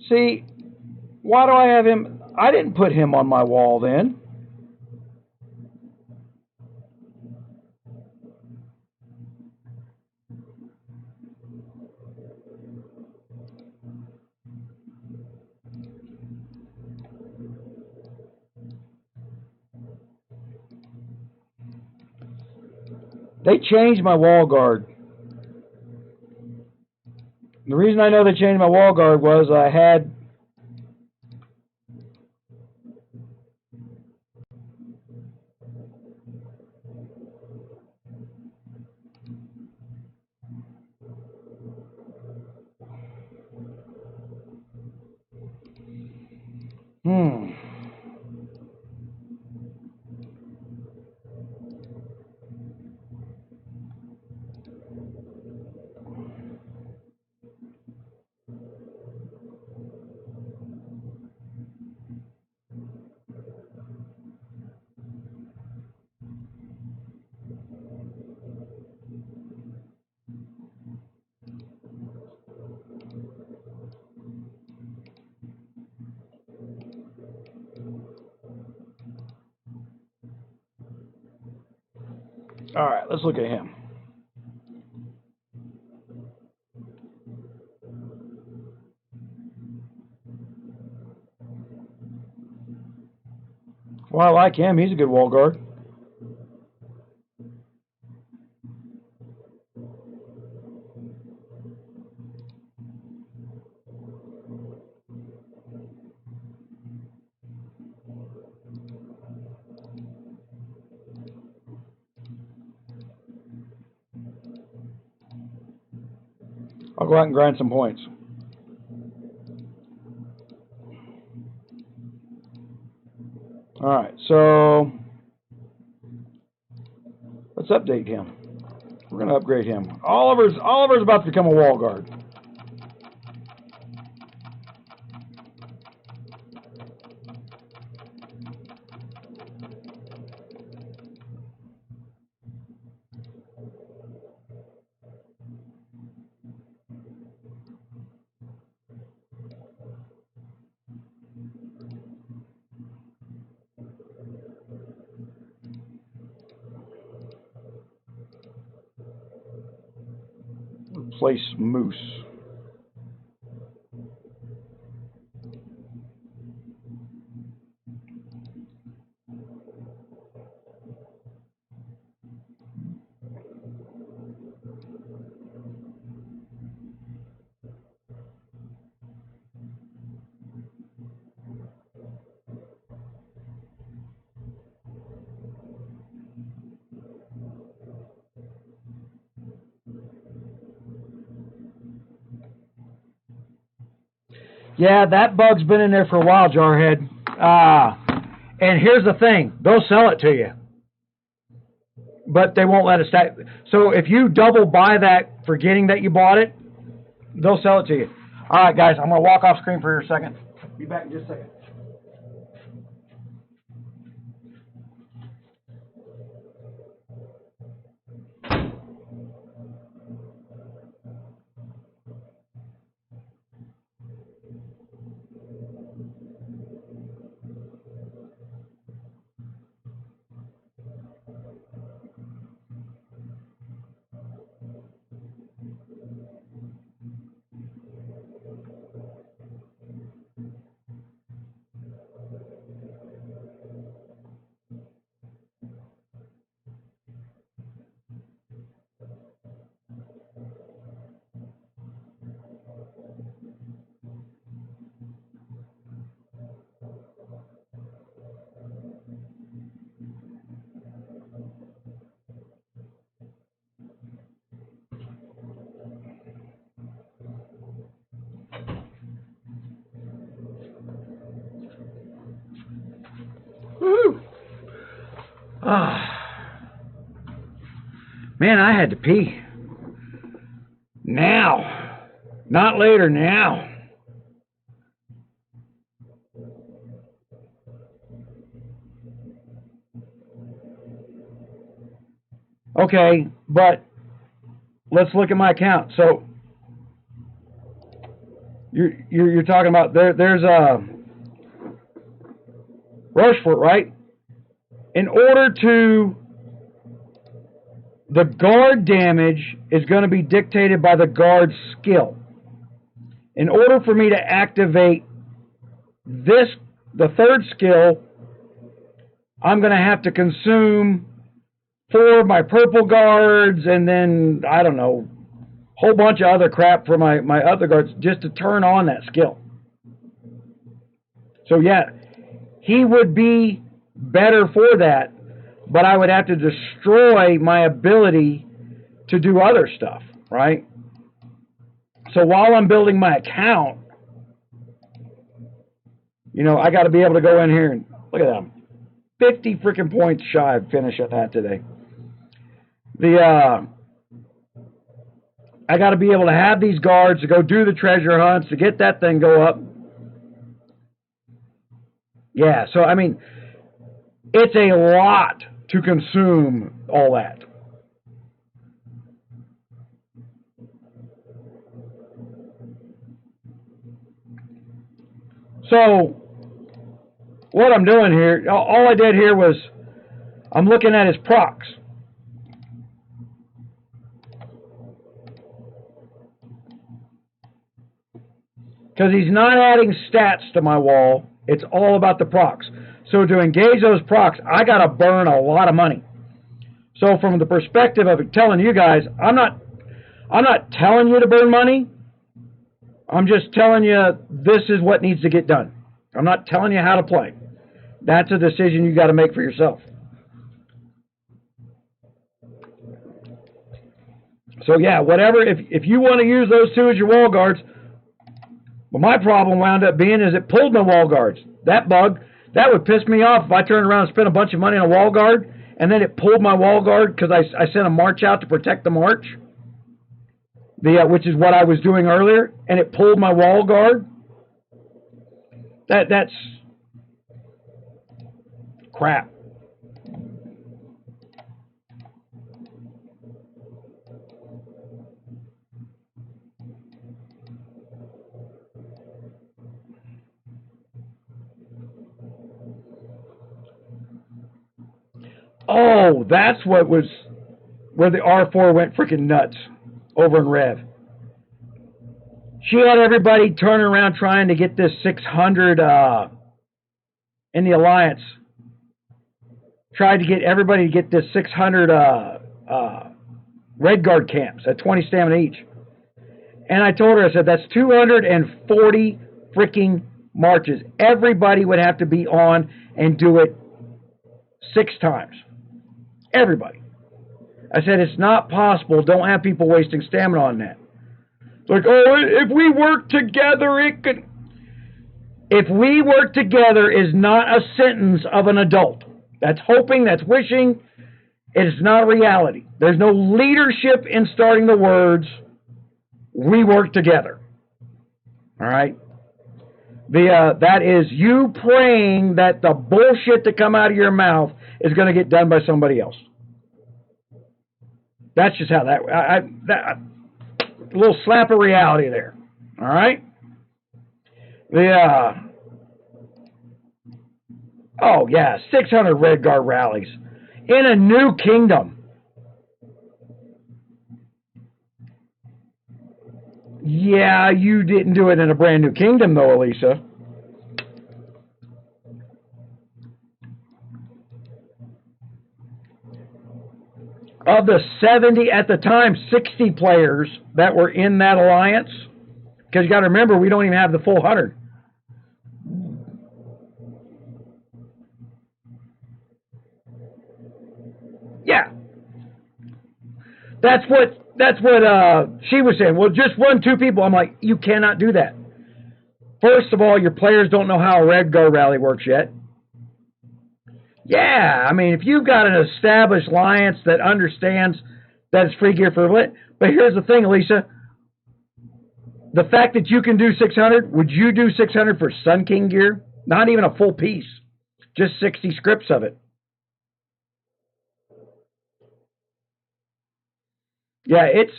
[SPEAKER 2] See, why do I have him? I didn't put him on my wall then. They changed my wall guard. The reason I know they changed my wall guard was I had all right, let's look at him. Well, I like him. He's a good wall guard. I'll go out and grind some points. All right, so let's update him. We're going to upgrade him. Oliver's about to become a wall guard. Replace Moose. Yeah, that bug's been in there for a while, Jarhead. And here's the thing. They'll sell it to you. But they won't let it stack. So if you double buy that forgetting that you bought it, they'll sell it to you. All right, guys, I'm going to walk off screen for a second. Be back in just a second. Woo! Man, I had to pee. Now. Not later, now. Okay, but let's look at my account. So you're talking about there's a Rochefort, right? In order to, the guard damage is going to be dictated by the guard's skill. In order for me to activate this, the third skill, I'm going to have to consume 4 of my purple guards, and then, I don't know, whole bunch of other crap for my other guards just to turn on that skill. So yeah, he would be better for that, but I would have to destroy my ability to do other stuff, right? So while I'm building my account, you know, I got to be able to go in here and look at them, 50 freaking points shy of finish at that today. I got to be able to have these guards to go do the treasure hunts, to get that thing go up. Yeah, so I mean, it's a lot to consume all that. So what I'm doing here, all I did here was I'm looking at his procs. Because he's not adding stats to my wall. It's all about the procs. So to engage those procs, I got to burn a lot of money. So from the perspective of telling you guys, I'm not telling you to burn money. I'm just telling you this is what needs to get done. I'm not telling you how to play. That's a decision you got to make for yourself. So yeah, whatever, if you want to use those 2 as your wall guards. Well, my problem wound up being is it pulled my wall guards. That bug, that would piss me off if I turned around and spent a bunch of money on a wall guard, and then it pulled my wall guard because I sent a march out to protect the march, which is what I was doing earlier, and it pulled my wall guard. That's crap. Oh, that's what was where the R4 went freaking nuts over in Rev. She had everybody turning around trying to get this 600 in the Alliance. Tried to get everybody to get this 600 Red Guard camps at 20 stamina each. And I told her, I said, that's 240 freaking marches. Everybody would have to be on and do it 6 times. Everybody. I said, it's not possible. Don't have people wasting stamina on that. It's like, oh, if we work together, it could. If we work together is not a sentence of an adult. That's hoping, that's wishing. It's not reality. There's no leadership in starting the words, we work together. All right? That is you praying that the bullshit that come out of your mouth is going to get done by somebody else. That's just how that a little slap of reality there. All right? Oh, yeah, 600 Red Guard rallies in a new kingdom. Yeah, you didn't do it in a brand new kingdom, though, Elisa. Of the 70, at the time, 60 players that were in that alliance, because you got to remember, we don't even have the full 100. Yeah. That's what she was saying. Well, just 1, 2 people. I'm like, you cannot do that. First of all, your players don't know how a Red Guard rally works yet. Yeah, I mean, if you've got an established alliance that understands that it's free gear for lit, but here's the thing, Lisa. The fact that you can do 600, would you do 600 for Sun King gear? Not even a full piece, just 60 scripts of it. Yeah, it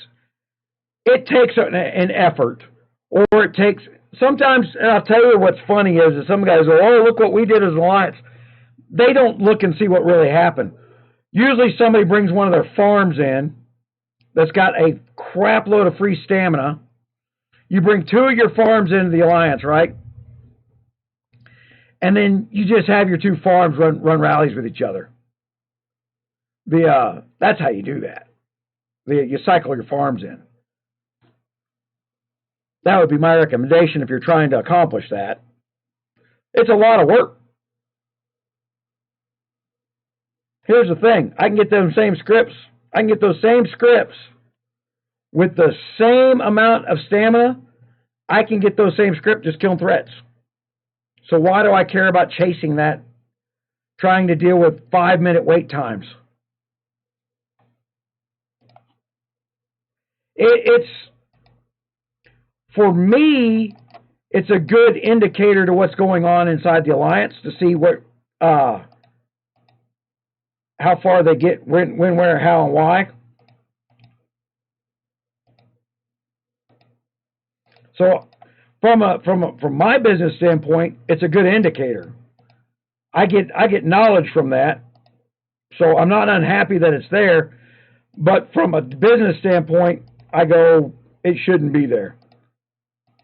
[SPEAKER 2] takes an effort, or it takes sometimes. And I'll tell you what's funny is that some guys go, "Oh, look what we did as an alliance." They don't look and see what really happened. Usually, somebody brings one of their farms in that's got a crap load of free stamina. You bring 2 of your farms into the alliance, right? And then you just have your 2 farms run rallies with each other. That's how you do that. You cycle your farms in. That would be my recommendation if you're trying to accomplish that. It's a lot of work. Here's the thing. I can get those same scripts. I can get those same scripts with the same amount of stamina. I can get those same scripts just killing threats. So why do I care about chasing that, trying to deal with 5-minute wait times? For me, it's a good indicator to what's going on inside the alliance to see what, how far they get, when, where, how, and why. So, from my business standpoint, it's a good indicator. I get knowledge from that, so I'm not unhappy that it's there. But from a business standpoint, I go, it shouldn't be there.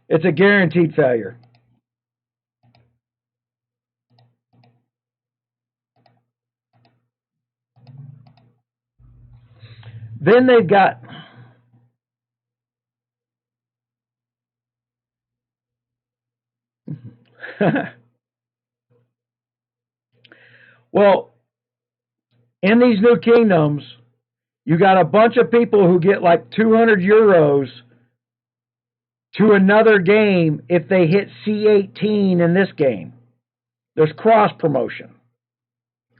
[SPEAKER 2] It's a guaranteed failure. Then they've got well, in these new kingdoms, you got a bunch of people who get like 200 euros to another game if they hit C18 in this game. There's cross promotion,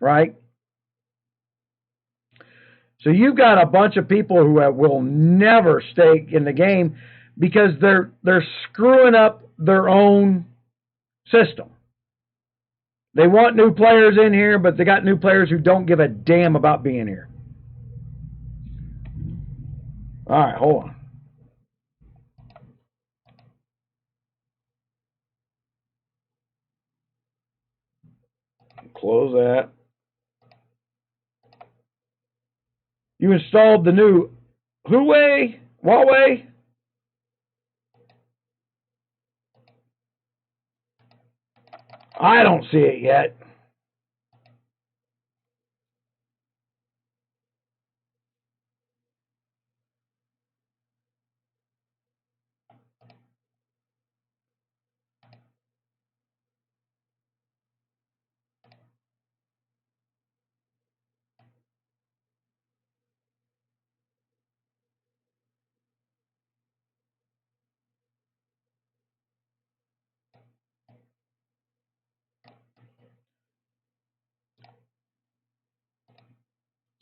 [SPEAKER 2] right? So you've got a bunch of people who will never stay in the game because they're screwing up their own system. They want new players in here, but they got new players who don't give a damn about being here. All right, hold on. Close that. You installed the new Huawei? I don't see it yet.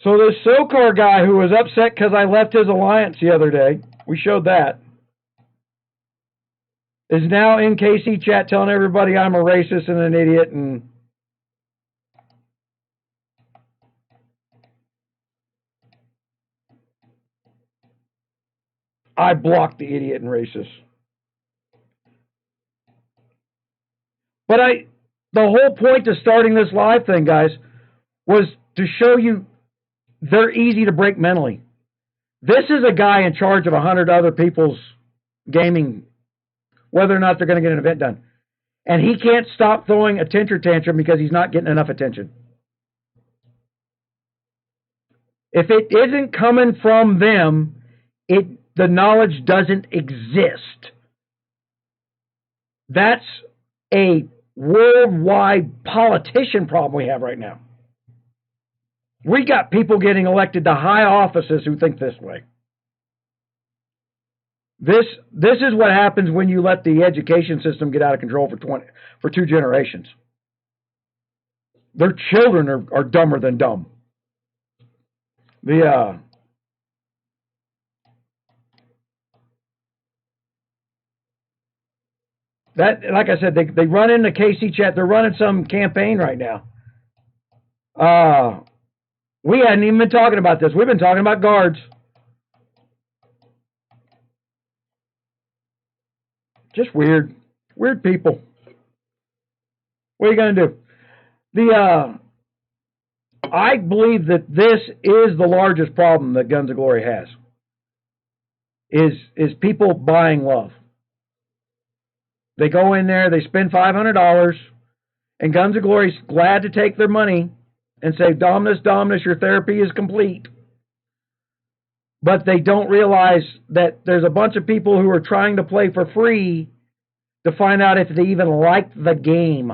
[SPEAKER 2] So this 𝗨𝘀𝗲 guy who was upset because I left his alliance the other day, we showed that, is now in 𝗙cie chat telling everybody I'm a racist and an idiot, and I blocked the idiot and racist. But the whole point of starting this live thing, guys, was to show you they're easy to break mentally. This is a guy in charge of 100 other people's gaming, whether or not they're going to get an event done. And he can't stop throwing a temper tantrum because he's not getting enough attention. If it isn't coming from them, the knowledge doesn't exist. That's a worldwide politician problem we have right now. We got people getting elected to high offices who think this way. This is what happens when you let the education system get out of control for 2 generations. Their children are dumber than dumb. That, like I said, they run into 𝗙cie chat. They're running some campaign right now. We hadn't even been talking about this. We've been talking about guards. Just weird. Weird people. What are you going to do? I believe that this is the largest problem that Guns of Glory has. Is people buying love. They go in there, they spend $500, and Guns of Glory's glad to take their money and say, Dominus, Dominus, your therapy is complete. But they don't realize that there's a bunch of people who are trying to play for free to find out if they even like the game.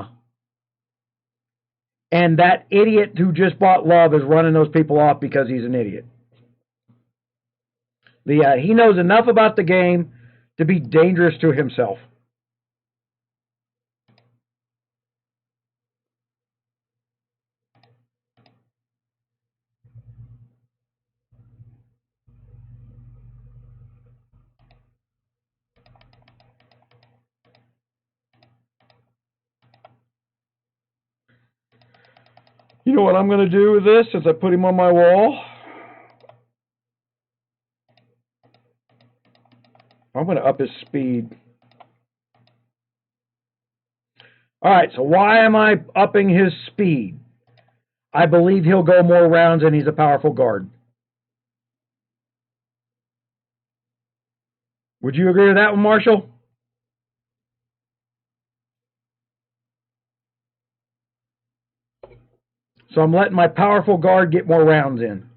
[SPEAKER 2] And that idiot who just bought love is running those people off because he's an idiot. He knows enough about the game to be dangerous to himself. You know what I'm going to do with this since I put him on my wall? I'm going to up his speed. All right, so why am I upping his speed? I believe he'll go more rounds and he's a powerful guard. Would you agree with that one, Marshall? So I'm letting my powerful guard get more rounds in.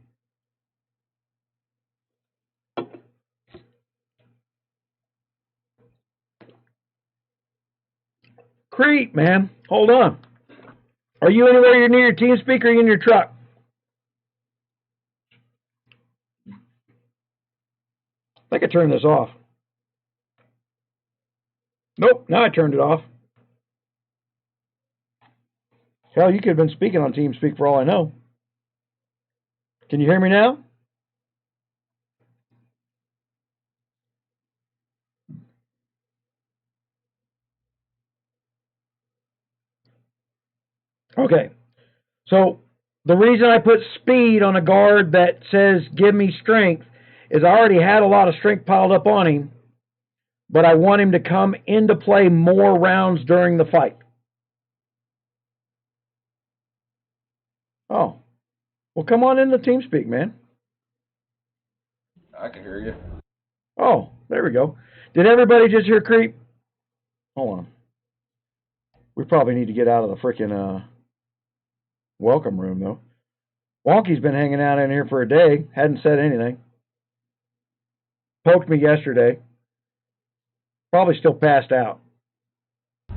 [SPEAKER 2] Crete, man. Hold on. Are you anywhere near your team speaker or are you in your truck? I think I turned this off. Nope, now I turned it off. Hell, you could have been speaking on TeamSpeak for all I know. Can you hear me now? Okay. So the reason I put speed on a guard that says give me strength is I already had a lot of strength piled up on him, but I want him to come into play more rounds during the fight. Oh. Well, come on into TeamSpeak, man.
[SPEAKER 3] I can hear you.
[SPEAKER 2] Oh, there we go. Did everybody just hear Creep? Hold on. We probably need to get out of the freaking welcome room, though. Wonky's been hanging out in here for a day. Hadn't said anything. Poked me yesterday. Probably still passed out.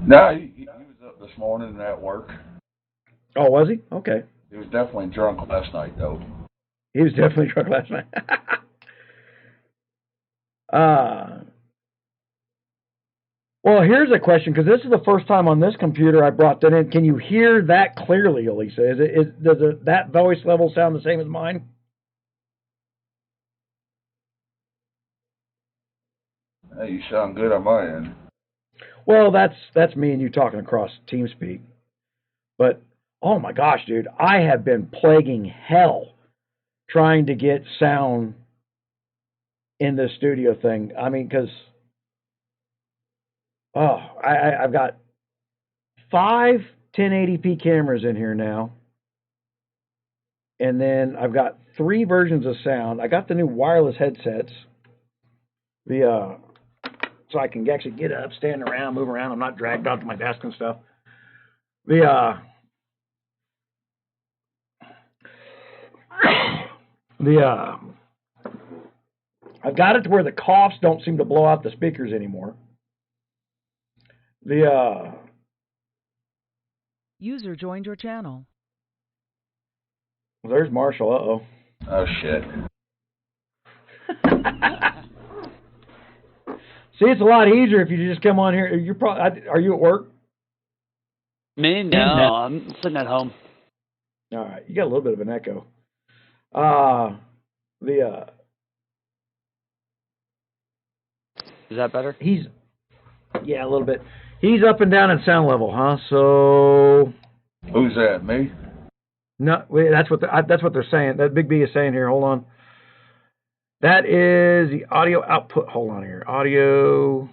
[SPEAKER 3] No, he was up this morning at work.
[SPEAKER 2] Oh, was he? Okay.
[SPEAKER 3] He was definitely drunk last night, though.
[SPEAKER 2] He was definitely drunk last night. Well, here's a question, because this is the first time on this computer I brought that in. Can you hear that clearly, Elisa? Does that voice level sound the same as mine?
[SPEAKER 3] Hey, you sound good on my end.
[SPEAKER 2] Well, that's me and you talking across TeamSpeak. But, oh my gosh, dude, I have been plaguing hell trying to get sound in this studio thing. I mean, because, I've got 5 1080p cameras in here now. And then I've got 3 versions of sound. I got the new wireless headsets. So I can actually get up, stand around, move around. I'm not dragged out to my desk and stuff. I've got it to where the coughs don't seem to blow out the speakers anymore.
[SPEAKER 4] User joined your channel.
[SPEAKER 2] There's Marshall. Uh-oh.
[SPEAKER 3] Oh, shit.
[SPEAKER 2] See, it's a lot easier if you just come on here. Are you at work?
[SPEAKER 5] Me? No, I'm sitting at home.
[SPEAKER 2] All right, you got a little bit of an echo.
[SPEAKER 5] Is that better?
[SPEAKER 2] Yeah, a little bit. He's up and down in sound level, huh? So.
[SPEAKER 3] Who's that? Me?
[SPEAKER 2] No, wait, that's what they're saying. That Big B is saying here. Hold on. That is the audio output. Hold on here. Audio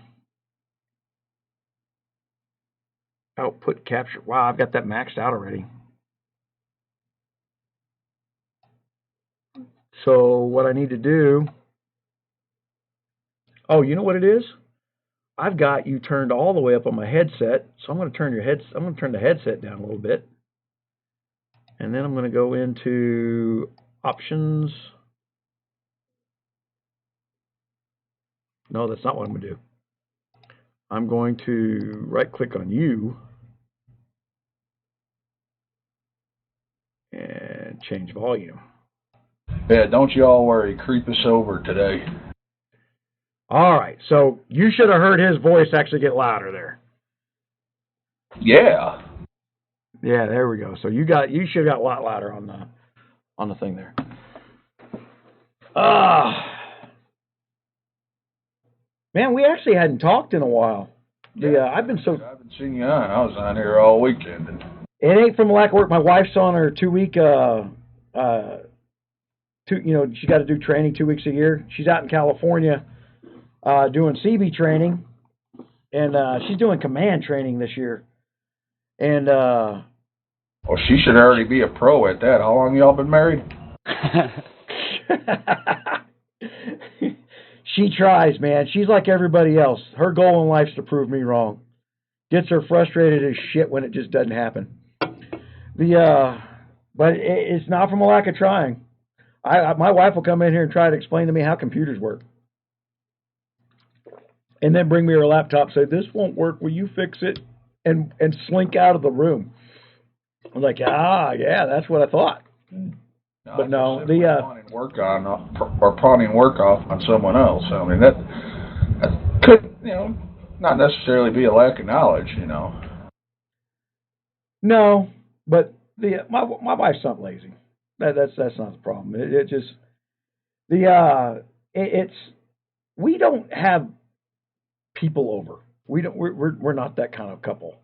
[SPEAKER 2] output capture. Wow, I've got that maxed out already. So what I need to do. Oh, you know what it is? I've got you turned all the way up on my headset. So I'm going to turn the headset down a little bit.
[SPEAKER 1] And then I'm going to go into options. No, that's not what I'm going to do. I'm going to right-click on you and change volume.
[SPEAKER 3] Yeah, don't you all worry. 𝗨𝘀𝗂𝗏 today.
[SPEAKER 1] All right, so you should have heard his voice actually get louder there.
[SPEAKER 3] Yeah.
[SPEAKER 1] Yeah, there we go. So you should have got a lot louder on the thing there. Man, we actually hadn't talked in a while. I've been
[SPEAKER 3] seeing you on. I was on here all weekend.
[SPEAKER 1] It ain't from lack of work. My wife's on her 2-week. She got to do training 2 weeks a year. She's out in California doing CB training, and she's doing command training this year. And
[SPEAKER 3] well, she should already be a pro at that. How long y'all been married?
[SPEAKER 1] She tries, man. She's like everybody else. Her goal in life is to prove me wrong. Gets her frustrated as shit when it just doesn't happen. But it's not from a lack of trying. My wife will come in here and try to explain to me how computers work, and then bring me her laptop, say, "This won't work. Will you fix it?" And slink out of the room. I'm like, yeah, that's what I thought.
[SPEAKER 3] No,
[SPEAKER 1] but no,
[SPEAKER 3] pawning work off on someone else. I mean, that could, not necessarily be a lack of knowledge,
[SPEAKER 1] No, but my wife's not lazy. That's not the problem. It just it's we don't have people over. We're not that kind of couple.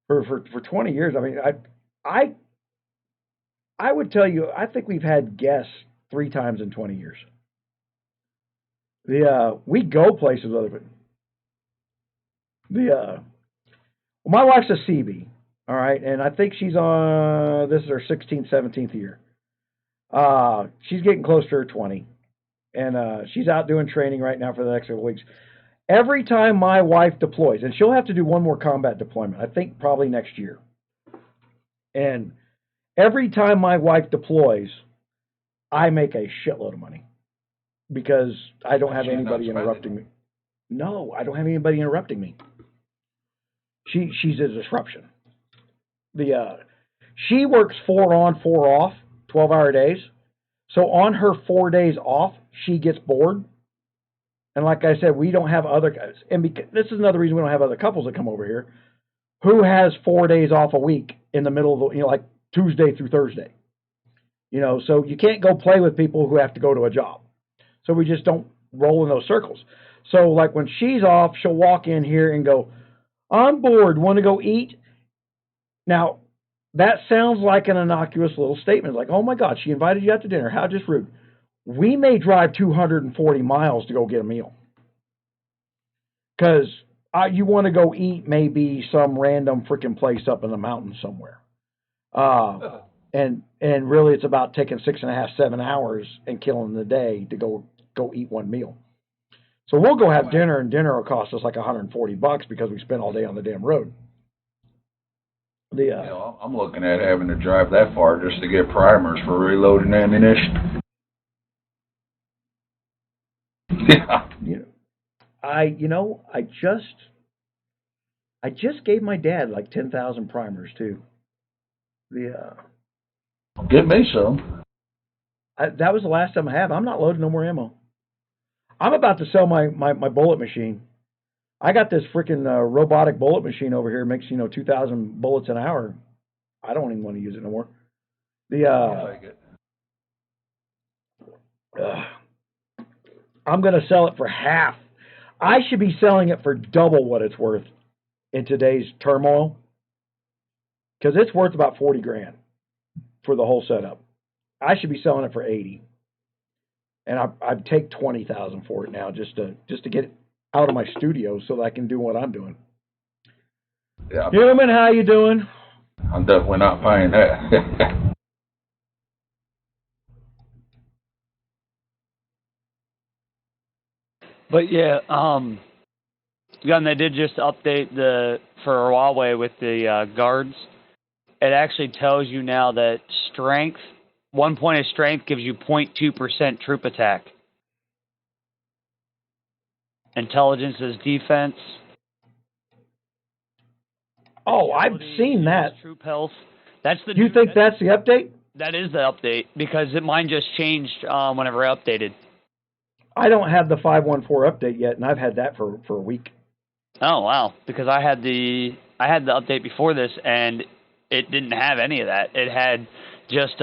[SPEAKER 1] For 20 years, I mean, I would tell you, I think we've had guests 3 times in 20 years. We go places with other people. My wife's a CB, all right, and I think she's on, this is her 16th, 17th year. She's getting close to her 20, and she's out doing training right now for the next couple weeks. Every time my wife deploys, and she'll have to do one more combat deployment, I think probably next year. And every time my wife deploys, I make a shitload of money because I don't have anybody interrupting me. No, I don't have anybody interrupting me. She's a disruption. She works 4 on, 4 off, 12-hour days. So on her 4 days off, she gets bored. And like I said, we don't have other guys. And this is another reason we don't have other couples that come over here. Who has 4 days off a week in the middle of, like Tuesday through Thursday? So you can't go play with people who have to go to a job. So we just don't roll in those circles. So like when she's off, she'll walk in here and go, "I'm bored, want to go eat?" Now, that sounds like an innocuous little statement. Like, oh my God, she invited you out to dinner. How just rude. We may drive 240 miles to go get a meal. Because you want to go eat maybe some random freaking place up in the mountains somewhere. And really it's about taking 6.5, 7 hours and killing the day to go eat one meal. So we'll go have dinner, and dinner will cost us like $140 because we spent all day on the damn road.
[SPEAKER 3] I'm looking at having to drive that far just to get primers for reloading ammunition. Yeah.
[SPEAKER 1] I just gave my dad like 10,000 primers too.
[SPEAKER 3] Give me some.
[SPEAKER 1] That was the last time I have. I'm not loading no more ammo. I'm about to sell my bullet machine. I got this freaking robotic bullet machine over here. It makes 2,000 bullets an hour. I don't even want to use it no more.
[SPEAKER 3] I'll take it.
[SPEAKER 1] I'm going to sell it for half. I should be selling it for double what it's worth in today's turmoil, because it's worth about 40 grand for the whole setup. I should be selling it for 80, and I'd take 20,000 for it now just to get it out of my studio so that I can do what I'm doing.
[SPEAKER 3] Yeah,
[SPEAKER 1] Human, how you doing?
[SPEAKER 3] I'm definitely not buying that.
[SPEAKER 5] But yeah, Gun, they did just update for Huawei with the guards. it actually tells you now that strength, 1 point of strength gives you 0.2% troop attack. Intelligence is defense.
[SPEAKER 2] Oh, I've seen that.
[SPEAKER 5] Troop health. That's the.
[SPEAKER 2] You think that's the update?
[SPEAKER 5] That is the update because mine just changed whenever I updated.
[SPEAKER 2] I don't have the 5.14 update yet, and I've had that for a week.
[SPEAKER 5] Oh wow! Because I had the update before this, and it didn't have any of that. It had just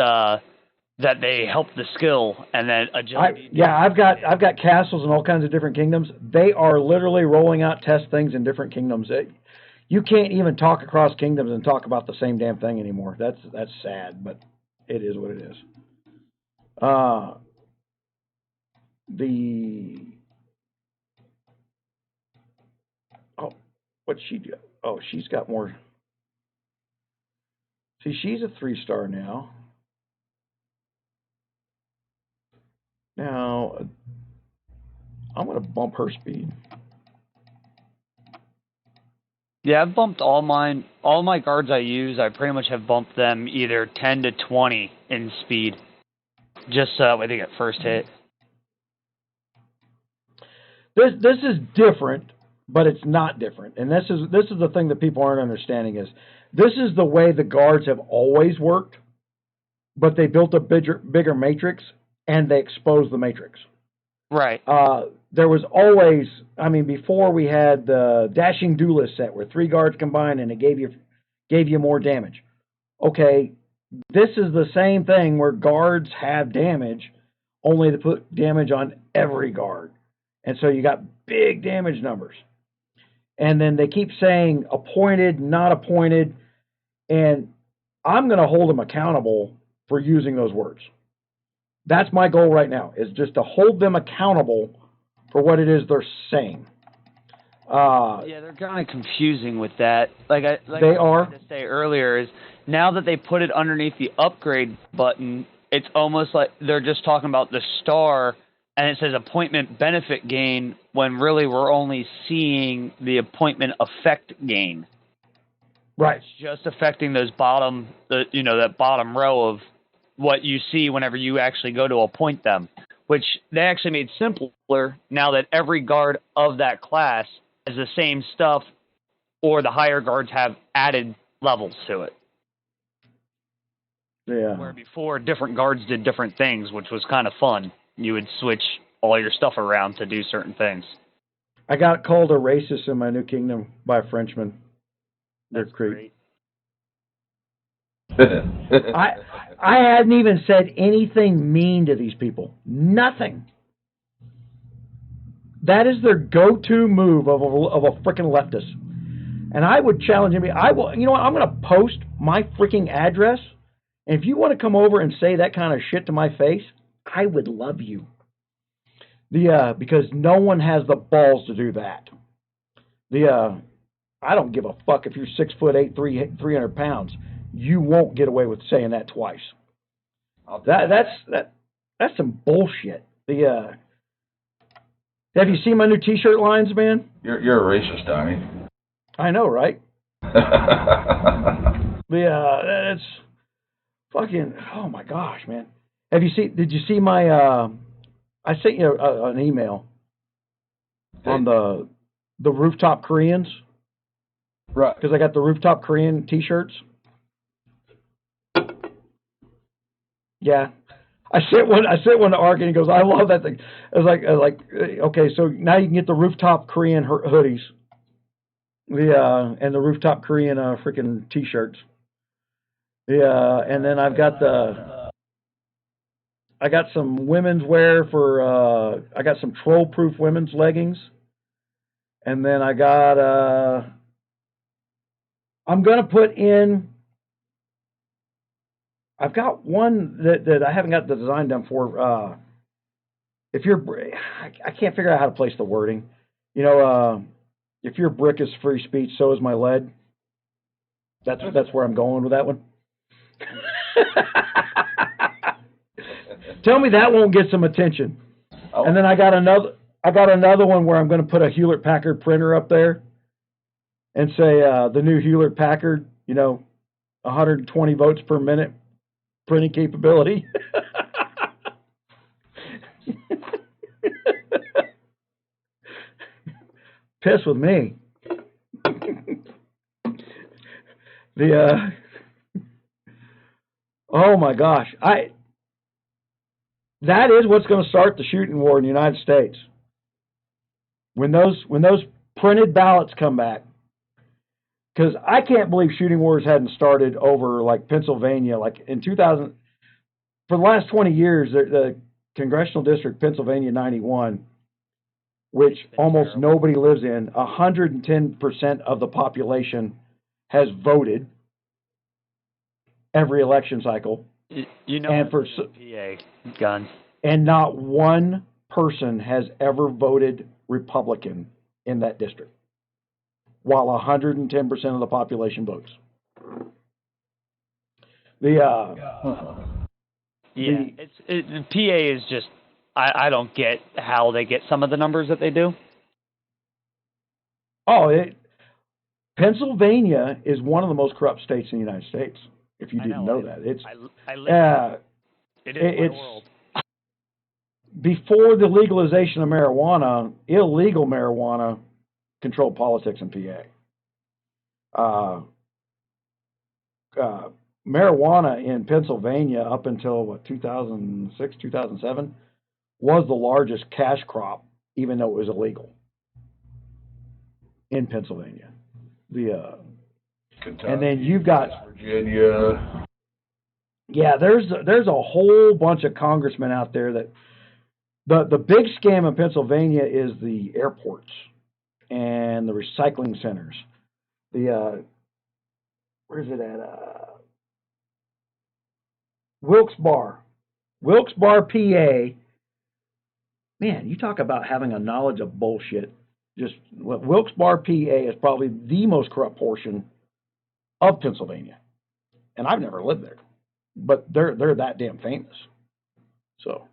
[SPEAKER 5] that they helped the skill and then agility.
[SPEAKER 2] I've got castles in all kinds of different kingdoms. They are literally rolling out test things in different kingdoms. You can't even talk across kingdoms and talk about the same damn thing anymore. That's sad, but it is what it is. What's she do? Oh, she's got more. See, she's a 3-star now. Now, I'm going to bump her speed.
[SPEAKER 5] Yeah, I've bumped all my guards I use. I pretty much have bumped them either 10 to 20 in speed, just so they get first hit.
[SPEAKER 2] This is different, but it's not different, and this is the thing that people aren't understanding is this is the way the guards have always worked, but they built a bigger matrix and they exposed the matrix.
[SPEAKER 5] Right.
[SPEAKER 2] There was always, before we had the dashing duelist set where 3 guards combined and it gave you more damage. Okay, this is the same thing where guards have damage, only to put damage on every guard. And so you got big damage numbers. And then they keep saying appointed, not appointed, and I'm going to hold them accountable for using those words. That's my goal right now, is just to hold them accountable for what it is they're saying.
[SPEAKER 5] Yeah, they're kind of confusing with that. Like I tried to say earlier, is now that they put it underneath the upgrade button, it's almost like they're just talking about the star, and it says appointment benefit gain, when really we're only seeing the appointment effect gain.
[SPEAKER 2] Right.
[SPEAKER 5] It's just affecting those that bottom row of what you see whenever you actually go to appoint them, which they actually made simpler now that every guard of that class has the same stuff, or the higher guards have added levels to it.
[SPEAKER 2] Yeah.
[SPEAKER 5] Where before, different guards did different things, which was kind of fun. You would switch all your stuff around to do certain things.
[SPEAKER 2] I got called a racist in my new kingdom by a Frenchman. They're creep. I hadn't even said anything mean to these people. Nothing. That is their go-to move of a freaking leftist. And I would challenge him. I will. You know what? I'm going to post my freaking address. And if you want to come over and say that kind of shit to my face, I would love you. Because no one has the balls to do that. I don't give a fuck if you're 6'8", 300 pounds. You won't get away with saying that twice. That's some bullshit. Have you seen my new T-shirt lines, man?
[SPEAKER 3] You're a racist, Donnie.
[SPEAKER 2] I know, right? It's fucking. Oh my gosh, man. Did you see my? I sent you an email on the rooftop Koreans.
[SPEAKER 3] Right.
[SPEAKER 2] Because I got the rooftop Korean T-shirts. Yeah. I sent one to Ark, and he goes, "I love that thing." I was like, okay, so now you can get the rooftop Korean hoodies, and the rooftop Korean freaking T-shirts. And then I got some women's wear for. I got some troll-proof women's leggings, and then I got. I'm gonna put in. I've got one that I haven't got the design done for. I can't figure out how to place the wording. If your brick is free speech, so is my lead. That's where I'm going with that one. Tell me that won't get some attention. Oh. And then I got another one where I'm going to put a Hewlett-Packard printer up there and say the new Hewlett-Packard, 120 votes per minute printing capability. Piss with me. Oh my gosh, that is what's going to start the shooting war in the United States. When those printed ballots come back, because I can't believe shooting wars hadn't started over like Pennsylvania, like in 2000. For the last 20 years, the congressional district Pennsylvania 91, which almost nobody lives in, 110% of the population has voted every election cycle.
[SPEAKER 5] You know,
[SPEAKER 2] and for
[SPEAKER 5] PA gun,
[SPEAKER 2] and not one person has ever voted Republican in that district, while 110% of the population votes.
[SPEAKER 5] PA is just, I don't get how they get some of the numbers that they do.
[SPEAKER 2] Pennsylvania is one of the most corrupt states in the United States. If you didn't know that, it's my world. Before the legalization of marijuana, illegal marijuana controlled politics in PA. Marijuana in Pennsylvania up until 2006, 2007 was the largest cash crop, even though it was illegal in Pennsylvania.
[SPEAKER 3] Kentucky,
[SPEAKER 2] and then you've got
[SPEAKER 3] Virginia.
[SPEAKER 2] Yeah, there's a whole bunch of congressmen out there that the big scam in Pennsylvania is the airports and the recycling centers. Where's it at? Wilkes-Barre, PA. Man, you talk about having a knowledge of bullshit. Just Wilkes-Barre, PA is probably the most corrupt portion of Pennsylvania, and I've never lived there, but they're that damn famous. So,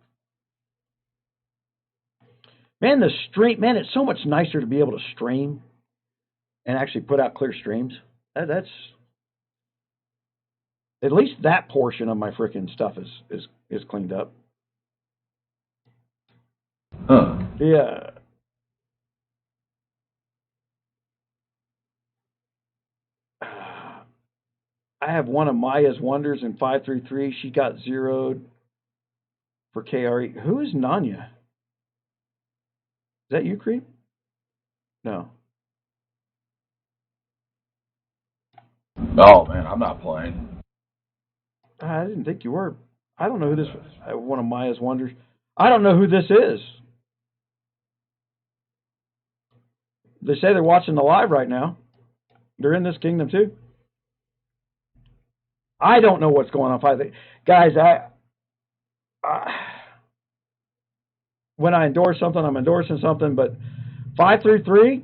[SPEAKER 2] man, it's so much nicer to be able to stream and actually put out clear streams. That's at least that portion of my freaking stuff is cleaned up. Yeah. I have one of Maya's wonders in 533. She got zeroed for KRE. Who is Nanya? Is that you, Creep? No.
[SPEAKER 3] Oh man, I'm not playing.
[SPEAKER 2] I didn't think you were. I don't know who this was. One of Maya's wonders. I don't know who this is. They say they're watching the live right now. They're in this kingdom too. I don't know what's going on. Guys, when I endorse something, I'm endorsing something. But 533,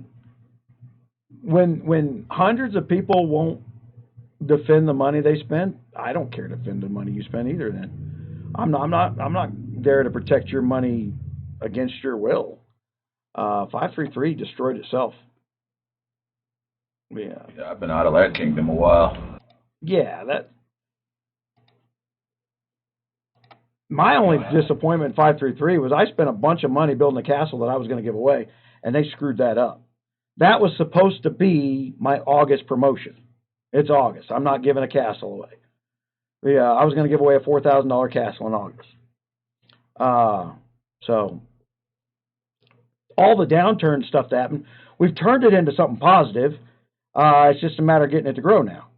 [SPEAKER 2] when hundreds of people won't defend the money they spend, I don't care to defend the money you spend either. Then I'm not there to protect your money against your will. 533 destroyed itself. Yeah,
[SPEAKER 3] I've been out of that kingdom a while.
[SPEAKER 2] Yeah, my only disappointment in 533 was I spent a bunch of money building a castle that I was going to give away, and they screwed that up. That was supposed to be my August promotion. It's August. I'm not giving a castle away. Yeah, I was going to give away a $4,000 castle in August. So all the downturn stuff that happened, we've turned it into something positive. It's just a matter of getting it to grow now.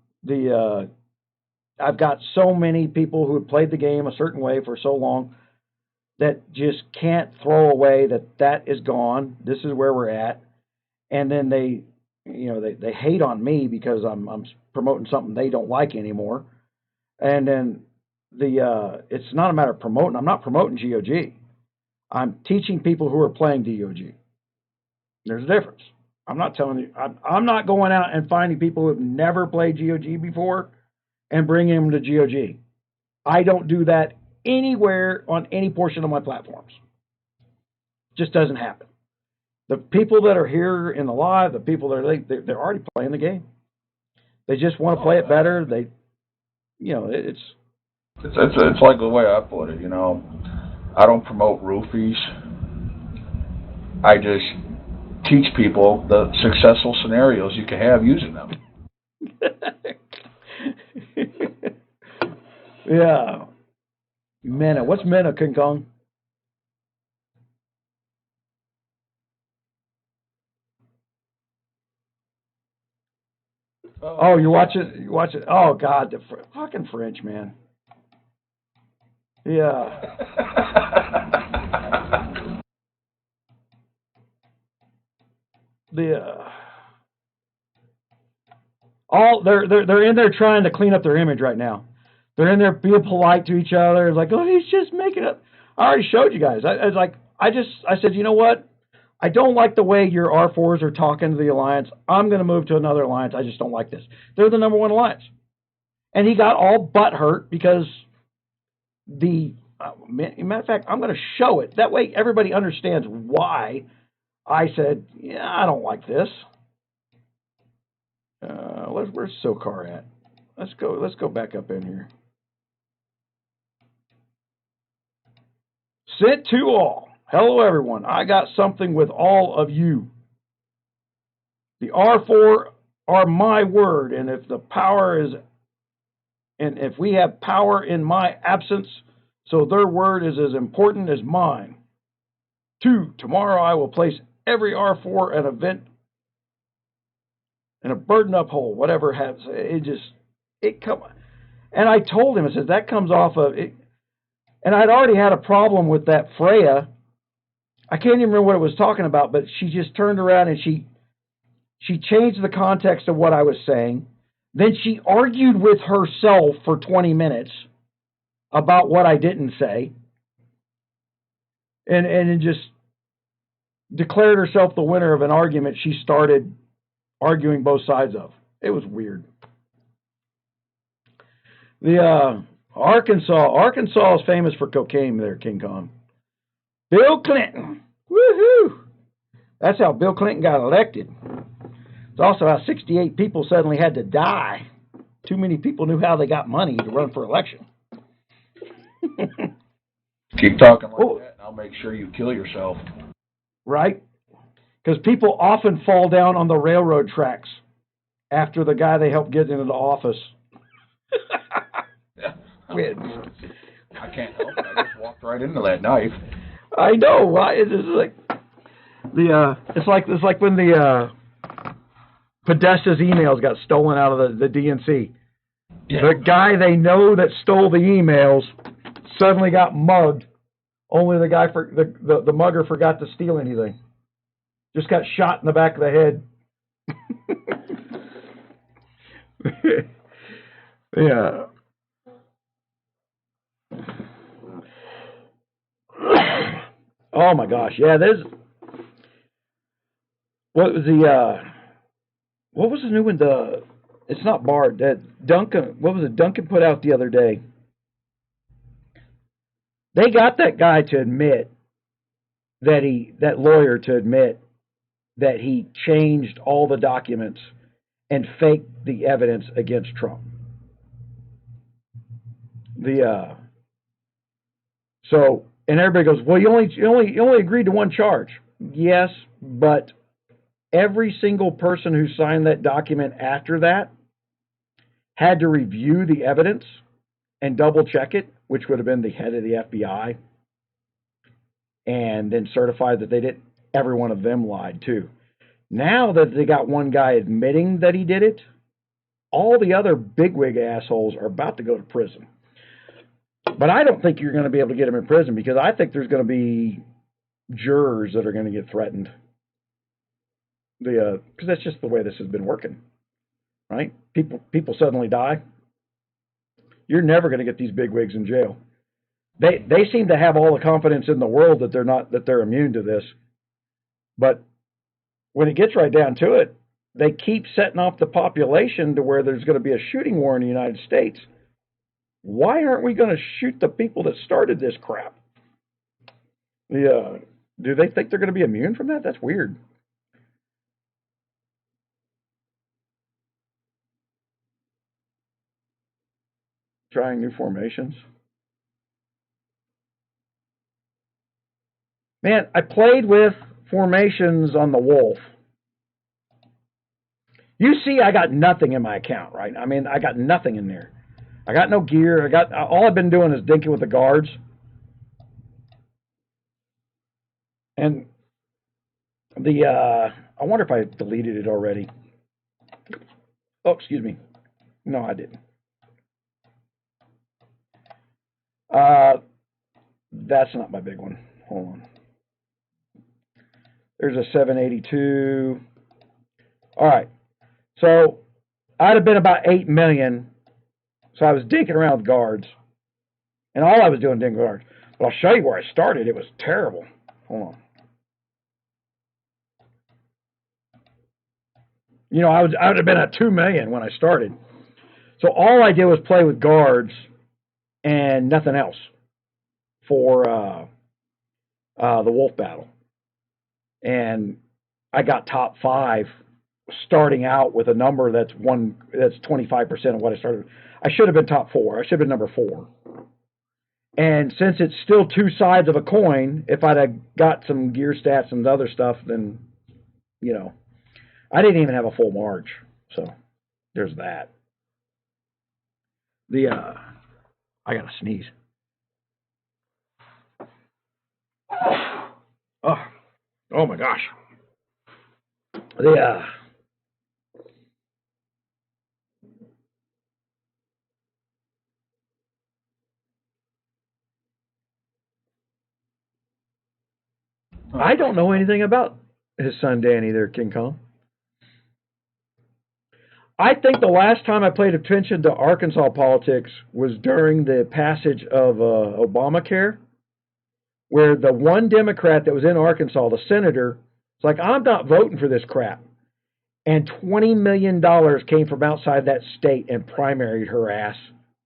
[SPEAKER 2] I've got so many people who have played the game a certain way for so long that just can't throw away that is gone. This is where we're at. And then they hate on me because I'm promoting something they don't like anymore. And then it's not a matter of promoting. I'm not promoting GOG. I'm teaching people who are playing DOG. There's a difference. I'm not telling you. I'm not going out and finding people who have never played GOG before and bringing them to GOG. I don't do that anywhere on any portion of my platforms. Just doesn't happen. The people that are here in the live, the people that are they're already playing the game. They just want to play it better. you know,
[SPEAKER 3] it's like the way I put it. You know, I don't promote roofies. I just teach people the successful scenarios you can have using them.
[SPEAKER 2] Yeah. Mena. What's Mena, King Kong? Oh, you watch it. Oh, God, the fucking French, man. Yeah. They're in there trying to clean up their image right now. They're in there being polite to each other. It's like, oh, he's just making it. I already showed you guys. I said, you know what? I don't like the way your R4s are talking to the alliance. I'm going to move to another alliance. I just don't like this. They're the #1 alliance. And he got all butthurt because matter of fact, I'm going to show it. That way everybody understands why I said, yeah, I don't like this. Where's 𝗀𝘂𝗏 at? Let's go back up in here. Sent to all. Hello, everyone. I got something with all of you. The R4 are my word, and if we have power in my absence, so their word is as important as mine. 2, tomorrow I will place every R4 an event in a burden up hole, whatever happens. And I told him, I said, that comes off of it. And I'd already had a problem with that Freya. I can't even remember what it was talking about, but she just turned around and she changed the context of what I was saying. Then she argued with herself for 20 minutes about what I didn't say. And just declared herself the winner of an argument she started arguing both sides of. It was weird. The Arkansas is famous for cocaine there, King Kong. Bill Clinton. Woohoo! That's how Bill Clinton got elected. It's also how 68 people suddenly had to die. Too many people knew how they got money to run for election.
[SPEAKER 3] Keep talking like that, and I'll make sure you kill yourself.
[SPEAKER 2] Right? Because people often fall down on the railroad tracks after the guy they helped get into the office.
[SPEAKER 3] Yeah. I can't help it. I just walked right into that knife.
[SPEAKER 2] I know. It's like when the Podesta's emails got stolen out of the DNC. Yeah. The guy they know that stole the emails suddenly got mugged. Only the guy the mugger forgot to steal anything. Just got shot in the back of the head. Yeah. Oh my gosh, yeah. What was the new one? It's not Bard. That Duncan. What was it? Duncan put out the other day. They got that guy to admit that lawyer to admit that he changed all the documents and faked the evidence against Trump. And everybody goes, well, you only agreed to one charge. Yes, but every single person who signed that document after that had to review the evidence and double check it, which would have been the head of the FBI, and then certify that they did. Every one of them lied too. Now that they got one guy admitting that he did it, all the other bigwig assholes are about to go to prison. But I don't think you're going to be able to get them in prison, because I think there's going to be jurors that are going to get threatened. Because that's just the way this has been working, right? People suddenly die. You're never going to get these bigwigs in jail. They seem to have all the confidence in the world that they're immune to this. But when it gets right down to it, they keep setting off the population to where there's going to be a shooting war in the United States. Why aren't we going to shoot the people that started this crap? Do they think they're going to be immune from that? That's weird. Trying new formations. Man, I played with formations on the wolf. You see, I got nothing in my account, right? I mean, I got nothing in there. I got no gear. All I've been doing is dinking with the guards. And I wonder if I deleted it already. Oh, excuse me. No, I didn't. That's not my big one. Hold on. There's a 782. All right. So I'd have been about 8 million. So I was dinking around with guards. And all I was doing dinking guards. But I'll show you where I started. It was terrible. Hold on. You know, I would have been at 2 million when I started. So all I did was play with guards and nothing else for the wolf battle. And I got top 5 starting out with a number that's 25% of what I started. I should have been top 4. I should have been number 4. And since it's still 2 sides of a coin, if I'd have got some gear stats and other stuff, then, you know, I didn't even have a full march. So there's that. I gotta sneeze. Oh my gosh. I don't know anything about his son Danny there, King Kong. I think the last time I paid attention to Arkansas politics was during the passage of Obamacare, where the one Democrat that was in Arkansas, the senator, was like, I'm not voting for this crap. And $20 million came from outside that state and primaried her ass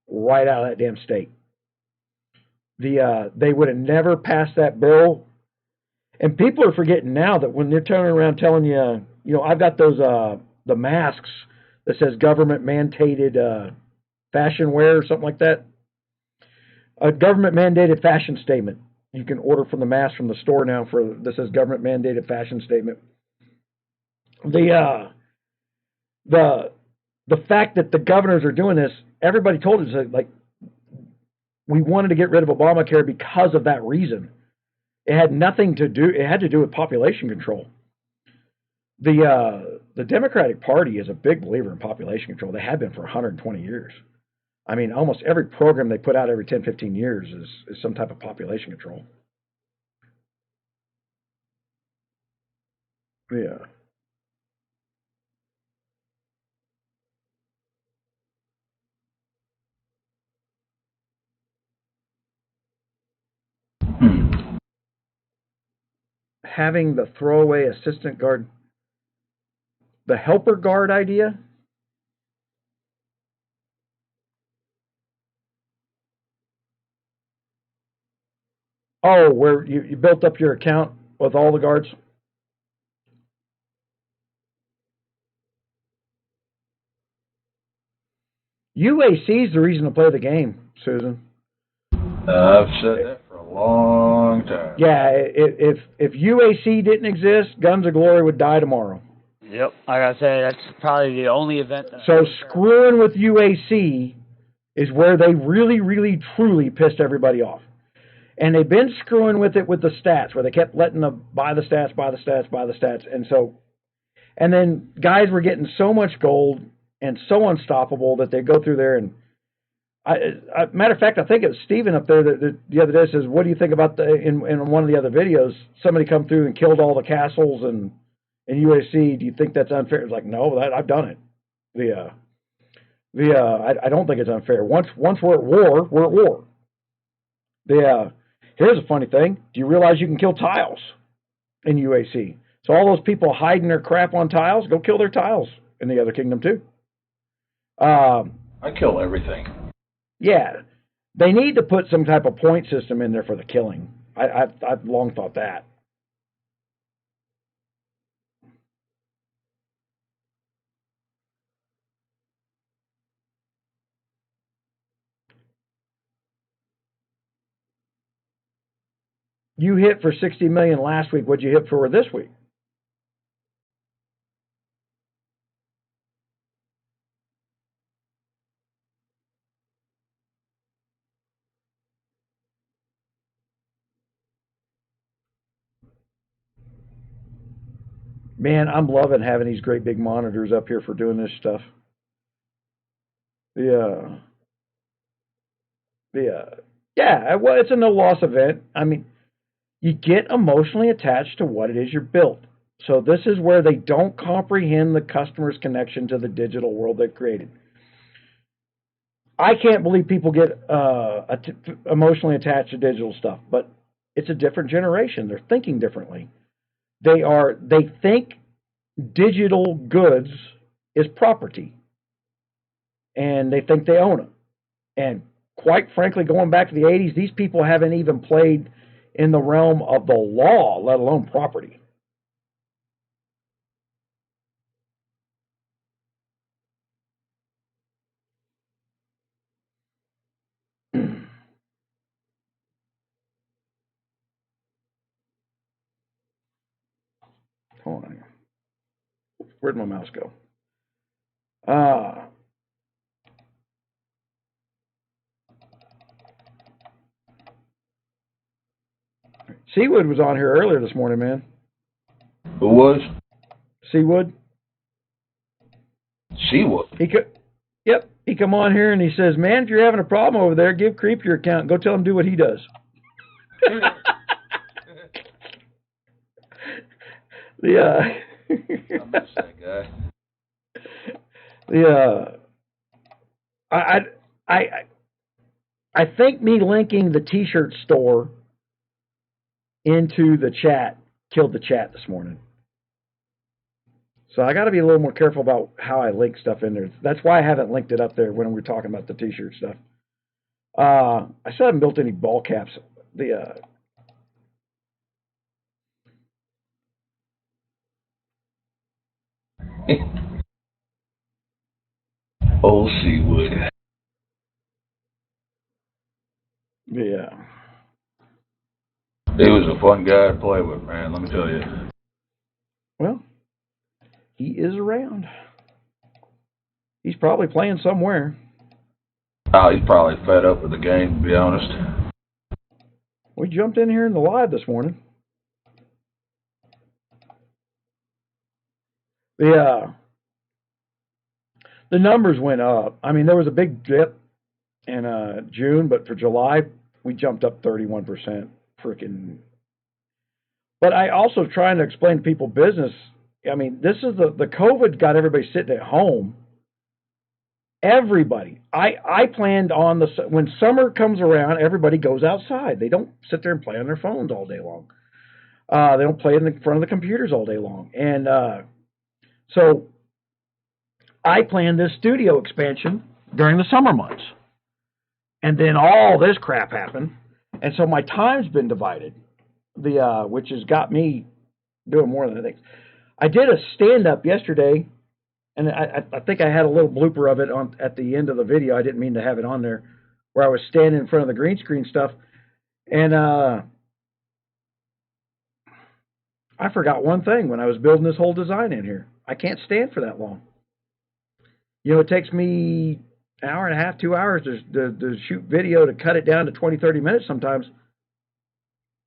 [SPEAKER 2] right out of that damn state. They would have never passed that bill. And people are forgetting now that when they're turning around telling you, you know, I've got those the masks that says government mandated fashion wear or something like that. A government mandated fashion statement. You can order from the mask from the store now for that says government mandated fashion statement. The fact that the governors are doing this, everybody told us like we wanted to get rid of Obamacare because of that reason. It had nothing to do. It had to do with population control. The Democratic Party is a big believer in population control. They have been for 120 years. I mean, almost every program they put out every 10, 15 years is some type of population control. Yeah. Having the throwaway assistant guard, the helper guard idea. Oh, where you built up your account with all the guards? UAC is the reason to play the game, Susan.
[SPEAKER 3] I've said that for a long time.
[SPEAKER 2] Yeah, if UAC didn't exist, Guns of Glory would die tomorrow.
[SPEAKER 5] Yep, like I said, that's probably the only event.
[SPEAKER 2] So screwing with UAC is where they really, really, truly pissed everybody off. And they've been screwing with it with the stats, where they kept letting them buy the stats. And then guys were getting so much gold and so unstoppable that they go through there and matter of fact, I think it was Steven up there that the other day says, what do you think about in one of the other videos, somebody come through and killed all the castles and UAC, do you think that's unfair? It's like, no, I've done it. I don't think it's unfair. Once we're at war, we're at war. Here's a funny thing. Do you realize you can kill tiles in UAC? So all those people hiding their crap on tiles, go kill their tiles in the other kingdom too.
[SPEAKER 3] I kill everything.
[SPEAKER 2] Yeah, they need to put some type of point system in there for the killing. I've long thought that. you hit for 60 million last week. What'd you hit for this week? Man, I'm loving having these great big monitors up here for doing this stuff. Yeah. Yeah, well, it's a no-loss event. I mean, you get emotionally attached to what it is you're built. So this is where they don't comprehend the customer's connection to the digital world they've created. I can't believe people get emotionally attached to digital stuff, but it's a different generation. They're thinking differently. They think digital goods is property, and they think they own it. And quite frankly, going back to the 80s, these people haven't even played in the realm of the law, let alone property. Hold on. Where'd my mouse go? 𝗙cie_𝗿𝗚 was on here earlier this morning, man.
[SPEAKER 3] Who was?
[SPEAKER 2] 𝗙cie_𝗿𝗚.
[SPEAKER 3] 𝗙cie_𝗿𝗚?
[SPEAKER 2] Yep. He come on here and he says, man, if you're having a problem over there, give Creep your account and go tell him to do what he does. Yeah.
[SPEAKER 3] I miss that guy.
[SPEAKER 2] Yeah. I think me linking the T-shirt store into the chat killed the chat this morning. So I got to be a little more careful about how I link stuff in there. That's why I haven't linked it up there when we're talking about the T-shirt stuff. I still haven't built any ball caps.
[SPEAKER 3] Old 𝗙cie_𝗿𝗚.
[SPEAKER 2] Yeah.
[SPEAKER 3] He was a fun guy to play with, man, let me tell you.
[SPEAKER 2] Well, he is around. He's probably playing somewhere.
[SPEAKER 3] Oh, he's probably fed up with the game, to be honest.
[SPEAKER 2] We jumped in here in the live this morning. The numbers went up. I mean, there was a big dip in June, but for July, we jumped up 31%. Freaking. But I also trying to explain to people business. I mean, this is the COVID got everybody sitting at home. Everybody. I planned on when summer comes around, everybody goes outside. They don't sit there and play on their phones all day long. They don't play in the front of the computers all day long. And so I planned this studio expansion during the summer months. And then all this crap happened. And so my time's been divided, which has got me doing more than I think. I did a stand-up yesterday, and I think I had a little blooper of it at the end of the video. I didn't mean to have it on there, where I was standing in front of the green screen stuff. And I forgot one thing when I was building this whole design in here. I can't stand for that long. You know, it takes me an hour and a half, 2 hours to shoot video, to cut it down to 20, 30 minutes sometimes.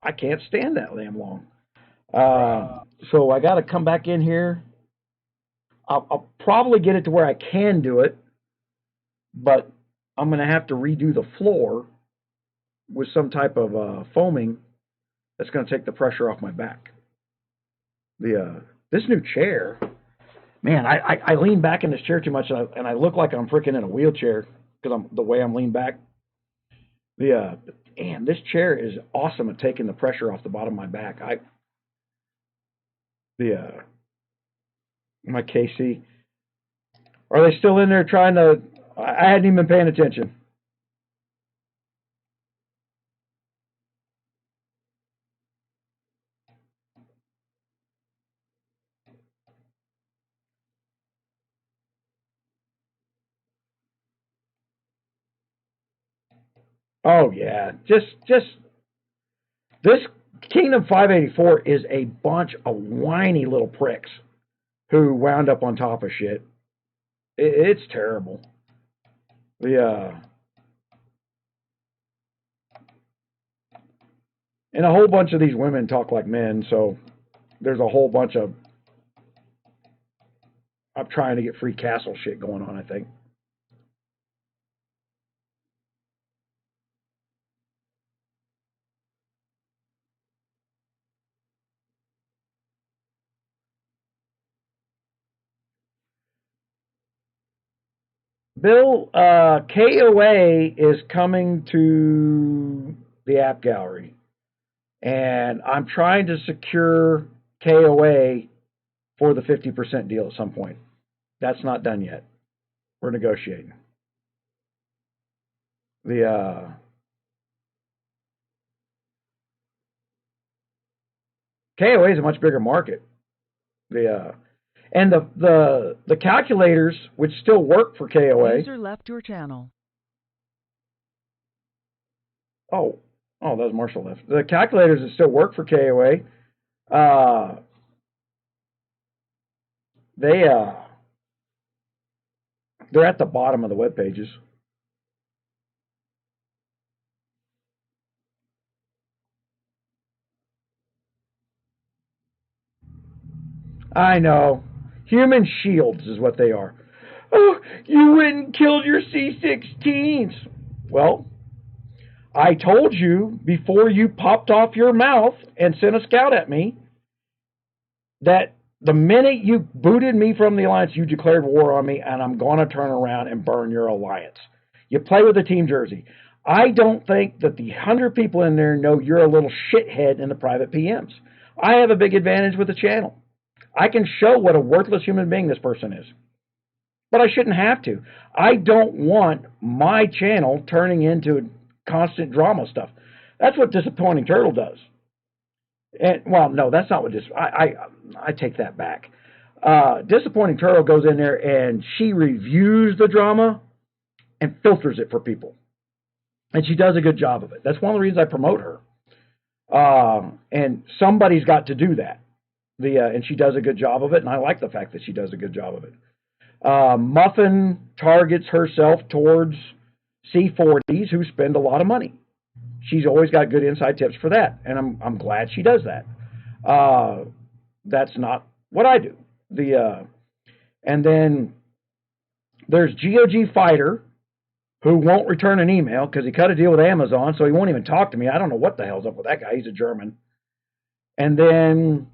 [SPEAKER 2] I can't stand that damn long. So I got to come back in here. I'll probably get it to where I can do it, but I'm going to have to redo the floor with some type of foaming that's going to take the pressure off my back. This new chair, man, I lean back in this chair too much, and I look like I'm freaking in a wheelchair because the way I'm leaned back. And this chair is awesome at taking the pressure off the bottom of my back. My 𝗙cie. Are they still in there trying to? I hadn't even been paying attention. Oh yeah, just this Kingdom 584 is a bunch of whiny little pricks who wound up on top of shit. It's terrible. And a whole bunch of these women talk like men, so there's a whole bunch of I'm trying to get free castle shit going on, I think. Bill, KOA is coming to the app gallery, and I'm trying to secure KOA for the 50% deal at some point. That's not done yet. We're negotiating. KOA is a much bigger market. And the calculators, which still work for KOA.
[SPEAKER 4] User left your channel.
[SPEAKER 2] Oh, that was Marshall left. The calculators that still work for KOA, they're at the bottom of the web pages. I know. Human shields is what they are. Oh, you went and killed your C-16s. Well, I told you before you popped off your mouth and sent a scout at me that the minute you booted me from the alliance, you declared war on me, and I'm going to turn around and burn your alliance. You play with the team jersey. I don't think that the 100 people in there know you're a little shithead in the private PMs. I have a big advantage with the channel. I can show what a worthless human being this person is. But I shouldn't have to. I don't want my channel turning into constant drama stuff. That's what Disappointing Turtle does. And, well, no, that's not what I take that back. Disappointing Turtle goes in there and she reviews the drama and filters it for people. And she does a good job of it. That's one of the reasons I promote her. And somebody's got to do that. And she does a good job of it, and I like the fact that she does a good job of it. Muffin targets herself towards C40s who spend a lot of money. She's always got good inside tips for that, and I'm glad she does that. That's not what I do. And then there's GOG Fighter, who won't return an email because he cut a deal with Amazon, so he won't even talk to me. I don't know what the hell's up with that guy. He's a German. And then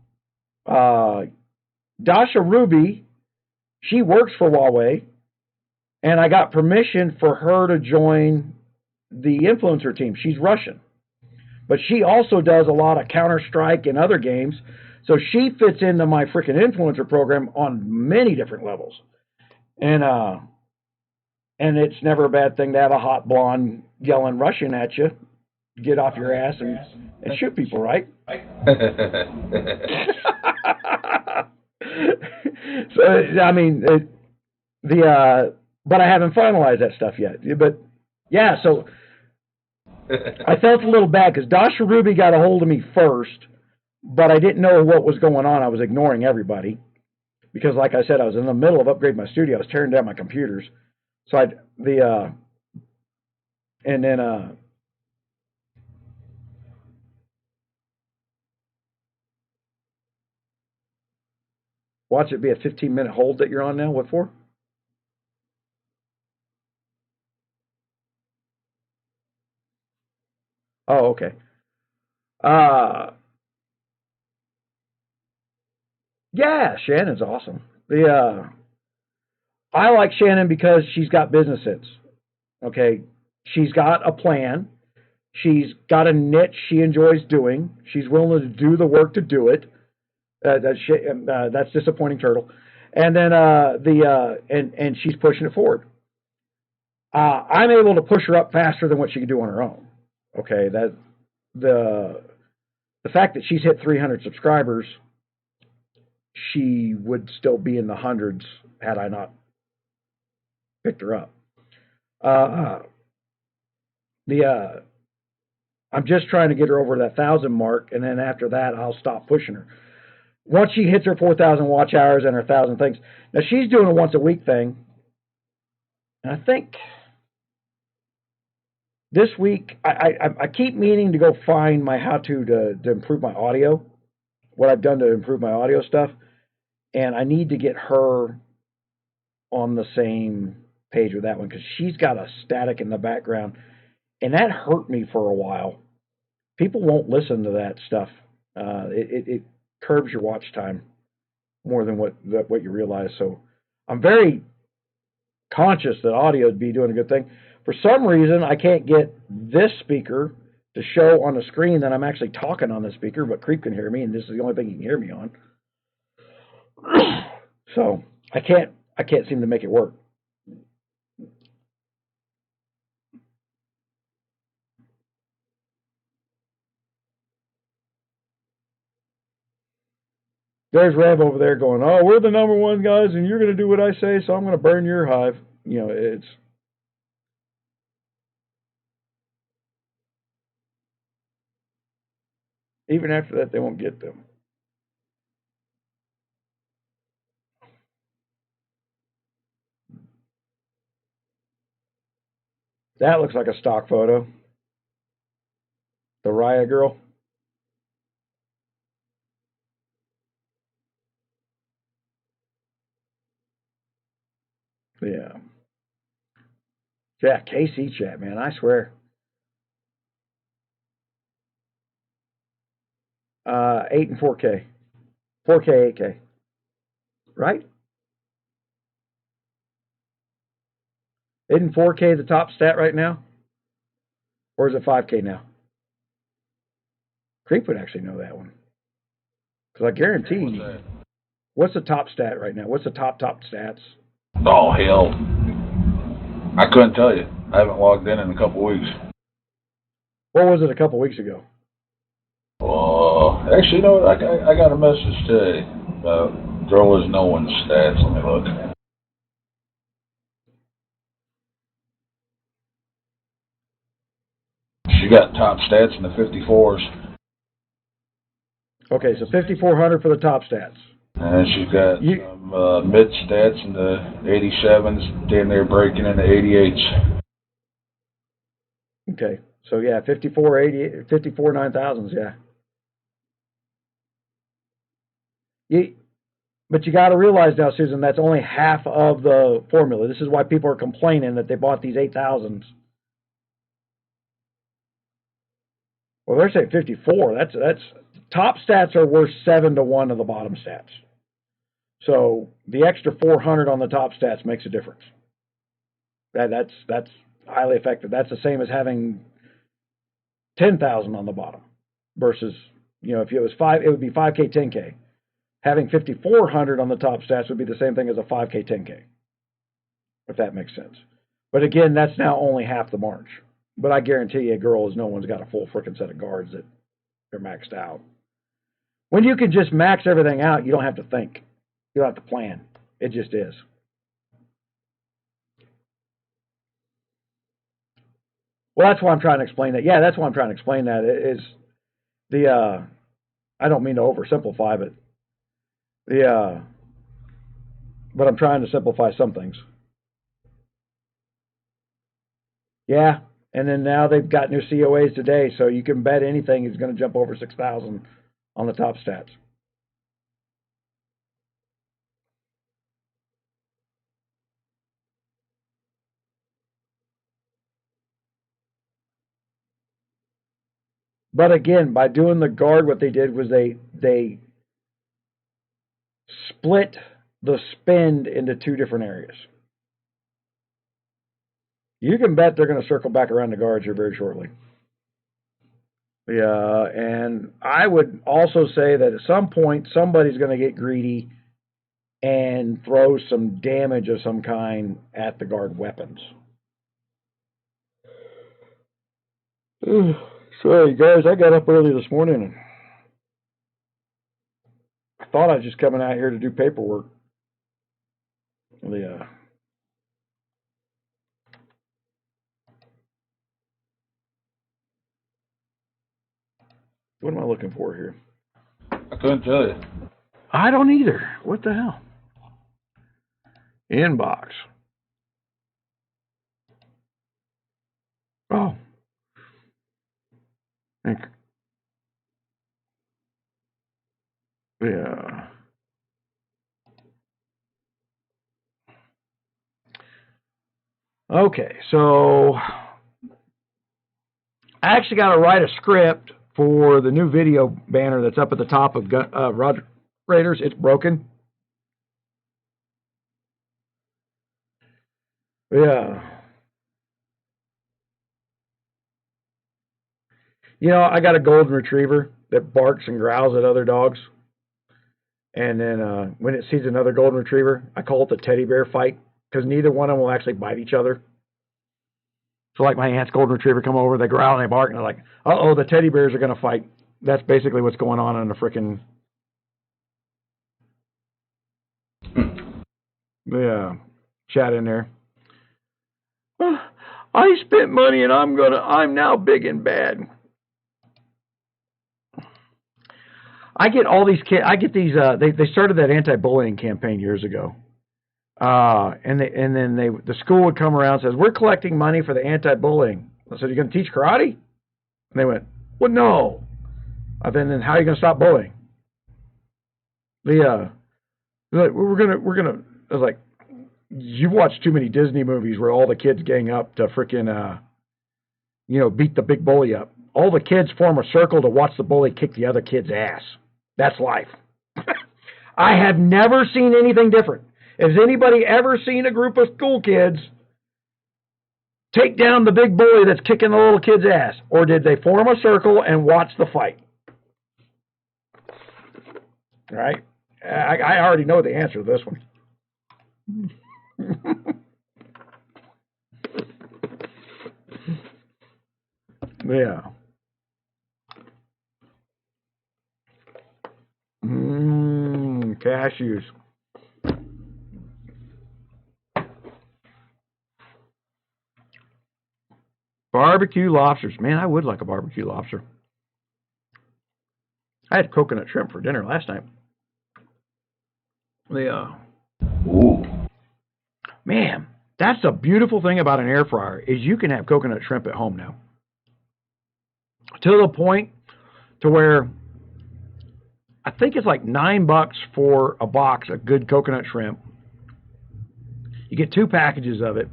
[SPEAKER 2] Dasha Ruby, she works for Huawei, and I got permission for her to join the influencer team. She's Russian, but she also does a lot of Counter-Strike and other games, so she fits into my freaking influencer program on many different levels. And it's never a bad thing to have a hot blonde yelling Russian at you. Get off your ass and shoot people, right? So, I mean, but I haven't finalized that stuff yet. But, yeah, so I felt a little bad because Dasha Ruby got a hold of me first, but I didn't know what was going on. I was ignoring everybody because, like I said, I was in the middle of upgrading my studio. I was tearing down my computers. So watch it be a 15-minute hold that you're on now. What for? Oh, okay. Yeah, Shannon's awesome. I like Shannon because she's got business sense. Okay, she's got a plan. She's got a niche she enjoys doing. She's willing to do the work to do it. That's Disappointing Turtle. And then and she's pushing it forward. I'm able to push her up faster than what she can do on her own. Okay, that the fact that she's hit 300 subscribers, she would still be in the hundreds had I not picked her up. I'm just trying to get her over that 1,000 mark, and then after that, I'll stop pushing her. Once she hits her 4,000 watch hours and her 1,000 things, now she's doing a once a week thing, and I think this week I keep meaning to go find my how-to improve my audio, what I've done to improve my audio stuff, and I need to get her on the same page with that one because she's got a static in the background, and that hurt me for a while. People won't listen to that stuff. It curbs your watch time more than what you realize. So I'm very conscious that audio would be doing a good thing. For some reason, I can't get this speaker to show on the screen that I'm actually talking on the speaker, but Creep can hear me, and this is the only thing he can hear me on. So I can't seem to make it work. There's Rev over there going, oh, we're the number one guys, and you're going to do what I say, so I'm going to burn your hive. You know, it's... Even after that, they won't get them. That looks like a stock photo. The Raya girl. Yeah. Yeah, KC chat, man, I swear. 8 and 4K. 4K, 8K. Right? Isn't 4K the top stat right now? Or is it 5K now? Creep would actually know that one. Because I guarantee... What's the top stat right now? What's the top stats?
[SPEAKER 3] Oh, hell. I couldn't tell you. I haven't logged in a couple weeks.
[SPEAKER 2] What was it a couple weeks ago?
[SPEAKER 3] Actually, no, I got a message today about throwers no one's stats. Let me look. She got top stats in the 54s.
[SPEAKER 2] Okay, so 5,400 for the top stats.
[SPEAKER 3] And she's got some mid stats in the 87s, then they're breaking in the 88s.
[SPEAKER 2] Okay, so yeah, 54 9,000s, yeah. But you got to realize now, Susan, that's only half of the formula. This is why people are complaining that they bought these 8,000s. Well, they're saying 54. That's top stats are worth 7 to 1 of the bottom stats. So the extra 400 on the top stats makes a difference. That's highly effective. That's the same as having 10,000 on the bottom versus, you know, if it was 5, it would be 5K, 10K. Having 5,400 on the top stats would be the same thing as a 5K, 10K, if that makes sense. But again, that's now only half the march. But I guarantee you, a girl is no one's got a full freaking set of guards that they're maxed out. When you can just max everything out, you don't have to think. You don't have to plan. It just is. Well, that's why I'm trying to explain that. Yeah, that's why I'm trying to explain that. Is the I don't mean to oversimplify, but but I'm trying to simplify some things. Yeah, and then now they've got new COAs today, so you can bet anything is going to jump over 6,000 on the top stats. But again, by doing the guard, what they did was they split the spend into 2 different areas. You can bet they're going to circle back around the guards here very shortly. Yeah, and I would also say that at some point, somebody's going to get greedy and throw some damage of some kind at the guard weapons. Sorry, guys, I got up early this morning and I thought I was just coming out here to do paperwork.
[SPEAKER 1] What am I looking for here?
[SPEAKER 3] I couldn't tell you.
[SPEAKER 1] I don't either. What the hell? Inbox. Oh. Yeah. Okay, so I actually got to write a script for the new video banner that's up at the top of Roger Raiders. It's broken. Yeah. You know, I got a golden retriever that barks and growls at other dogs. And then when it sees another golden retriever, I call it the teddy bear fight, because neither one of them will actually bite each other. So like my aunt's golden retriever come over, they growl and they bark, and they're like, uh-oh, the teddy bears are going to fight. That's basically what's going on in the frickin' chat in there. I spent money and I'm now big and bad. I get all these kids, I get these, they started that anti-bullying campaign years ago. And then the school would come around and says, we're collecting money for the anti-bullying. I said, you're going to teach karate? And they went, well, no. Then how are you going to stop bullying? We're gonna. I was like, you've watched too many Disney movies where all the kids gang up to frickin', beat the big bully up. All the kids form a circle to watch the bully kick the other kid's ass. That's life. I have never seen anything different. Has anybody ever seen a group of school kids take down the big bully that's kicking the little kid's ass? Or did they form a circle and watch the fight? Right? I already know the answer to this one. Yeah. Cashews. Barbecue lobsters. Man, I would like a barbecue lobster. I had coconut shrimp for dinner last night.
[SPEAKER 3] Ooh.
[SPEAKER 1] Man, that's the beautiful thing about an air fryer is you can have coconut shrimp at home now. To the point to where I think it's like $9 for a box of good coconut shrimp. You get 2 packages of it.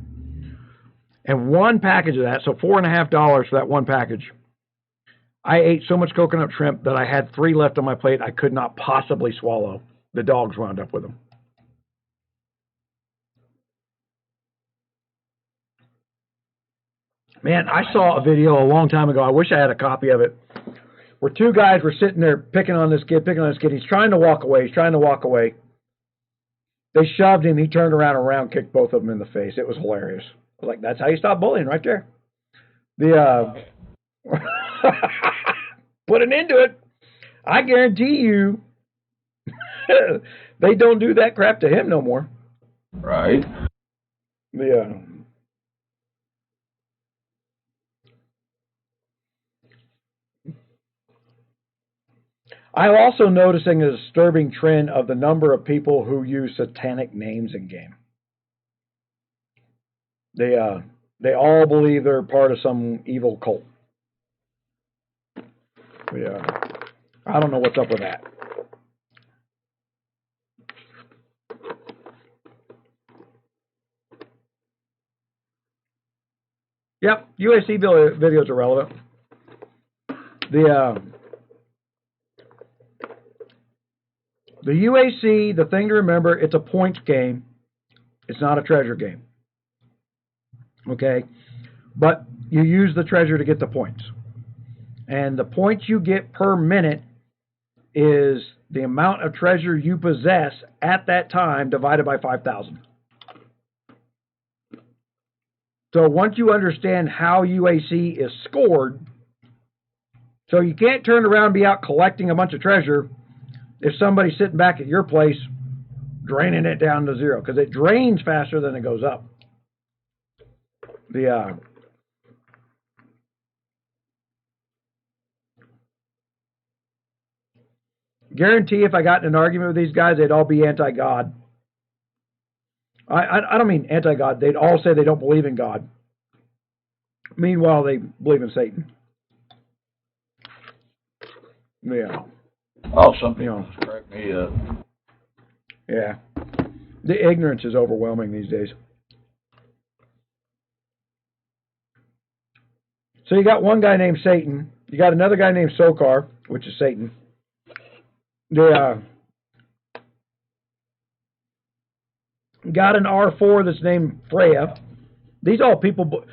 [SPEAKER 1] And 1 package of that, so $4.50 for that 1 package. I ate so much coconut shrimp that I had 3 left on my plate I could not possibly swallow. The dogs wound up with them. Man, I saw a video a long time ago. I wish I had a copy of it. Where 2 guys were sitting there picking on this kid. He's trying to walk away. They shoved him. He turned around and round kicked both of them in the face. It was hilarious. I was like, that's how you stop bullying right there. Put an end to it. I guarantee you they don't do that crap to him no more.
[SPEAKER 3] Right.
[SPEAKER 1] Yeah. I'm also noticing a disturbing trend of the number of people who use satanic names in game. They all believe they're part of some evil cult. Yeah. I don't know what's up with that. Yep, UAC videos are relevant. The UAC, the thing to remember, it's a points game. It's not a treasure game. Okay? But you use the treasure to get the points. And the points you get per minute is the amount of treasure you possess at that time divided by 5,000. So once you understand how UAC is scored, so you can't turn around and be out collecting a bunch of treasure if somebody's sitting back at your place draining it down to 0, because it drains faster than it goes up. The,
[SPEAKER 2] guarantee if I got in an argument with these guys, they'd all be anti-God. I don't mean anti-God. They'd all say they don't believe in God. Meanwhile, they believe in Satan. Yeah.
[SPEAKER 3] Oh, some people crack me up.
[SPEAKER 2] Yeah. The ignorance is overwhelming these days. So you got one guy named Satan. You got another guy named 𝗨𝘂𝗏, which is Satan. Got an R4 that's named Freya. These all people,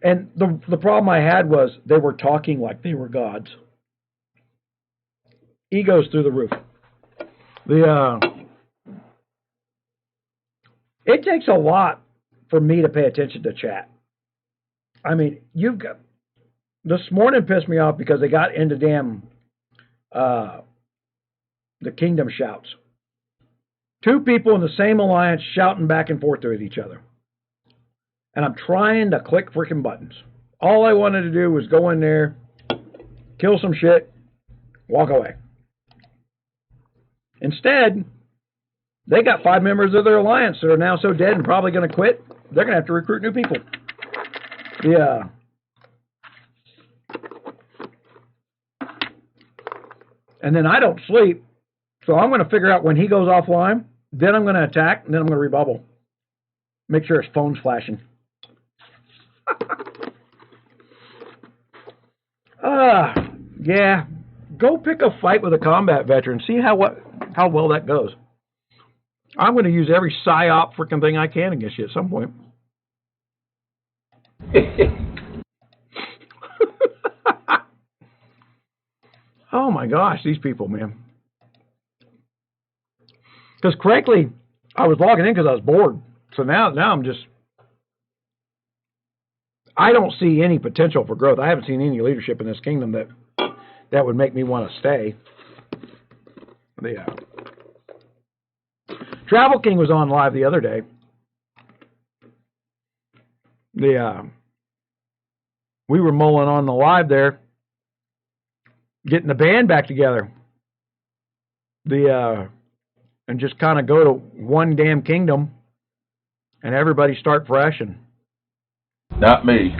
[SPEAKER 2] and the problem I had was they were talking like they were gods. Egos through the roof. It takes a lot for me to pay attention to chat. I mean, this morning pissed me off because they got into damn the kingdom shouts. Two people in the same alliance shouting back and forth with each other. And I'm trying to click freaking buttons. All I wanted to do was go in there, kill some shit, walk away. Instead, they got 5 members of their alliance that are now so dead and probably going to quit, they're going to have to recruit new people. And then I don't sleep, so I'm going to figure out when he goes offline, then I'm going to attack, and then I'm going to rebubble. Make sure his phone's flashing. Yeah. Go pick a fight with a combat veteran. See how well that goes. I'm going to use every psyop freaking thing I can against you at some point. Oh my gosh, these people, man. Because correctly, I was logging in because I was bored. So now I'm just, I don't see any potential for growth. I haven't seen any leadership in this kingdom that would make me want to stay. Travel King was on live the other day. We were mulling on the live there, getting the band back together. And just kind of go to one damn kingdom and everybody start fresh. And
[SPEAKER 3] not me.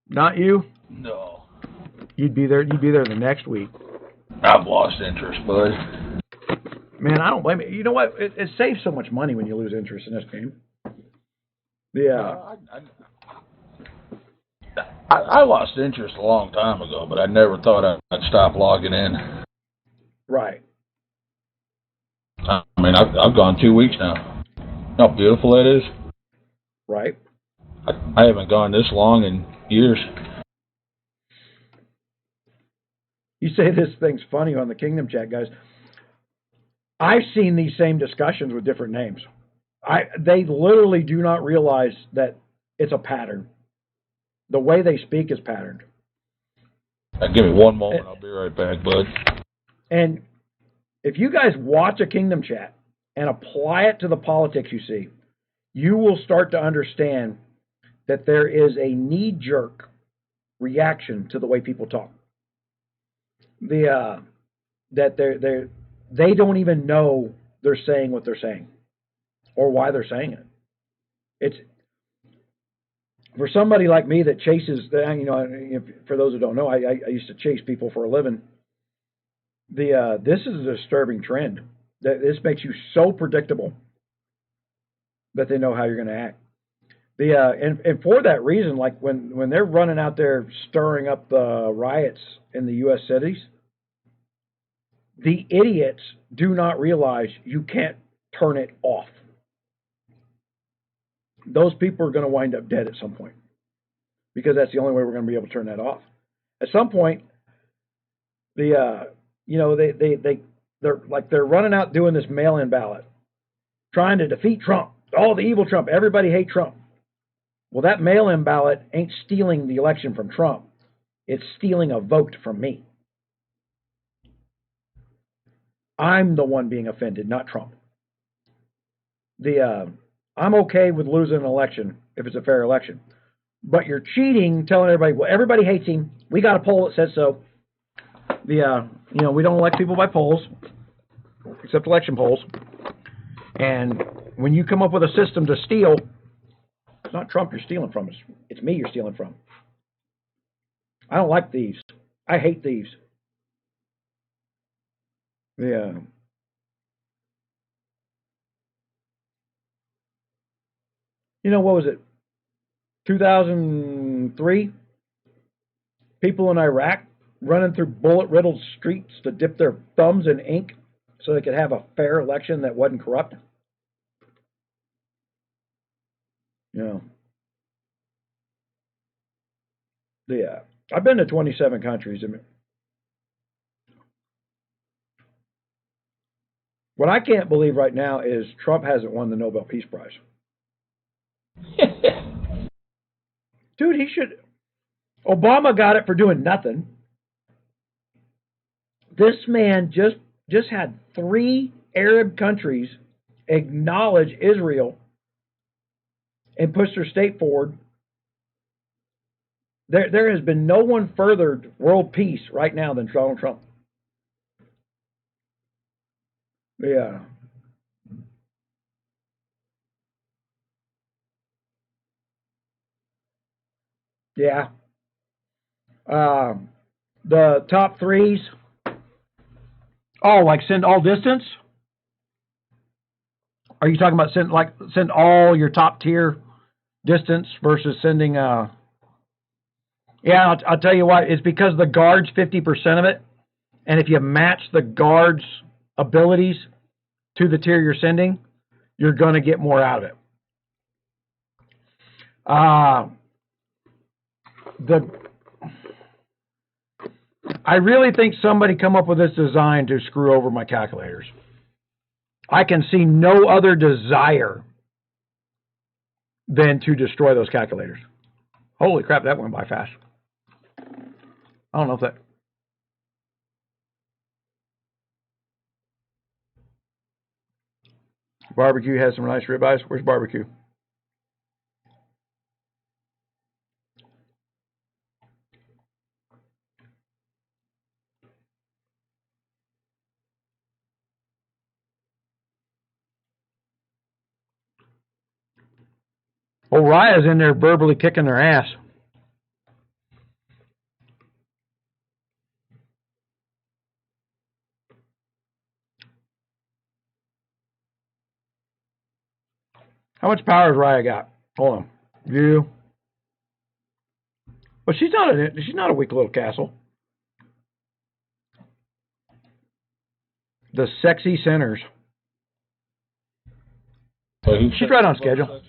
[SPEAKER 2] Not you?
[SPEAKER 3] No.
[SPEAKER 2] You'd be there the next week.
[SPEAKER 3] I've lost interest, bud.
[SPEAKER 2] Man, I don't blame you. You know what? It saves so much money when you lose interest in this game.
[SPEAKER 3] I lost interest a long time ago, but I never thought I'd stop logging in.
[SPEAKER 2] Right.
[SPEAKER 3] I mean, I've gone 2 weeks now. How beautiful that is.
[SPEAKER 2] Right.
[SPEAKER 3] I haven't gone this long in years.
[SPEAKER 2] You say this thing's funny on the Kingdom chat, guys. I've seen these same discussions with different names. They literally do not realize that it's a pattern. The way they speak is patterned.
[SPEAKER 3] Give me one moment. I'll be right back, bud.
[SPEAKER 2] And if you guys watch a Kingdom chat and apply it to the politics you see, you will start to understand that there is a knee-jerk reaction to the way people talk. That they don't even know they're saying what they're saying or why they're saying it. It's for somebody like me that chases, for those who don't know, I used to chase people for a living. This is a disturbing trend. This makes you so predictable that they know how you're going to act. And for that reason, like when they're running out there stirring up the riots in the U.S. cities, the idiots do not realize you can't turn it off. Those people are going to wind up dead at some point because that's the only way we're going to be able to turn that off. At some point, they're running out doing this mail-in ballot, trying to defeat Trump. Oh, the evil Trump. Everybody hates Trump. Well, that mail-in ballot ain't stealing the election from Trump. It's stealing a vote from me. I'm the one being offended, not Trump. I'm okay with losing an election if it's a fair election. But you're cheating, telling everybody, well, everybody hates him. We got a poll that says so. we don't elect people by polls, except election polls. And when you come up with a system to steal, it's not Trump you're stealing from, it's me you're stealing from. I don't like thieves. I hate thieves. Yeah. What was it? 2003? People in Iraq running through bullet-riddled streets to dip their thumbs in ink so they could have a fair election that wasn't corrupt. Yeah. I've been to 27 countries. What I can't believe right now is Trump hasn't won the Nobel Peace Prize. Dude, he should. Obama got it for doing nothing. This man just had 3 Arab countries acknowledge Israel and push their state forward. There has been no one furthered world peace right now than Donald Trump. Yeah. Yeah. The top 3s. Oh, like send all distance? Are you talking about send all your top tier distance versus sending Yeah, I'll tell you what, it's because the guard's 50% of it, and if you match the guard's abilities to the tier you're sending, you're going to get more out of it. I really think somebody come up with this design to screw over my calculators. I can see no other desire than to destroy those calculators. Holy crap, that went by fast. I don't know if that... Barbecue has some nice ribeyes. Where's barbecue? Oh, Raya's in there verbally kicking their ass. How much power has Raya got? Hold on. View. Well, she's not a weak little castle. The sexy centers. She's right on schedule.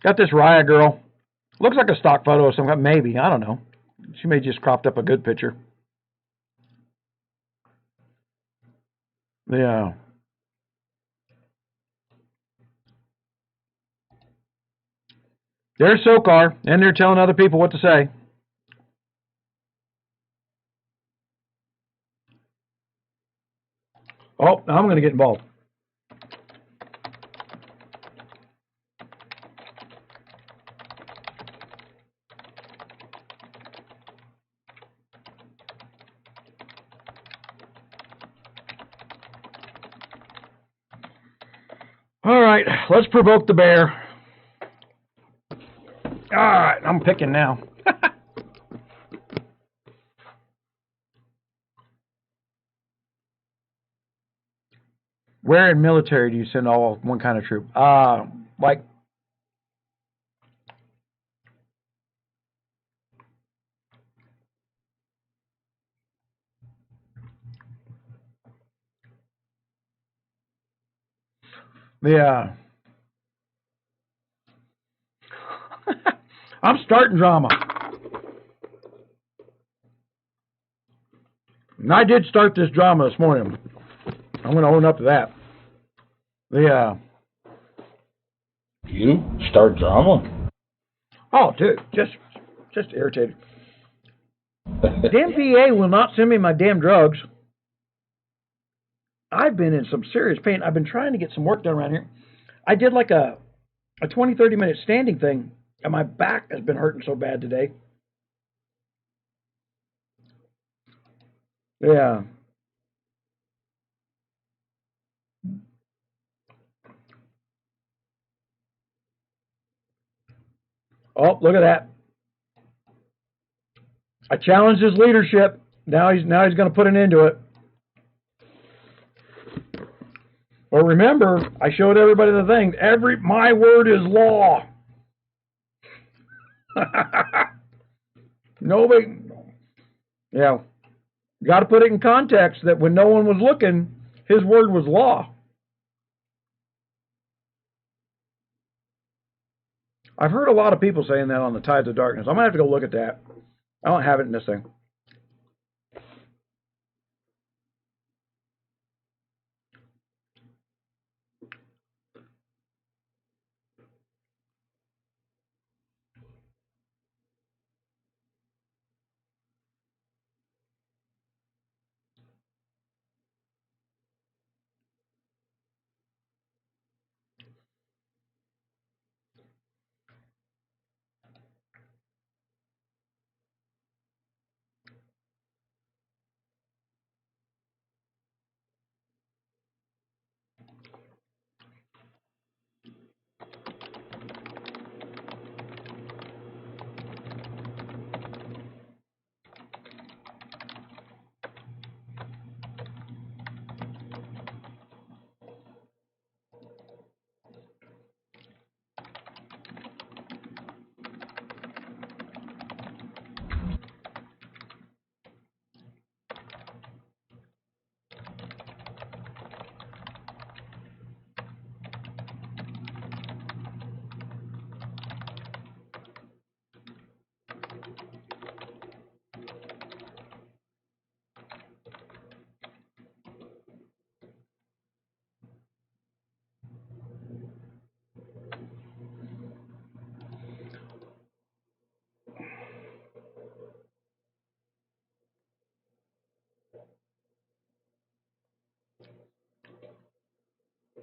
[SPEAKER 2] Got this Raya girl. Looks like a stock photo of some kind. Maybe. I don't know. She may just cropped up a good picture. Yeah. There's SOCAR, and they're telling other people what to say. Oh, now I'm going to get involved. All right, let's provoke the bear. All right, I'm picking now. Where in military do you send all one kind of troop? Like yeah. I'm starting drama. And I did start this drama this morning. I'm going to own up to that. Yeah.
[SPEAKER 3] You start drama?
[SPEAKER 2] Oh, dude, just irritated. Damn PA will not send me my damn drugs. I've been in some serious pain. I've been trying to get some work done around here. I did like a 20, 30 minute standing thing, and my back has been hurting so bad today. Yeah. Oh, look at that. I challenged his leadership. Now he's going to put an end to it. Well, remember, I showed everybody the thing. My word is law. Nobody. Yeah. Got to put it in context that when no one was looking, his word was law. I've heard a lot of people saying that on the Tides of Darkness. I'm going to have to go look at that. I don't have it in this thing.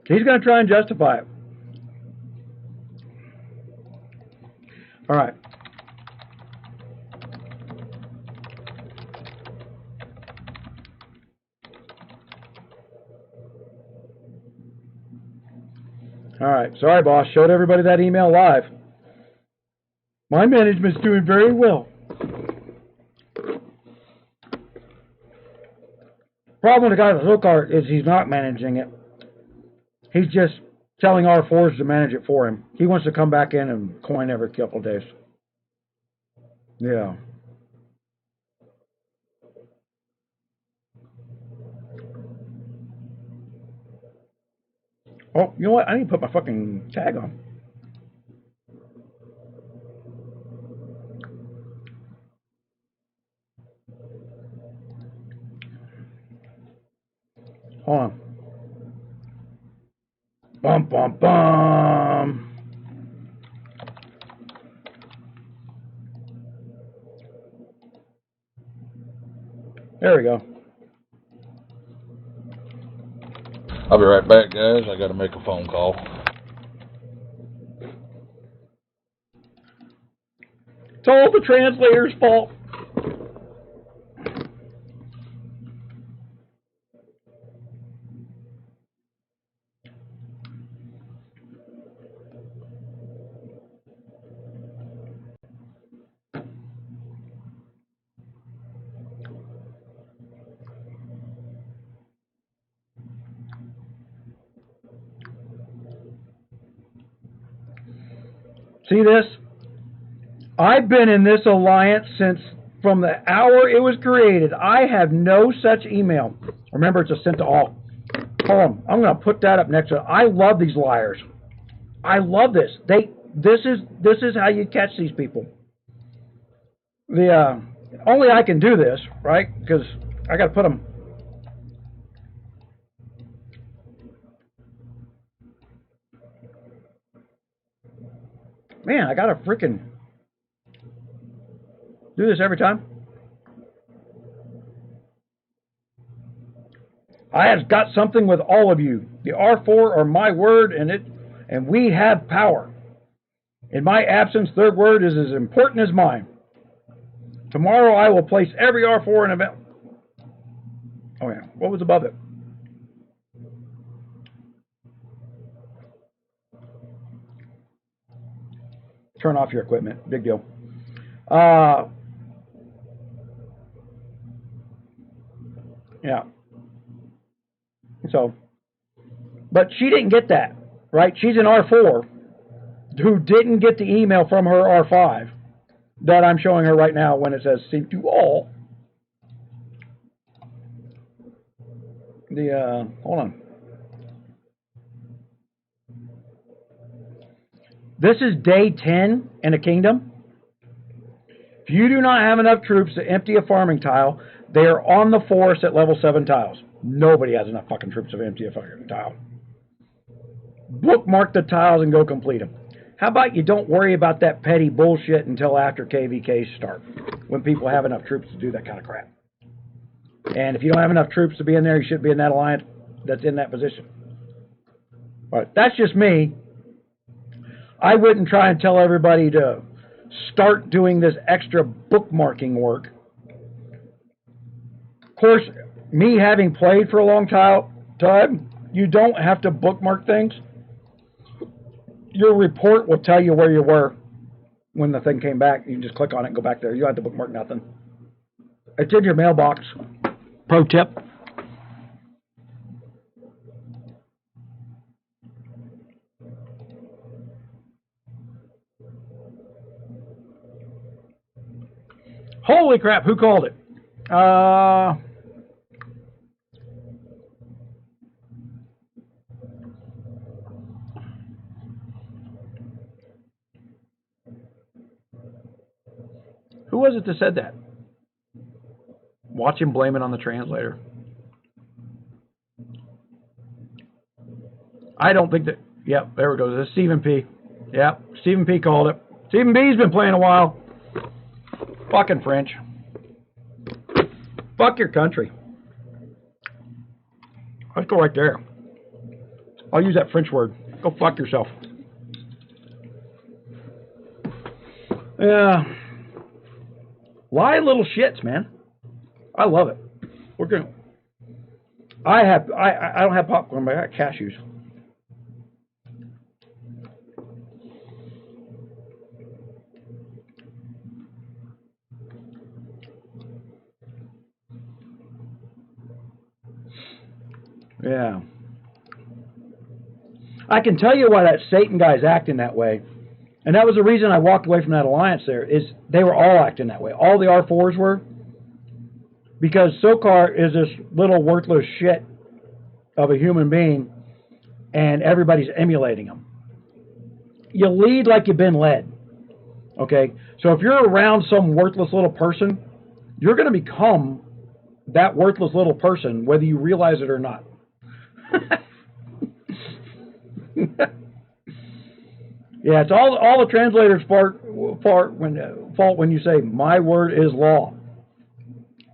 [SPEAKER 2] He's going to try and justify it. All right. All right. Sorry, boss. Showed everybody that email live. My management's doing very well. Problem with the guy with the hook art is he's not managing it. He's just telling R4s to manage it for him. He wants to come back in and coin every couple of days. Yeah. Oh, you know what? I need to put my fucking tag on. Hold on. Bum, bum, bum. There we go.
[SPEAKER 3] I'll be right back, guys. I got to make a phone call.
[SPEAKER 2] It's all the translator's fault. See this? I've been in this alliance since from the hour it was created. I have no such email. Remember, it's a sent to all. Hold on. I'm going to put that up next to it. I love these liars. I love this. This is how you catch these people. Only I can do this, right? Because I got to put them. Man, I got to freaking do this every time. I have got something with all of you. The R4 are my word, and we have power. In my absence, their word is as important as mine. Tomorrow I will place every R4 in event. Oh yeah. What was above it? Turn off your equipment. Big deal. Yeah. So, but she didn't get that, right? She's an R4 who didn't get the email from her R5 that I'm showing her right now when it says "sync to all." Hold on. This is day 10 in a kingdom. If you do not have enough troops to empty a farming tile, they are on the forest at level 7 tiles. Nobody has enough fucking troops to empty a fucking tile. Bookmark the tiles and go complete them. How about you don't worry about that petty bullshit until after KVKs start, when people have enough troops to do that kind of crap. And if you don't have enough troops to be in there, you shouldn't be in that alliance that's in that position. But that's just me. I wouldn't try and tell everybody to start doing this extra bookmarking work. Of course, me having played for a long time, you don't have to bookmark things. Your report will tell you where you were when the thing came back. You can just click on it and go back there. You don't have to bookmark nothing. It's in your mailbox. Pro tip. Holy crap, who called it? Who was it that said that? Watch him blame it on the translator. I don't think that... Yep, there we go. This is Stephen P. Yep, Stephen P. called it. Stephen B's been playing a while. Fucking French. Fuck your country. Let's go right there. I'll use that French word. Go fuck yourself. Yeah. Lie little shits, man. I love it. We're gonna... I don't have popcorn, but I got cashews. Yeah. I can tell you why that Satan guy's acting that way. And that was the reason I walked away from that alliance there, is they were all acting that way. All the R4s were. Because 𝗁𝗏 is this little worthless shit of a human being, and everybody's emulating him. You lead like you've been led. Okay? So if you're around some worthless little person, you're going to become that worthless little person, whether you realize it or not. Yeah, it's all the translator's fault when you say my word is law.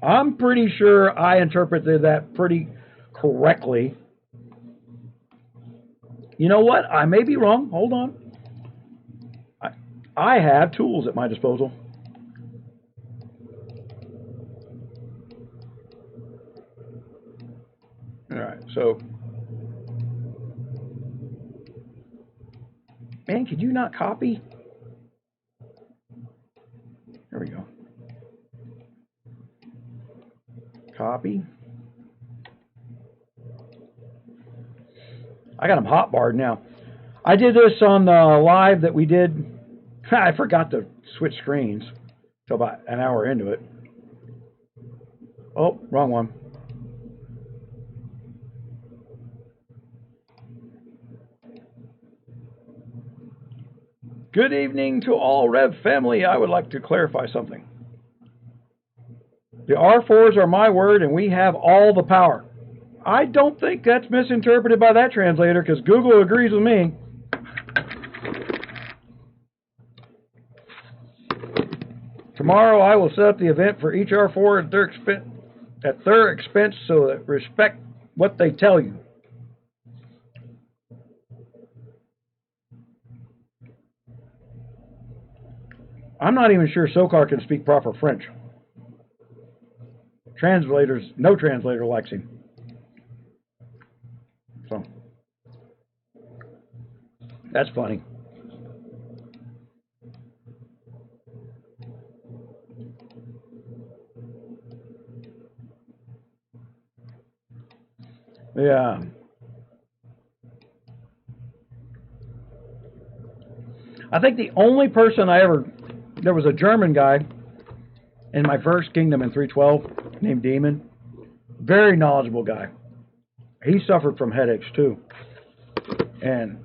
[SPEAKER 2] I'm pretty sure I interpreted that pretty correctly. You know what? I may be wrong. Hold on. I have tools at my disposal. All right, so... Man, could you not copy? There we go. Copy. I got them hotbarred now. I did this on the live that we did. I forgot to switch screens till about an hour into it. Oh, wrong one. Good evening to all Rev family. I would like to clarify something. The R4s are my word, and we have all the power. I don't think that's misinterpreted by that translator, because Google agrees with me. Tomorrow I will set up the event for each R4 at their expense, so that respect what they tell you. I'm not even sure 𝗁𝗏 can speak proper French. No translator likes him. So that's funny. Yeah. I think the only person there was a German guy in my first kingdom in 312 named Demon. Very knowledgeable guy. He suffered from headaches too. And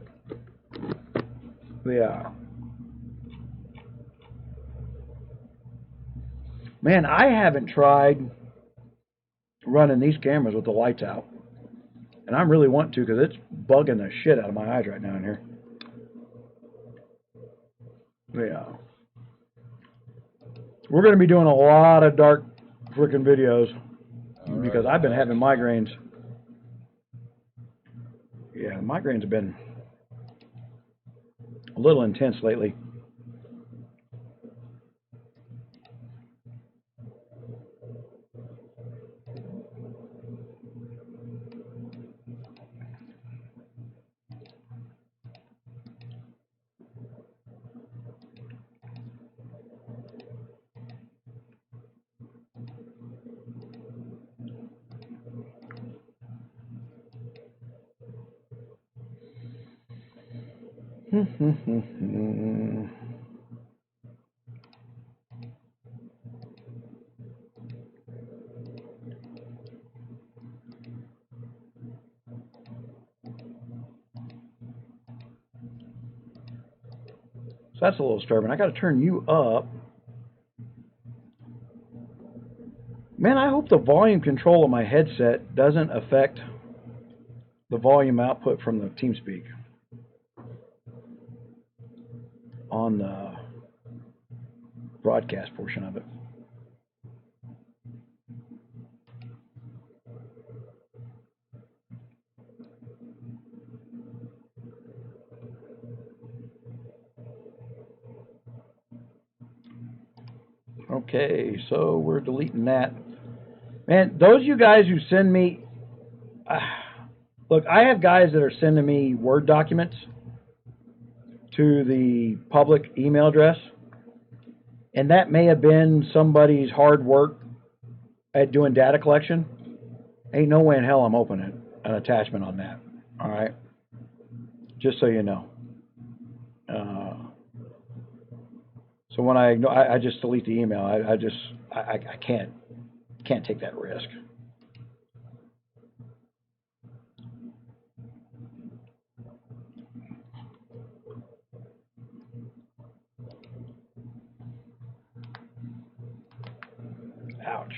[SPEAKER 2] yeah. Man, I haven't tried running these cameras with the lights out. And I really want to because it's bugging the shit out of my eyes right now in here. Yeah. We're going to be doing a lot of dark freaking videos because I've been having migraines. Yeah, migraines have been a little intense lately. So that's a little disturbing. I got to turn you up. Man, I hope the volume control of my headset doesn't affect the volume output from the TeamSpeak on the broadcast portion of it. Okay, so we're deleting that. Man, those of you guys who send me... look, I have guys that are sending me Word documents to the public email address, and that may have been somebody's hard work at doing data collection. Ain't no way in hell I'm opening an attachment on that. All right? Just so you know. So when I just delete the email. I can't take that risk. Ouch.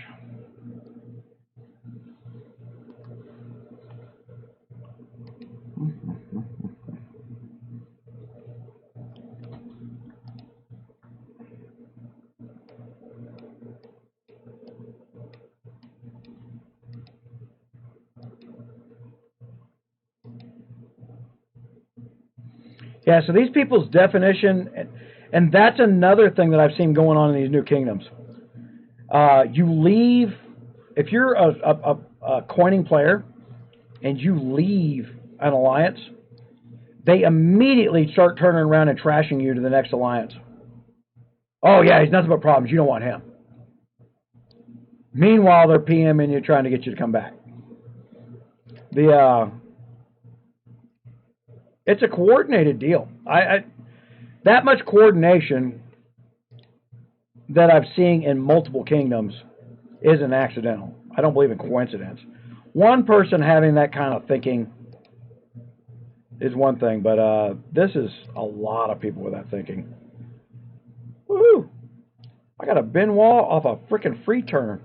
[SPEAKER 2] Yeah, so these people's definition, and that's another thing that I've seen going on in these new kingdoms. You leave, if you're a coining player and you leave an alliance, they immediately start turning around and trashing you to the next alliance. Oh yeah, he's nothing but problems. You don't want him. Meanwhile, they're PMing you, trying to get you to come back. It's a coordinated deal. That much coordination that I've seen in multiple kingdoms isn't accidental. I don't believe in coincidence. One person having that kind of thinking is one thing, but this is a lot of people with that thinking. Woohoo! I got a bin wall off a freaking free turn.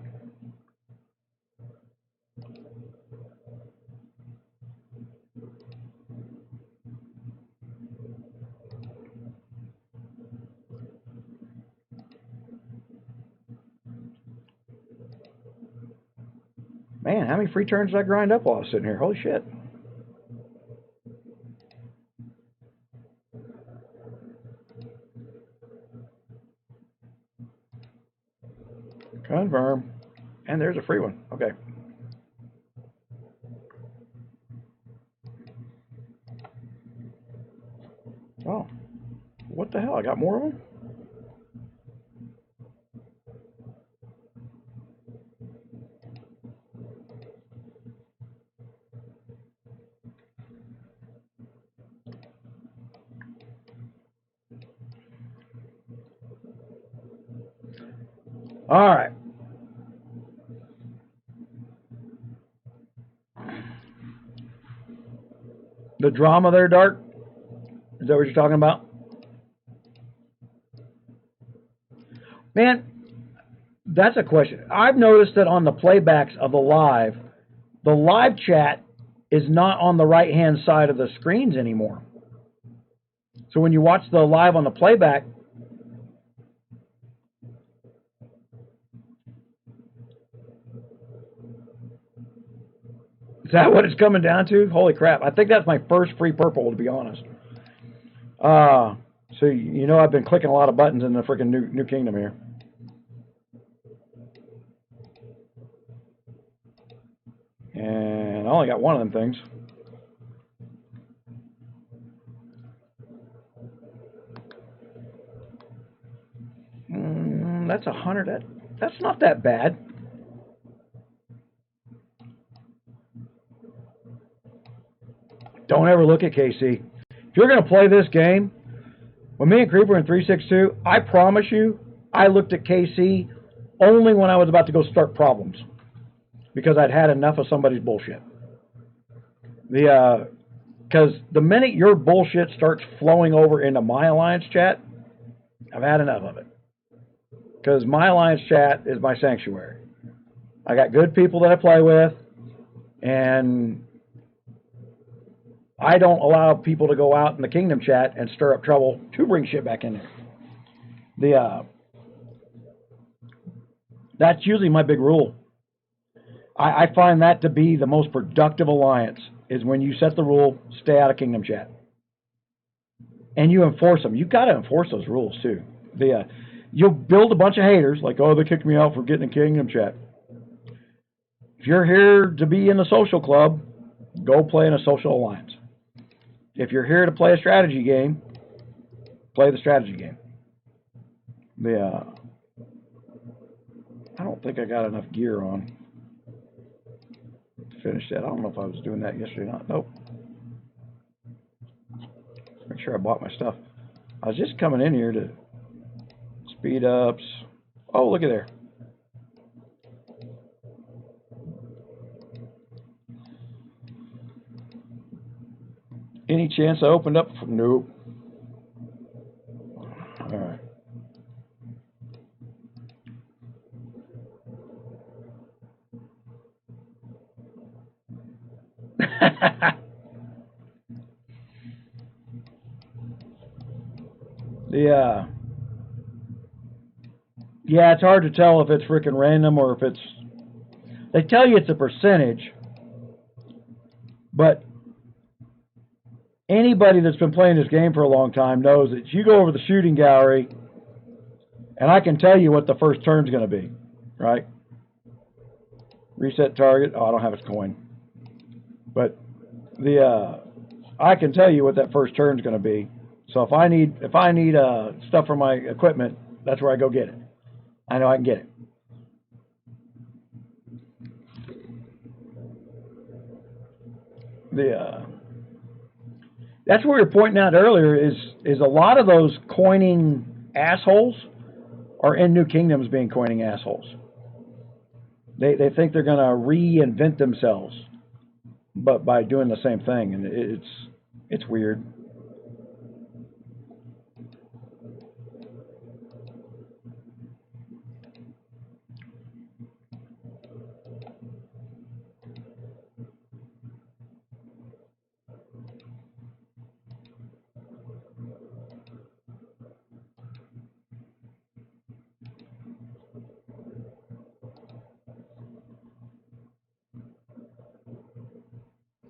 [SPEAKER 2] Man, how many free turns did I grind up while I was sitting here? Holy shit. Confirm. And there's a free one. Okay. Oh. What the hell? I got more of them? All right. The drama there, Dark? Is that what you're talking about? Man, that's a question. I've noticed that on the playbacks of the live chat is not on the right-hand side of the screens anymore. So when you watch the live on the playback, is that what it's coming down to? Holy crap. I think that's my first free purple, to be honest. So, you know, I've been clicking a lot of buttons in the freaking new kingdom here. And I only got one of them things. That's 100. That's not that bad. Don't ever look at 𝗙cie. If you're going to play this game, when me and Creeper in 362, I promise you, I looked at 𝗙cie only when I was about to go start problems. Because I'd had enough of somebody's bullshit. Because the minute your bullshit starts flowing over into my alliance chat, I've had enough of it. Because my alliance chat is my sanctuary. I got good people that I play with, and I don't allow people to go out in the kingdom chat and stir up trouble to bring shit back in there. That's usually my big rule. I find that to be the most productive alliance, is when you set the rule, stay out of kingdom chat. And you enforce them. You've got to enforce those rules, too. You'll build a bunch of haters, like, oh, they kicked me out for getting in kingdom chat. If you're here to be in the social club, go play in a social alliance. If you're here to play a strategy game, play the strategy game. I don't think I got enough gear on to finish that. I don't know if I was doing that yesterday or not. Nope. Make sure I bought my stuff. I was just coming in here to speed ups. Oh, look at there. Any chance I opened up? Nope. All right. Yeah, it's hard to tell if it's freaking random or if it's... They tell you it's a percentage, but anybody that's been playing this game for a long time knows that you go over the shooting gallery, and I can tell you what the first turn's going to be, right? Reset target. Oh, I don't have its coin. But I can tell you what that first turn's going to be. So if I need stuff for my equipment, that's where I go get it. I know I can get it. That's what we were pointing out earlier is a lot of those coining assholes are in New Kingdoms being coining assholes. They think they're going to reinvent themselves, but by doing the same thing, and it's weird.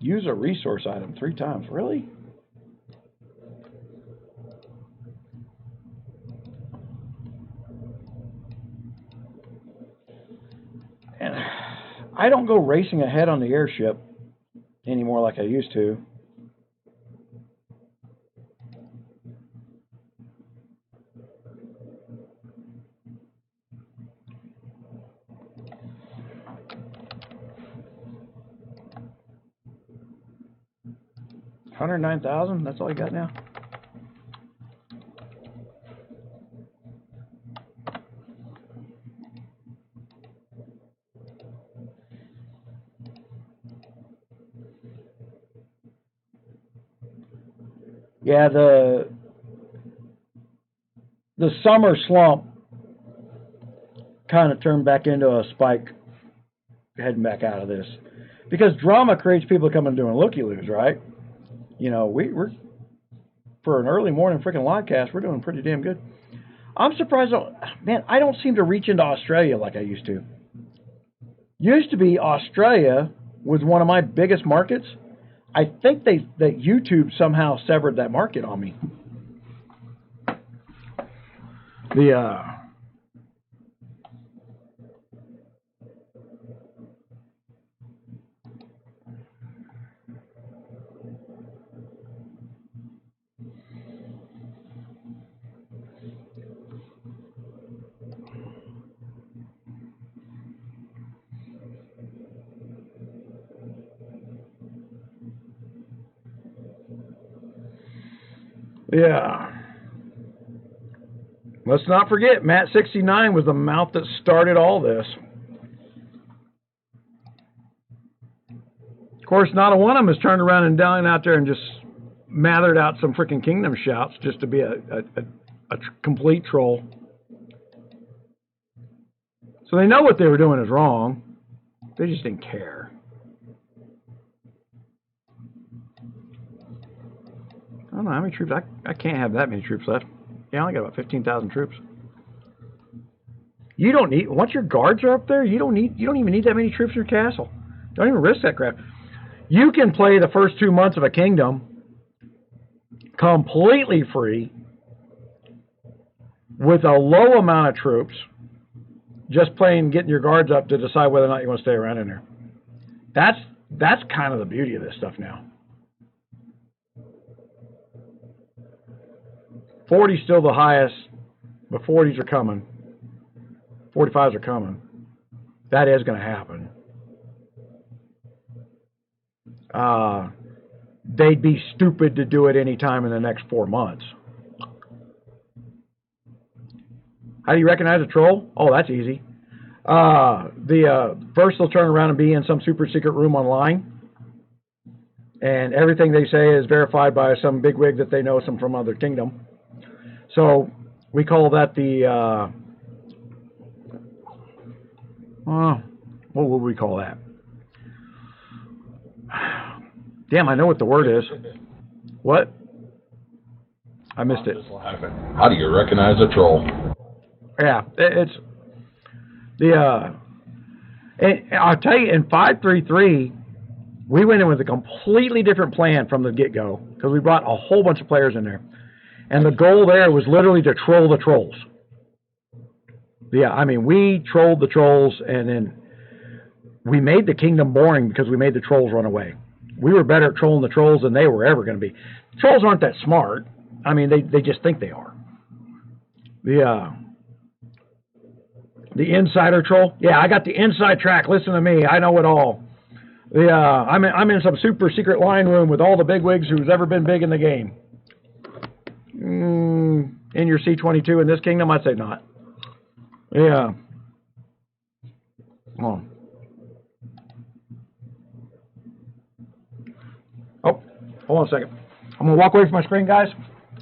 [SPEAKER 2] Use a resource item 3 times. Really? And I don't go racing ahead on the airship anymore like I used to. $109,000. That's all you got now. Yeah, the summer slump kind of turned back into a spike heading back out of this. Because drama creates people coming and doing looky-loos, right? You know, we're for an early morning freaking live cast, we're doing pretty damn good. I'm surprised, man, I don't seem to reach into Australia like I used to. Used to be Australia was one of my biggest markets. I think that YouTube somehow severed that market on me.
[SPEAKER 1] Yeah. Let's not forget, 𝗏69 was the mouth that started all this. Of course, not a one of them has turned around and down out there and just mathered out some freaking kingdom shouts just to be a complete troll. So they know what they were doing is wrong. They just didn't care. I don't know how many troops. I can't have that many troops left. Yeah, I only got about 15,000 troops. You don't need, once your guards are up there, you don't even need that many troops in your castle. Don't even risk that crap. You can play the first 2 months of a kingdom completely free with a low amount of troops, just playing, getting your guards up to decide whether or not you want to stay around in there. That's kind of the beauty of this stuff now. 40's still the highest, but 40s are coming. 45s are coming. That is going to happen. They'd be stupid to do it any time in the next 4 months. How do you recognize a troll? Oh, that's easy. First they'll turn around and be in some super secret room online, and everything they say is verified by some bigwig that they know from other kingdom. So we call that the what would we call that? Damn, I know what the word is. What? I missed it.
[SPEAKER 3] How do you recognize a troll?
[SPEAKER 1] Yeah, it's the and I'll tell you, in 533, we went in with a completely different plan from the get-go because we brought a whole bunch of players in there, and the goal there was literally to troll the trolls. Yeah, I mean, we trolled the trolls, and then we made the kingdom boring because we made the trolls run away. We were better at trolling the trolls than they were ever going to be. Trolls aren't that smart. I mean, they just think they are. The insider troll. Yeah, I got the inside track. Listen to me. I know it all. I'm in some super secret line room with all the bigwigs who's ever been big in the game. In your C22 in this kingdom, I'd say not. Yeah. Oh. Oh, hold on a second. I'm going to walk away from my screen, guys.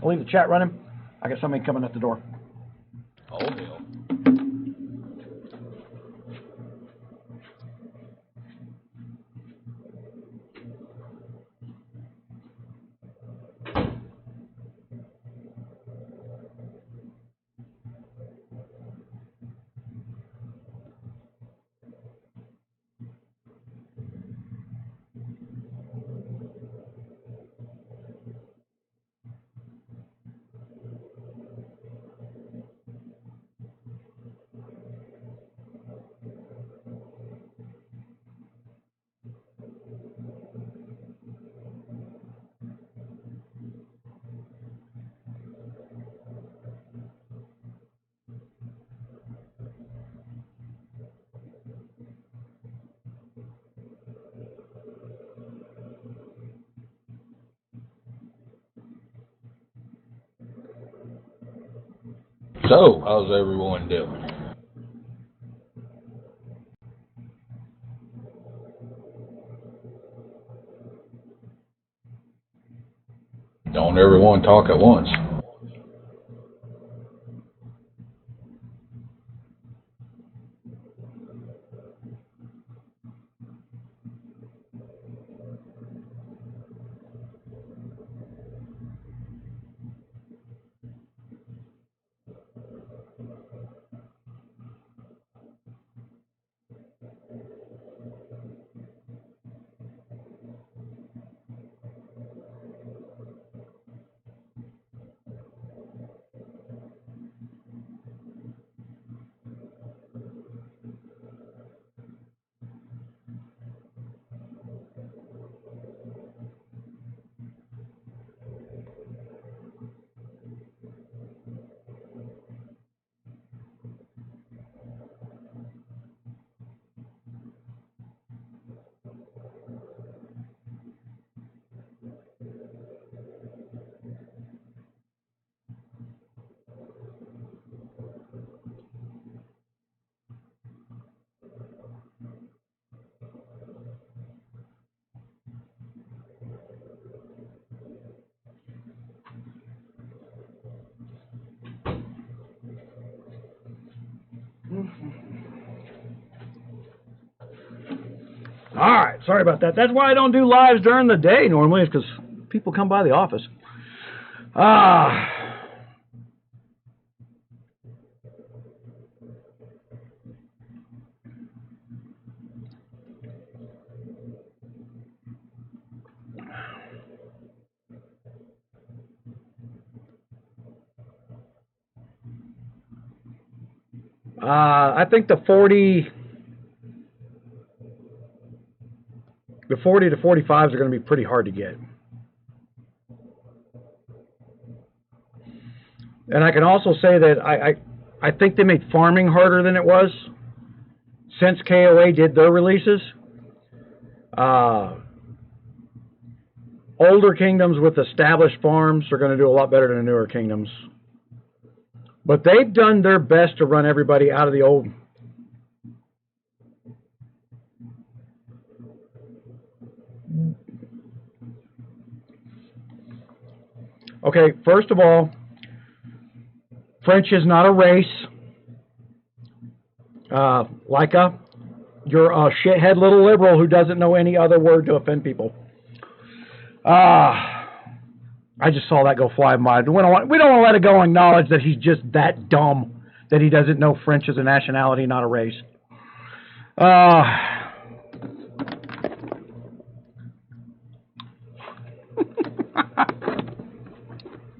[SPEAKER 1] I'll leave the chat running. I got somebody coming at the door.
[SPEAKER 3] Oh, hell. So, how's everyone doing? Don't everyone talk at once.
[SPEAKER 2] All right, sorry about that. That's why I don't do lives during the day normally, is because people come by the office. I think the 40 to 45s are going to be pretty hard to get. And I can also say that I think they made farming harder than it was since KOA did their releases. Older kingdoms with established farms are going to do a lot better than the newer kingdoms. But they've done their best to run everybody out of the old. Okay, first of all, French is not a race. 𝗨𝘀𝗂, you're a shithead little liberal who doesn't know any other word to offend people. I just saw that go fly by. We don't want to let it go and acknowledge that he's just that dumb that he doesn't know French is a nationality, not a race.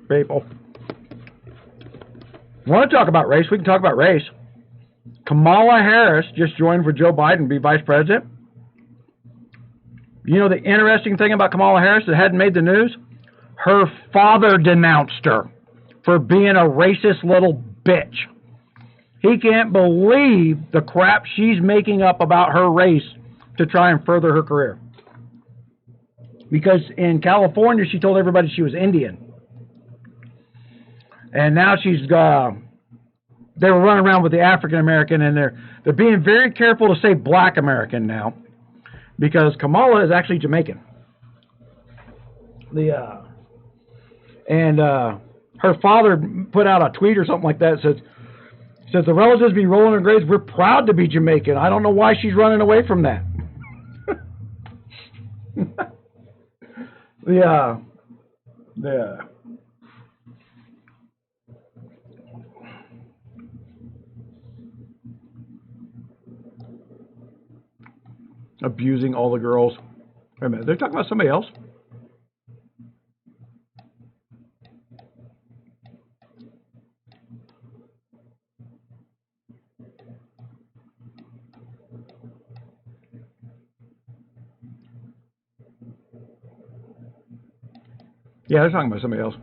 [SPEAKER 2] People. Want to talk about race? We can talk about race. Kamala Harris just joined for Joe Biden to be vice president. You know the interesting thing about Kamala Harris that hadn't made the news? Her father denounced her for being a racist little bitch. He can't believe the crap she's making up about her race to try and further her career. Because in California, she told everybody she was Indian. And now they were running around with the African American, and they're being very careful to say Black American now, because Kamala is actually Jamaican. Her father put out a tweet or something like that. Says the relatives be rolling their graves. We're proud to be Jamaican. I don't know why she's running away from that. Abusing all the girls. Wait a minute, they're talking about somebody else? Yeah, they're talking about somebody else.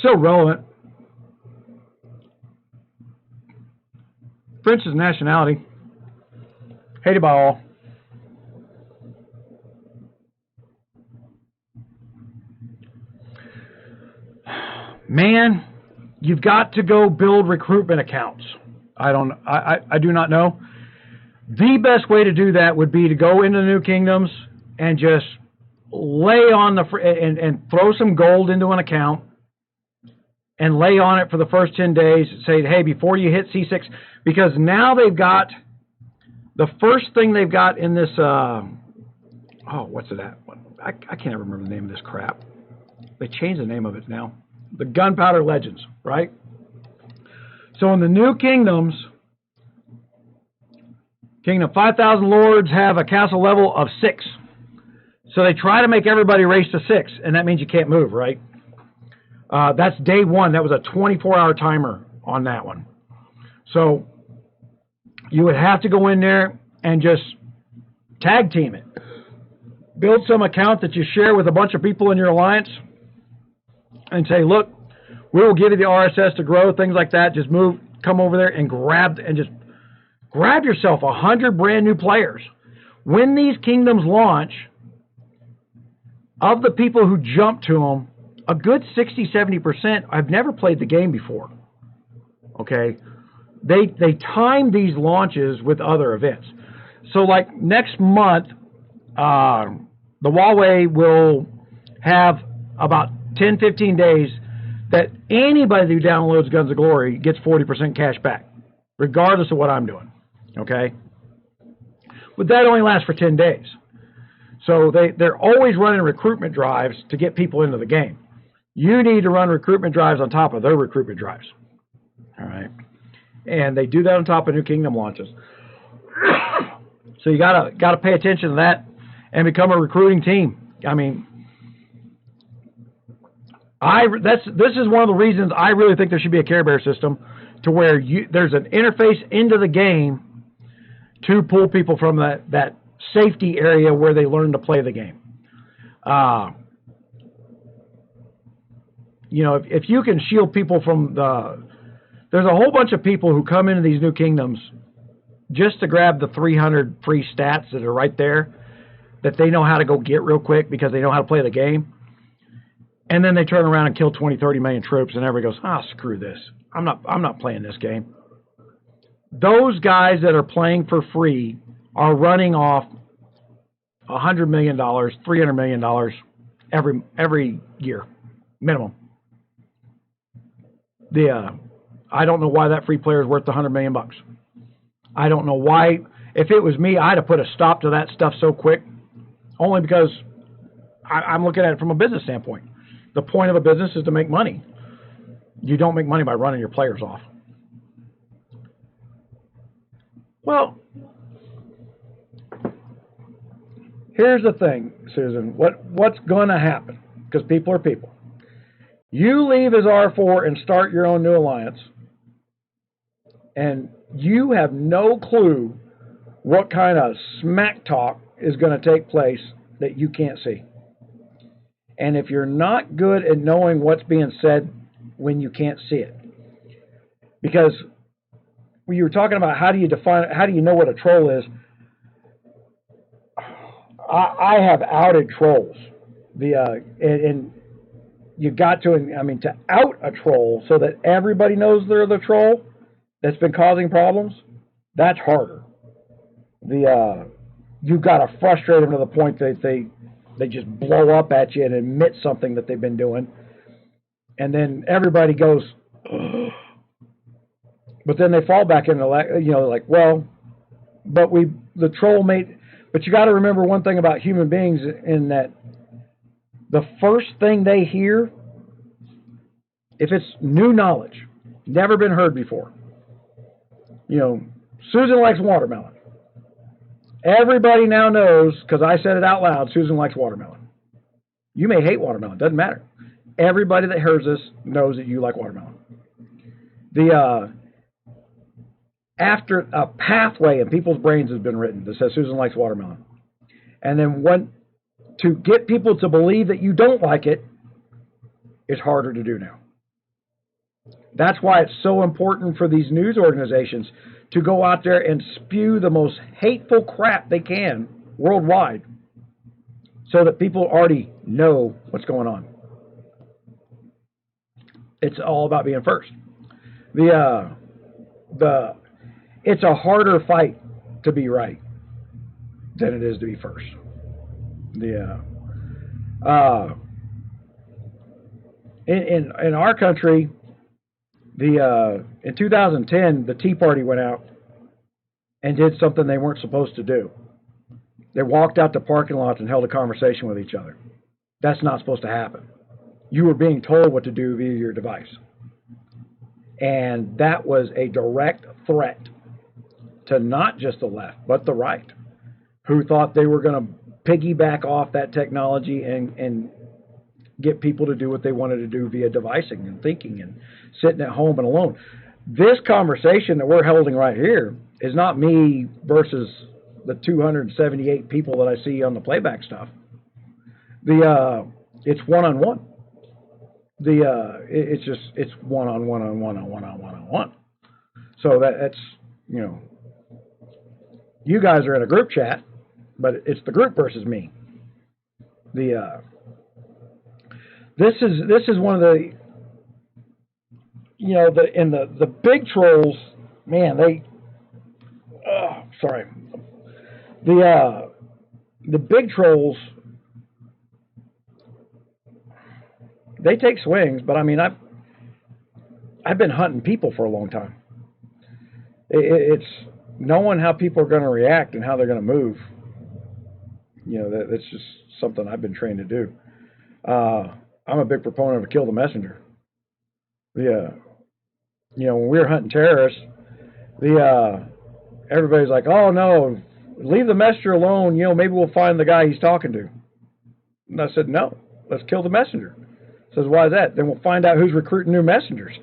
[SPEAKER 2] So relevant. French's nationality, hated by all. man, you've got to go build recruitment accounts. I do not know. The best way to do that would be to go into New Kingdoms and just lay on and throw some gold into an account and lay on it for the first 10 days. Say, hey, before you hit C6, because now they've got the first thing they've got in this. What's it at? I can't ever remember the name of this crap. They changed the name of it now. The Gunpowder Legends, right? So in the New Kingdoms, Kingdom 5,000 lords have a castle level of 6. So they try to make everybody race to 6, and that means you can't move, right? That's day 1. That was a 24-hour timer on that one. So you would have to go in there and just tag team it. Build some account that you share with a bunch of people in your alliance and say, look, we will give you the RSS to grow, things like that. Just come over there and grab yourself 100 brand new players. When these kingdoms launch, of the people who jump to them, a good 60-70% I've never played the game before. Okay? They time these launches with other events. So like next month, the Huawei will have about 10-15 days that anybody who downloads Guns of Glory gets 40% cash back, regardless of what I'm doing. Okay? But that only lasts for 10 days. So they're always running recruitment drives to get people into the game. You need to run recruitment drives on top of their recruitment drives. All right? And they do that on top of New Kingdom launches. So you gotta pay attention to that and become a recruiting team. I mean, this is one of the reasons I really think there should be a Care Bear system, to where there's an interface into the game to pull people from that safety area where they learn to play the game. If you can shield people from there's a whole bunch of people who come into these New Kingdoms just to grab the 300 free stats that are right there, that they know how to go get real quick because they know how to play the game. And then they turn around and kill 20, 30 million troops, and everybody goes, screw this. I'm not playing this game. Those guys that are playing for free are running off $100 million, $300 million every year, minimum. I don't know why that free player is worth $100 million. I don't know why. If it was me, I'd have put a stop to that stuff so quick, only because I'm looking at it from a business standpoint. The point of a business is to make money. You don't make money by running your players off. Well, here's the thing, Susan. What's going to happen? Because people are people. You leave as R4 and start your own new alliance, and you have no clue what kind of smack talk is going to take place that you can't see. And if you're not good at knowing what's being said when you can't see it, because when you were talking about how do you know what a troll is, I have outed trolls. And you got to out a troll so that everybody knows they're the troll that's been causing problems, that's harder. You've got to frustrate them to the point that they just blow up at you and admit something that they've been doing. And then everybody goes, ugh. But then they fall back into, the troll made. But you got to remember one thing about human beings, in that the first thing they hear, if it's new knowledge, never been heard before. Susan likes watermelon. Everybody now knows, because I said it out loud, Susan likes watermelon. You may hate watermelon, doesn't matter. Everybody that hears this knows that you like watermelon. After a pathway in people's brains has been written that says Susan likes watermelon. And then to get people to believe that you don't like it is harder to do now. That's why it's so important for these news organizations to go out there and spew the most hateful crap they can worldwide, so that people already know what's going on. It's all about being first. It's a harder fight to be right than it is to be first. In our country, in 2010, the Tea Party went out and did something they weren't supposed to do. They walked out to parking lots and held a conversation with each other. That's not supposed to happen. You were being told what to do via your device. And that was a direct threat to not just the left, but the right, who thought they were going to piggyback off that technology and get people to do what they wanted to do via devising and thinking and sitting at home and alone. This conversation that we're holding right here is not me versus the 278 people that I see on the playback stuff. It's one-on-one. It's one-on-one. So that's, you know, you guys are in a group chat, but it's the group versus me. This is one of the, you know, the big trolls, man, the big trolls, they take swings, but I mean, I've been hunting people for a long time. It's knowing how people are going to react and how they're going to move. You know, that's just something I've been trained to do. I'm a big proponent of kill the messenger. You know, when we were hunting terrorists, everybody's like, oh no, leave the messenger alone, you know, maybe we'll find the guy he's talking to. And I said, no, let's kill the messenger. Says, why is that? Then we'll find out who's recruiting new messengers.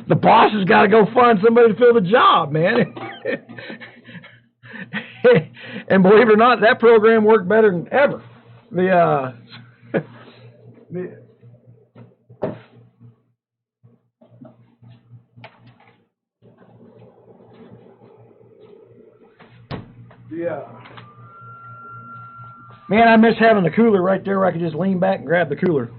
[SPEAKER 2] The boss has got to go find somebody to fill the job, man. And believe it or not, that program worked better than ever. Man, I miss having the cooler right there where I could just lean back and grab the cooler.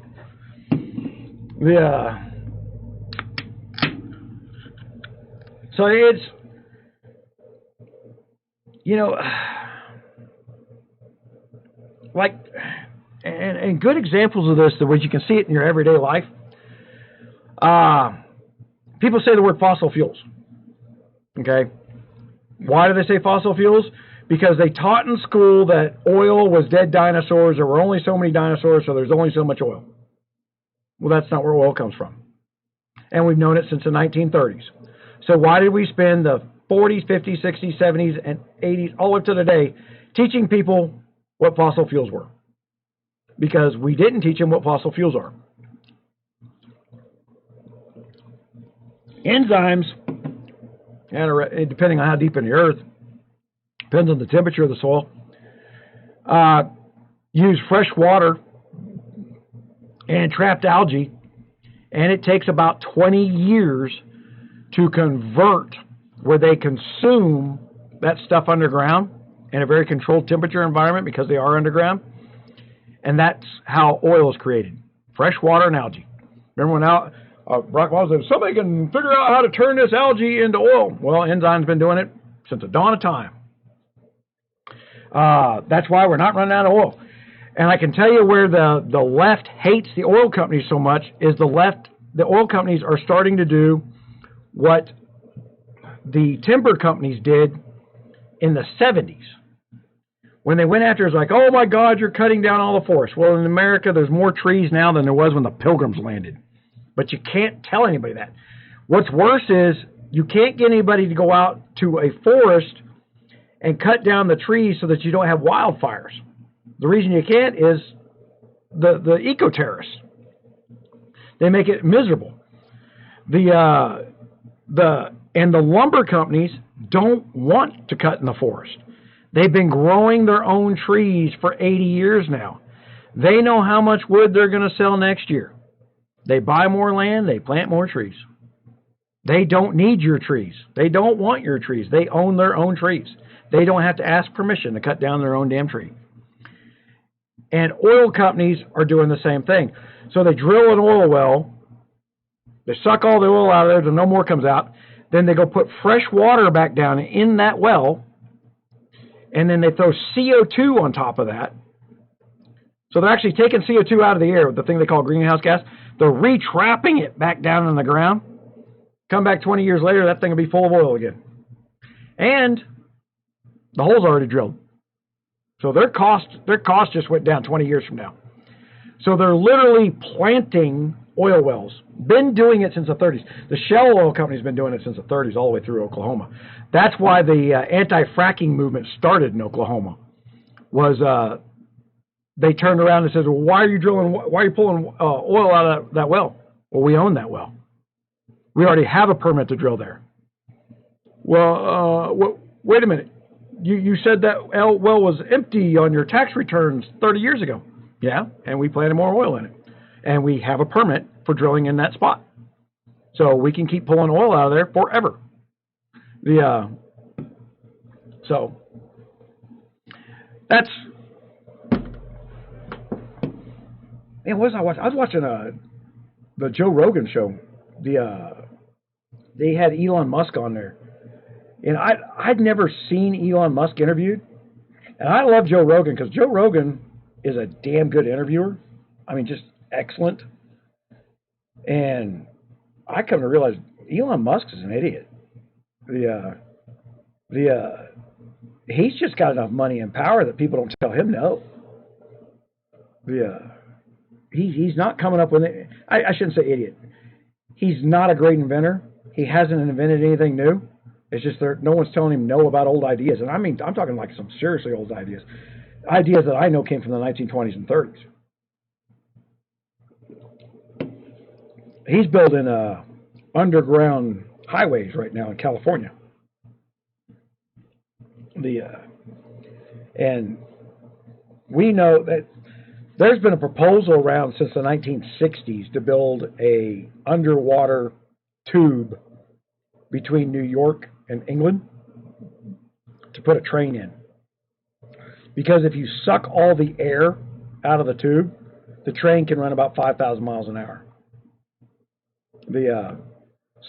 [SPEAKER 2] So it's, you know, like, and good examples of this, the way you can see it in your everyday life. People say the word fossil fuels. Okay? Why do they say fossil fuels? Because they taught in school that oil was dead dinosaurs. There were only so many dinosaurs, so there's only so much oil. Well, that's not where oil comes from. And we've known it since the 1930s. So why did we spend the 40s, 50s, 60s, 70s, and 80s, all up to today, teaching people what fossil fuels were? Because we didn't teach them what fossil fuels are. Enzymes, and depending on how deep in the earth, depends on the temperature of the soil, use fresh water and trapped algae, and it takes about 20 years to convert where they consume that stuff underground in a very controlled temperature environment because they are underground. And that's how oil is created. Fresh water and algae. Remember when Brock Walls said, somebody can figure out how to turn this algae into oil. Well, enzyme's been doing it since the dawn of time. That's why we're not running out of oil. And I can tell you where the left hates the oil companies so much is the oil companies are starting to do what the timber companies did in the 70s. When they went after it, was like, oh my God, you're cutting down all the forests. Well, in America, there's more trees now than there was when the Pilgrims landed. But you can't tell anybody that. What's worse is you can't get anybody to go out to a forest and cut down the trees so that you don't have wildfires. The reason you can't is the eco-terrorists. They make it miserable. And the lumber companies don't want to cut in the forest. They've been growing their own trees for 80 years now. They know how much wood they're going to sell next year. They buy more land, they plant more trees. They don't need your trees. They don't want your trees. They own their own trees. They don't have to ask permission to cut down their own damn tree. And oil companies are doing the same thing. So they drill an oil well, they suck all the oil out of there till no more comes out. Then they go put fresh water back down in that well, and then they throw CO2 on top of that. So they're actually taking CO2 out of the air, the thing they call greenhouse gas. They're retrapping it back down in the ground. Come back 20 years later, that thing will be full of oil again. And the hole's already drilled. So their cost just went down 20 years from now. So they're literally planting oil wells. Been doing it since the 30s. The Shell Oil Company's been doing it since the 30s, all the way through Oklahoma. That's why the anti-fracking movement started in Oklahoma. Was they turned around and said, "Well, why are you drilling? Why are you pulling oil out of that well?" Well, we own that well. We already have a permit to drill there. Well, wait a minute. You said that well was empty on your tax returns 30 years ago. Yeah, and we planted more oil in it. And we have a permit for drilling in that spot. So we can keep pulling oil out of there forever. So that's... Man, what was I watching? I was watching the Joe Rogan show. They had Elon Musk on there. And I'd never seen Elon Musk interviewed. And I love Joe Rogan because Joe Rogan is a damn good interviewer. I mean, just excellent. And I come to realize Elon Musk is an idiot. He's just got enough money and power that people don't tell him no. He's not coming up with it. I shouldn't say idiot. He's not a great inventor. He hasn't invented anything new. It's just no one's telling him no about old ideas. And I mean, I'm talking like some seriously old ideas. Ideas that I know came from the 1920s and 30s. He's building underground highways right now in California. And we know that there's been a proposal around since the 1960s to build a underwater tube between New York and England to put a train in. Because if you suck all the air out of the tube, the train can run about 5,000 miles an hour.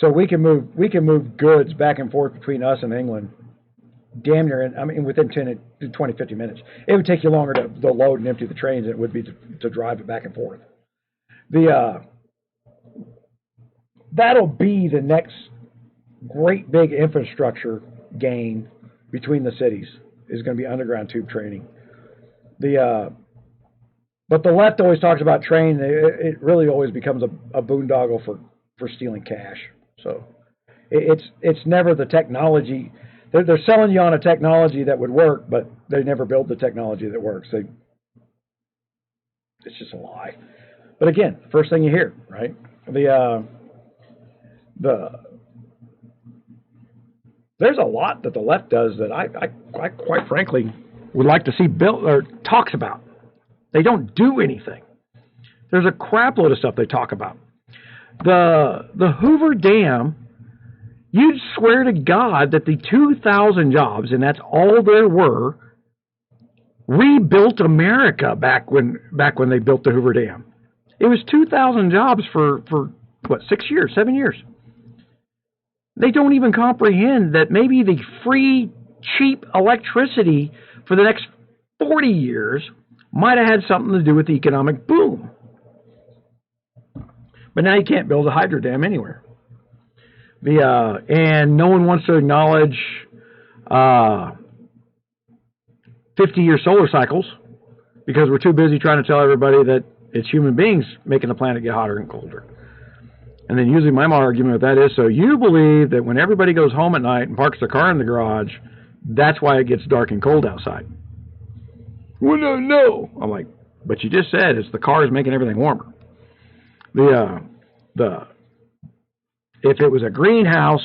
[SPEAKER 2] So we can move goods back and forth between us and England damn near, within 10 to 20, 50 minutes. It would take you longer to load and empty the trains than it would be to drive it back and forth. That'll be the next great big infrastructure gain between the cities, is going to be underground tube training. But the left always talks about train. It really always becomes a boondoggle for stealing cash. So it's never the technology. They're selling you on a technology that would work, but they never build the technology that works. It's just a lie. But again, first thing you hear, right? There's a lot that the left does that I quite frankly would like to see built or talks about. They don't do anything. There's a crap load of stuff they talk about. The Hoover Dam, you'd swear to God that the 2,000 jobs, and that's all there were, rebuilt America back when they built the Hoover Dam. It was 2,000 jobs for what, 6 years, 7 years. They don't even comprehend that maybe the free, cheap electricity for the next 40 years might have had something to do with the economic boom. But now you can't build a hydro dam anywhere. And no one wants to acknowledge 50-year solar cycles because we're too busy trying to tell everybody that it's human beings making the planet get hotter and colder. And then usually my argument with that is, so you believe that when everybody goes home at night and parks their car in the garage, that's why it gets dark and cold outside. Well, no. I'm like, but you just said it's the cars making everything warmer. If it was a greenhouse,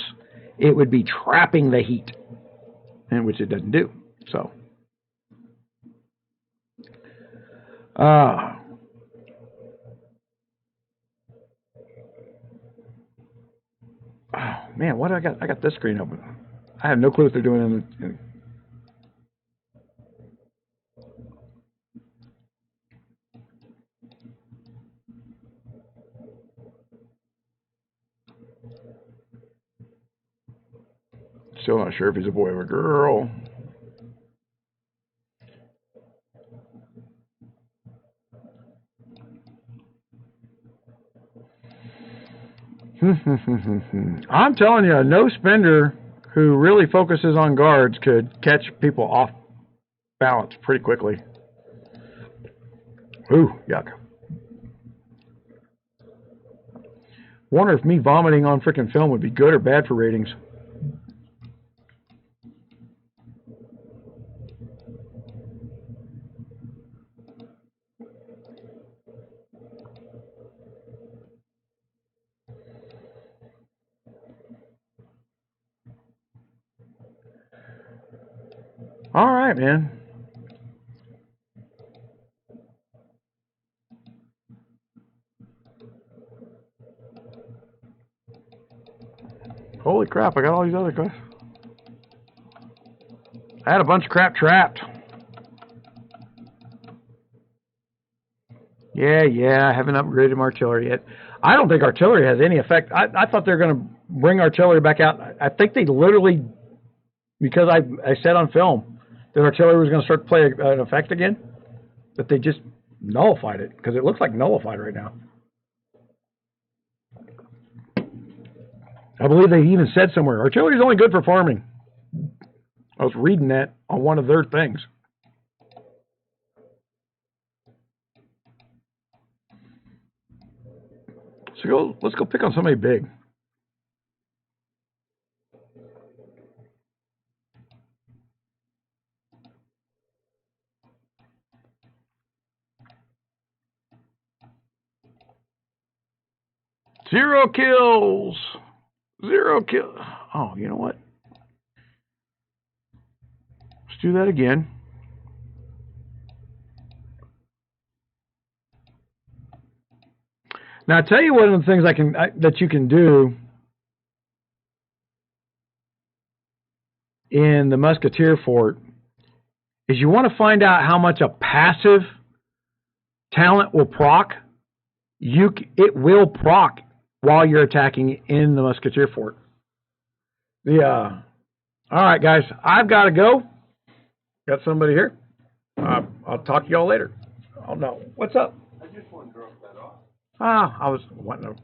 [SPEAKER 2] it would be trapping the heat, and which it doesn't do. So, oh man, what do I got? I got this screen open. I have no clue what they're doing
[SPEAKER 1] Still not sure if he's a boy or a girl. I'm telling you, a no spender who really focuses on guards could catch people off balance pretty quickly. Ooh, yuck. Wonder if me vomiting on freaking film would be good or bad for ratings. All right, man. Holy crap, I got all these other guys. I had a bunch of crap trapped. Yeah, I haven't upgraded my artillery yet. I don't think artillery has any effect. I thought they were going to bring artillery back out. I think they literally, because I said on film that artillery was going to start to play an effect again, but they just nullified it, because it looks like nullified right now. I believe they even said somewhere, artillery is only good for farming. I was reading that on one of their things. So let's go pick on somebody big. Zero kills. Zero kill. Oh, you know what? Let's do that again. Now, I'll tell you one of the things that you can do in the Musketeer Fort is you want to find out how much a passive talent will proc. It will proc while you're attacking in the Musketeer Fort. All right, guys, I've got to go. Got somebody here. I'll talk to y'all later. Oh, no. What's up? I just want to drop that off. I was wanting to